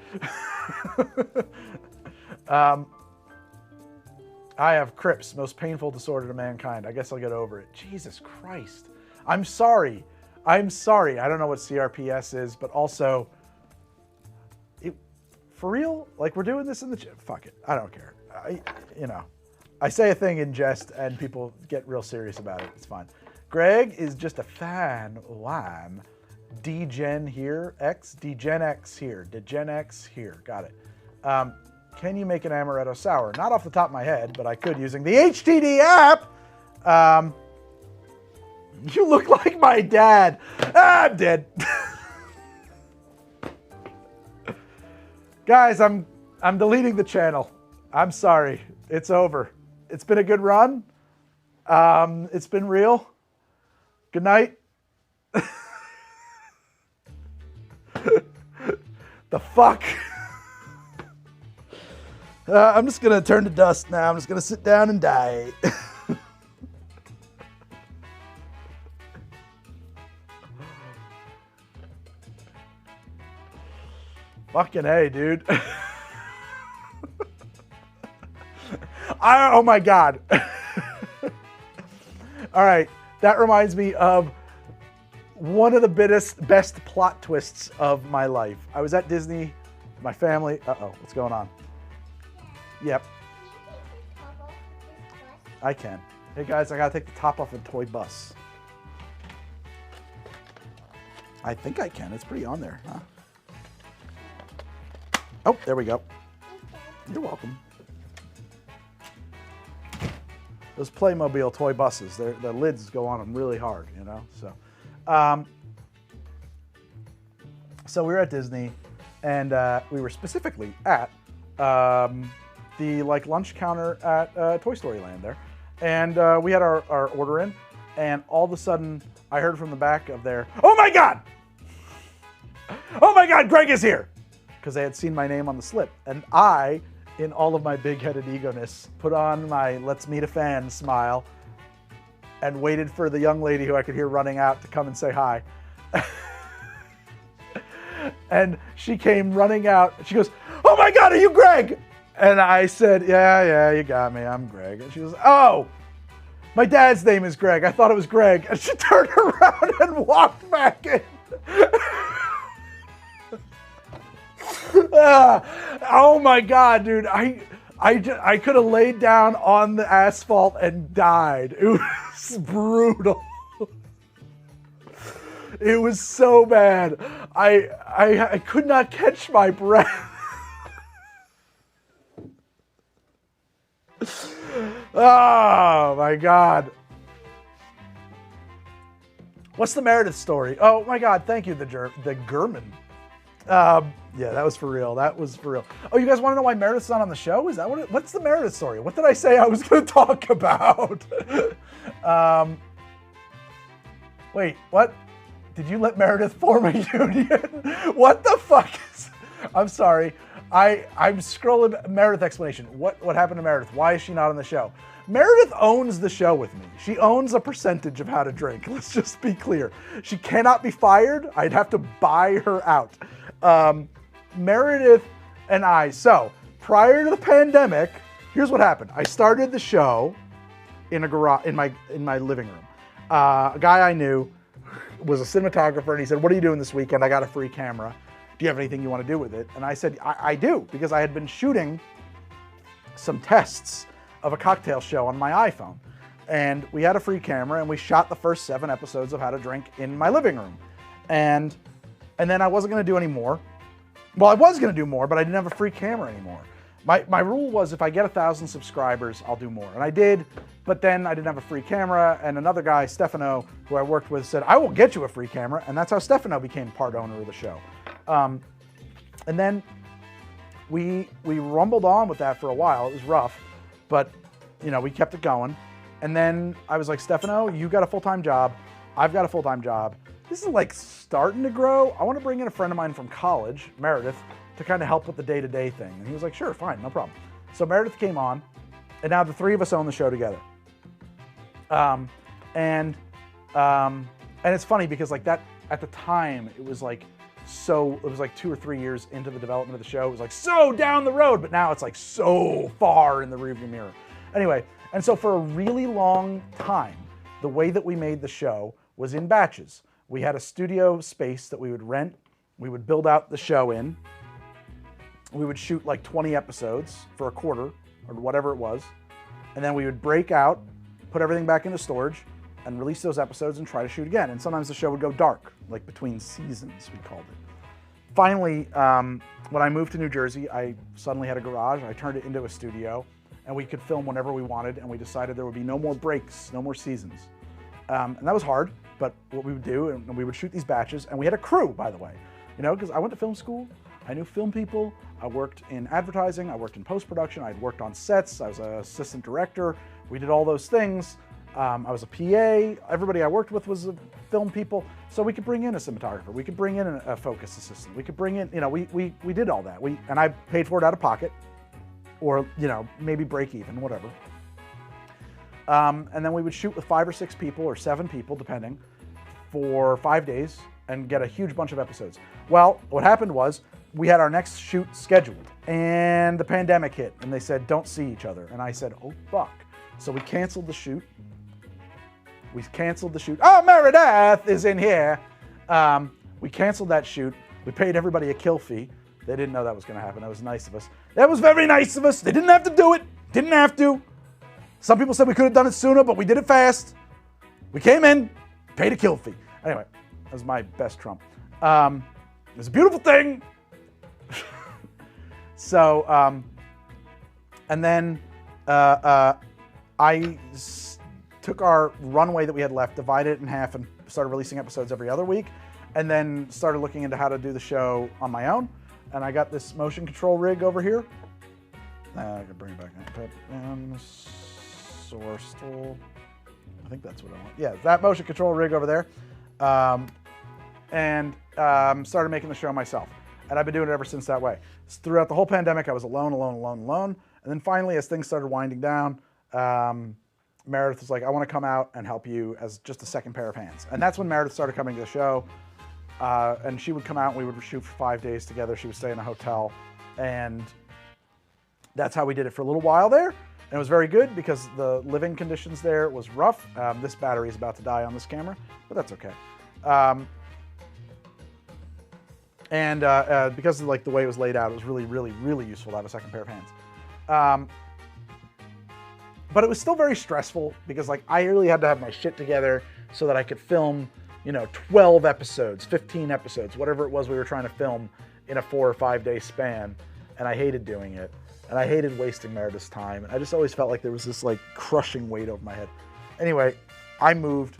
I have Crips, most painful disorder to mankind. I guess I'll get over it. Jesus Christ. I'm sorry. I'm sorry. I don't know what CRPS is, but also, for real? Like, we're doing this in the... Fuck it. I don't care. You know, I say a thing in jest, and people get real serious about it. It's fine. Greg is just a fan. Wham. D-Gen here. X. D-Gen X here. D-Gen X here. Got it. Can you make an Amaretto sour? Not off the top of my head, but I could using the HTD app. You look like my dad. I'm dead. Guys, I'm I'm deleting the channel. I'm sorry. It's over. It's been a good run. It's been real. Good night. The fuck? I'm just gonna turn to dust now. I'm just gonna sit down and die. Fucking hey, dude. Oh my God. All right, that reminds me of one of the best plot twists of my life. I was at Disney, my family. Uh-oh, what's going on? Yep. I can. Hey guys, I gotta take the top off a toy bus. I think I can. It's pretty on there, huh? Oh, there we go. You're welcome. Those Playmobil toy buses, the lids go on them really hard, you know? So we were at Disney, and we were specifically at the lunch counter at Toy Story Land there. And we had our order in, and all of a sudden I heard from the back of there, "Oh my God! Oh my God, Greg is here!" Because they had seen my name on the slip. And I, in all of my big-headed ego-ness, put on my let's meet a fan smile and waited for the young lady who I could hear running out to come and say hi. And she came running out. She goes, "Oh my God, are you Greg?" And I said, yeah, you got me. I'm Greg. And she goes, "Oh, my dad's name is Greg. I thought it was Greg." And she turned around and walked back in. Oh my God, dude. I could have laid down on the asphalt and died. It was brutal. It was so bad. I could not catch my breath. Oh my God. What's the Meredith story? Oh my God, thank you, the German. Yeah, that was for real. That was for real. Oh, you guys want to know why Meredith's not on the show? Is that what's the Meredith story? What did I say I was going to talk about? Wait, what? Did you let Meredith form a union? What the fuck is... I'm sorry. I'm scrolling Meredith explanation. What happened to Meredith? Why is she not on the show? Meredith owns the show with me. She owns a percentage of How to Drink. Let's just be clear. She cannot be fired. I'd have to buy her out. Meredith and I, so prior to the pandemic, here's what happened. I started the show in a garage, in my living room. A guy I knew was a cinematographer, and he said, "What are you doing this weekend? I got a free camera. Do you have anything you want to do with it?" And I said, I do, because I had been shooting some tests of a cocktail show on my iPhone. And we had a free camera, and we shot the first 7 episodes of How to Drink in my living room. And then I wasn't going to do any more. Well, I was going to do more, but I didn't have a free camera anymore. My rule was if I get 1,000 subscribers, I'll do more. And I did, but then I didn't have a free camera. And another guy, Stefano, who I worked with, said, "I will get you a free camera." And that's how Stefano became part owner of the show. And then we rumbled on with that for a while. It was rough, but you know, we kept it going. And then I was like, "Stefano, you got a full-time job. I've got a full-time job. This is like starting to grow. I want to bring in a friend of mine from college, Meredith, to kind of help with the day-to-day thing." And he was like, "Sure, fine, no problem." So Meredith came on, and now the 3 of us own the show together. And it's funny because like that at the time it was like 2 or 3 years into the development of the show. It was like so down the road, but now it's like so far in the rearview mirror. Anyway, and so for a really long time, the way that we made the show was in batches. We had a studio space that we would rent. We would build out the show in. We would shoot like 20 episodes for a quarter or whatever it was. And then we would break out, put everything back into storage, and release those episodes and try to shoot again. And sometimes the show would go dark, like between seasons, we called it. Finally, when I moved to New Jersey, I suddenly had a garage. I turned it into a studio, and we could film whenever we wanted, and we decided there would be no more breaks, no more seasons. And that was hard, but what we would do, and we would shoot these batches, and we had a crew, by the way, you know, because I went to film school. I knew film people. I worked in advertising. I worked in post-production. I'd worked on sets. I was an assistant director. We did all those things. I was a PA. Everybody I worked with was film people. So we could bring in a cinematographer. We could bring in a focus assistant. We could bring in, we did all that. And I paid for it out of pocket, or, maybe break even, whatever. And then we would shoot with 5 or 6 people or 7 people, depending, for 5 days and get a huge bunch of episodes. Well, what happened was we had our next shoot scheduled and the pandemic hit and they said, don't see each other. And I said, oh, fuck. So we canceled the shoot. Oh, Meredith is in here. We canceled that shoot. We paid everybody a kill fee. They didn't know that was going to happen. That was nice of us. That was very nice of us. They didn't have to do it. Didn't have to. Some people said we could have done it sooner, but we did it fast. We came in, paid a kill fee. Anyway, that was my best trump. It was a beautiful thing. So, and then I took our runway that we had left, divided it in half, and started releasing episodes every other week, and then started looking into how to do the show on my own. And I got this motion control rig over here. I can bring it back now. Source tool. I think that's what I want. Yeah, that motion control rig over there. And started making the show myself. And I've been doing it ever since that way. Throughout the whole pandemic, I was alone. And then finally, as things started winding down, Meredith was like, I want to come out and help you as just a second pair of hands. And that's when Meredith started coming to the show. And she would come out and we would shoot for 5 days together. She would stay in a hotel. And that's how we did it for a little while there. And it was very good because the living conditions there was rough. This battery is about to die on this camera, but that's okay. Because of the way it was laid out, it was really, really, really useful to have a second pair of hands. But it was still very stressful because I really had to have my shit together so that I could film, 12 episodes, 15 episodes, whatever it was we were trying to film in a 4 or 5 day span. And I hated doing it. And I hated wasting Meredith's time. And I just always felt like there was this crushing weight over my head. Anyway, I moved.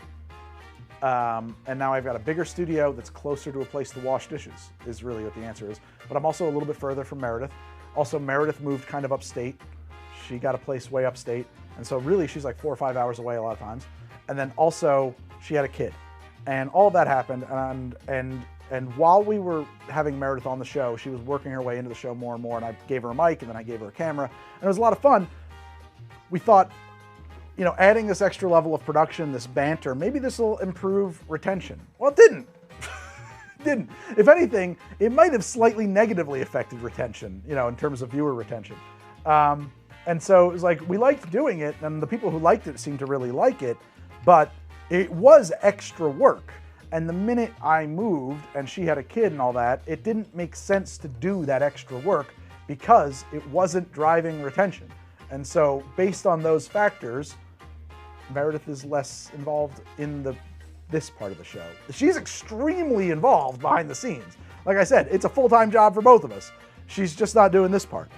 And now I've got a bigger studio that's closer to a place to wash dishes, is really what the answer is. But I'm also a little bit further from Meredith. Also, Meredith moved kind of upstate. She got a place way upstate. And so really she's 4 or 5 hours away a lot of times. And then also she had a kid. And all of that happened. And while we were having Meredith on the show, she was working her way into the show more and more. And I gave her a mic and then I gave her a camera. And it was a lot of fun. We thought, adding this extra level of production, this banter, maybe this will improve retention. Well, it didn't. It didn't. If anything, it might have slightly negatively affected retention, in terms of viewer retention. And so it was we liked doing it, and the people who liked it seemed to really like it, but it was extra work. And the minute I moved and she had a kid and all that, it didn't make sense to do that extra work because it wasn't driving retention. And so based on those factors, Meredith is less involved in this part of the show. She's extremely involved behind the scenes. Like I said, it's a full-time job for both of us. She's just not doing this part.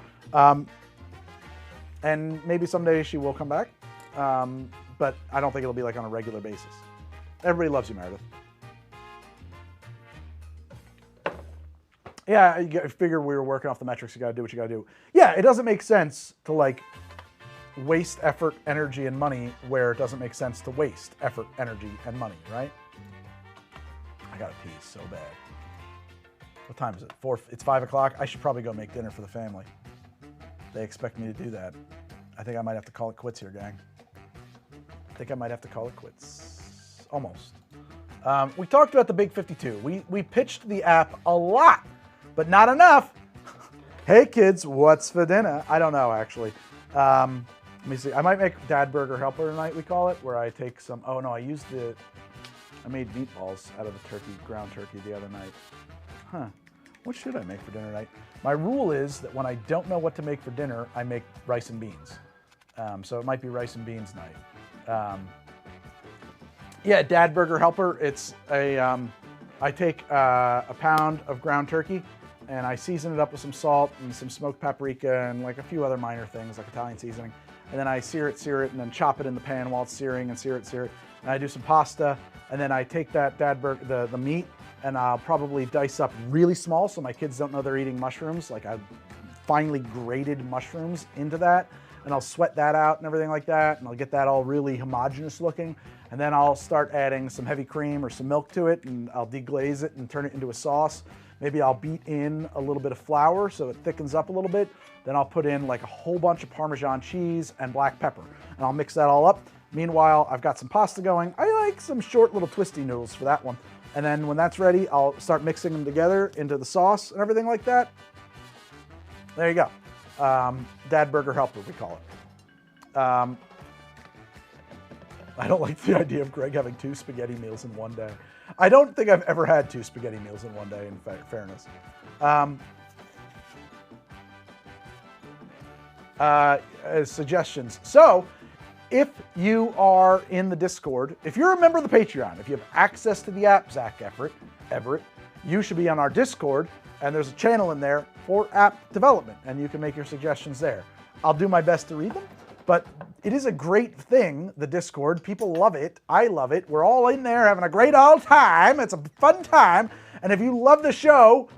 And maybe someday she will come back, but I don't think it'll be on a regular basis. Everybody loves you, Meredith. Yeah, I figure we were working off the metrics. You got to do what you got to do. Yeah, it doesn't make sense to waste effort, energy, and money where it doesn't make sense to waste effort, energy, and money, right? I got to pee so bad. What time is it? 4? It's 5 o'clock. I should probably go make dinner for the family. They expect me to do that. I think I might have to call it quits here, gang. I think I might have to call it quits. Almost. We talked about the Big 52. We pitched the app a lot, but not enough. Hey kids, what's for dinner? I don't know, actually. Let me see. I might make Dad Burger Helper tonight, we call it, where I take some, oh no, I made meatballs out of the turkey, ground turkey the other night. Huh. What should I make for dinner tonight? My rule is that when I don't know what to make for dinner, I make rice and beans. So it might be rice and beans night. Yeah, Dad Burger Helper. It's I take a pound of ground turkey and I season it up with some salt and some smoked paprika and a few other minor things like Italian seasoning. And then I sear it, and then chop it in the pan while it's searing and sear it. And I do some pasta, and then I take that the meat and I'll probably dice up really small so my kids don't know they're eating mushrooms. Like I finely grated mushrooms into that, and I'll sweat that out and everything like that, and I'll get that all really homogeneous looking. And then I'll start adding some heavy cream or some milk to it, and I'll deglaze it and turn it into a sauce. Maybe I'll beat in a little bit of flour so it thickens up a little bit. Then I'll put in like a whole bunch of Parmesan cheese and black pepper, and I'll mix that all up. Meanwhile, I've got some pasta going. I like some short little twisty noodles for that one. And then when that's ready, I'll start mixing them together into the sauce and everything like that. There you go. Dad Burger Helper, we call it. I don't like the idea of Greg having 2 spaghetti meals in one day. I don't think I've ever had 2 spaghetti meals in one day, in fairness. Suggestions. So, if you are in the Discord, if you're a member of the Patreon, if you have access to the app, Zach Everett, you should be on our Discord, and there's a channel in there for app development, and you can make your suggestions there. I'll do my best to read them, but it is a great thing, the Discord. People love it. I love it. We're all in there having a great old time. It's a fun time, and if you love the show,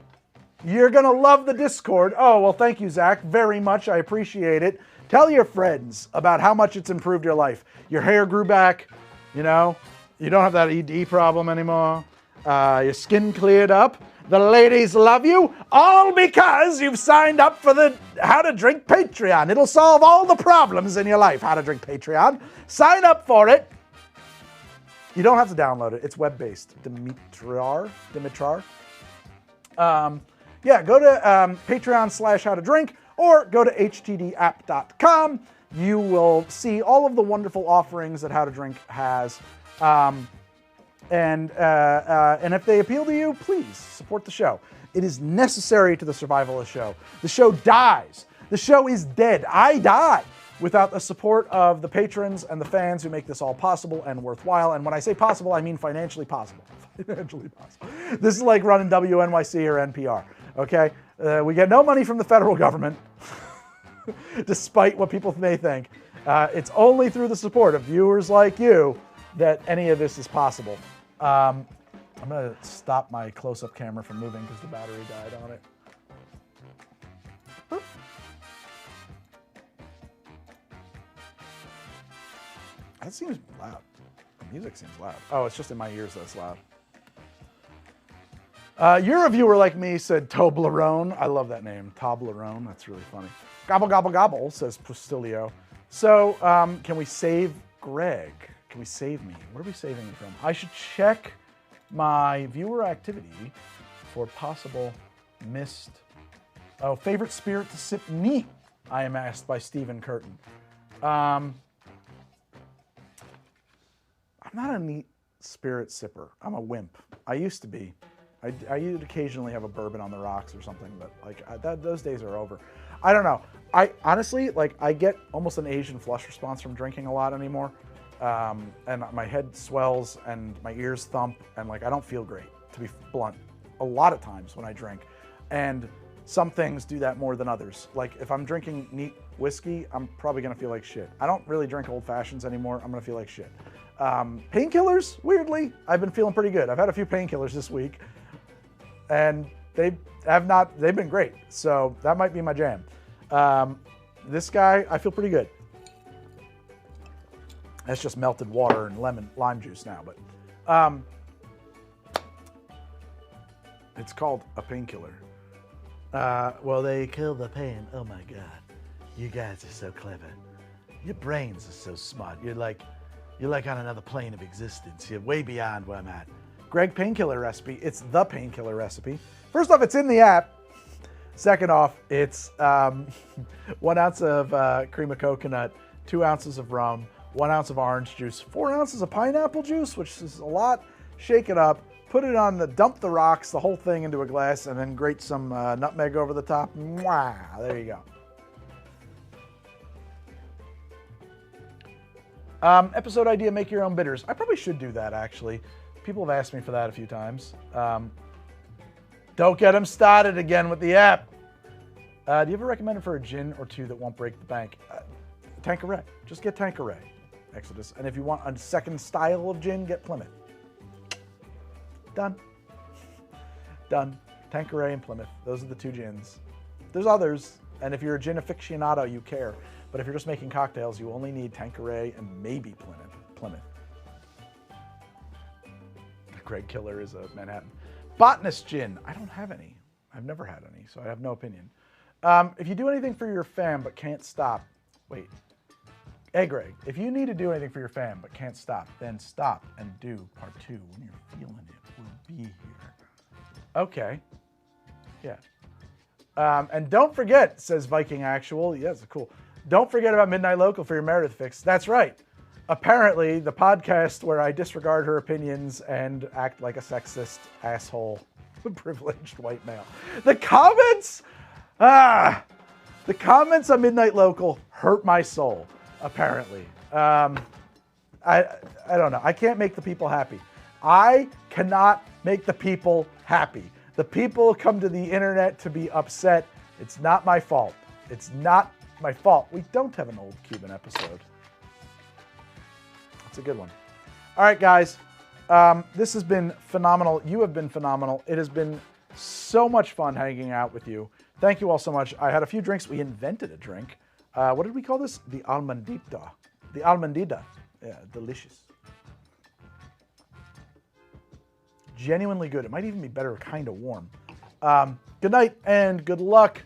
you're going to love the Discord. Oh, well, thank you, Zach, very much. I appreciate it. Tell your friends about how much it's improved your life. Your hair grew back, you know, you don't have that ED problem anymore. Your skin cleared up. The ladies love you, all because you've signed up for the How to Drink Patreon. It'll solve all the problems in your life, How to Drink Patreon. Sign up for it. You don't have to download it. It's web-based. Dimitrar. Yeah, go to Patreon/HowToDrink or go to htdapp.com. You will see all of the wonderful offerings that How to Drink has. And if they appeal to you, please support the show. It is necessary to the survival of the show. The show dies. The show is dead. I die without the support of the patrons and the fans who make this all possible and worthwhile. And when I say possible, I mean financially possible. Financially possible. This is like running WNYC or NPR, okay? We get no money from the federal government, despite what people may think. It's only through the support of viewers like you that any of this is possible. I'm going to stop my close-up camera from moving because the battery died on it. That seems loud. The music seems loud. Oh, it's just in my ears that's loud. You're a viewer like me, said Toblerone. I love that name, Toblerone. That's really funny. Gobble, gobble, gobble, says Postilio. So, can we save Greg? Can we save me? What are we saving me from? I should check my viewer activity for possible missed. Oh, favorite spirit to sip neat, I am asked by Stephen Curtin. I'm not a neat spirit sipper. I'm a wimp. I used to be. I would occasionally have a bourbon on the rocks or something, but like those days are over. I don't know. I honestly, like, I get almost an Asian flush response from drinking a lot anymore. And my head swells and my ears thump and like I don't feel great, to be blunt, a lot of times when I drink. And some things do that more than others. Like if I'm drinking neat whiskey, I'm probably gonna feel like shit. I don't really drink old fashions anymore. I'm gonna feel like shit. Painkillers, weirdly, I've been feeling pretty good. I've had a few painkillers this week and they've been great. So that might be my jam. This guy, I feel pretty good. That's just melted water and lime juice now, but it's called a painkiller. Well, they kill the pain. Oh my God, you guys are so clever. Your brains are so smart. You're like on another plane of existence. You're way beyond where I'm at. Greg Painkiller Recipe. It's the painkiller recipe. First off, it's in the app. Second off, it's 1 ounce of cream of coconut, 2 ounces of rum, 1 ounce of orange juice, 4 ounces of pineapple juice, which is a lot. Shake it up, put it on dump the rocks, the whole thing into a glass, and then grate some nutmeg over the top. Mwah, there you go. Episode idea, make your own bitters. I probably should do that, actually. People have asked me for that a few times. Don't get them started again with the app. Do you have a recommended for a gin or two that won't break the bank? Tanqueray. Just get Tanqueray, Exodus. And if you want a second style of gin, get Plymouth. Done. Done. Tanqueray and Plymouth. Those are the two gins. There's others, and if you're a gin aficionado, you care. But if you're just making cocktails, you only need Tanqueray and maybe Plymouth. The Greg Killer is a Manhattan. Botanist gin. I don't have any. I've never had any, so I have no opinion. If you do anything for your fam but can't stop, wait. Hey, Greg, if you need to do anything for your fam but can't stop, then stop and do part 2 when you're feeling it. We'll be here. Okay. Yeah. And don't forget, says Viking Actual. Yes, cool. Don't forget about Midnight Local for your Meredith fix. That's right. Apparently, the podcast where I disregard her opinions and act like a sexist asshole, privileged white male. The comments on Midnight Local hurt my soul, apparently. I don't know. I can't make the people happy. I cannot make the people happy. The people come to the internet to be upset. It's not my fault. It's not my fault. We don't have an old Cuban episode. It's a good one. All right, guys. This has been phenomenal. You have been phenomenal. It has been so much fun hanging out with you. Thank you all so much. I had a few drinks. We invented a drink. What did we call this? The Almandita. The Almandita. Yeah, delicious. Genuinely good. It might even be better kind of warm. Good night and good luck.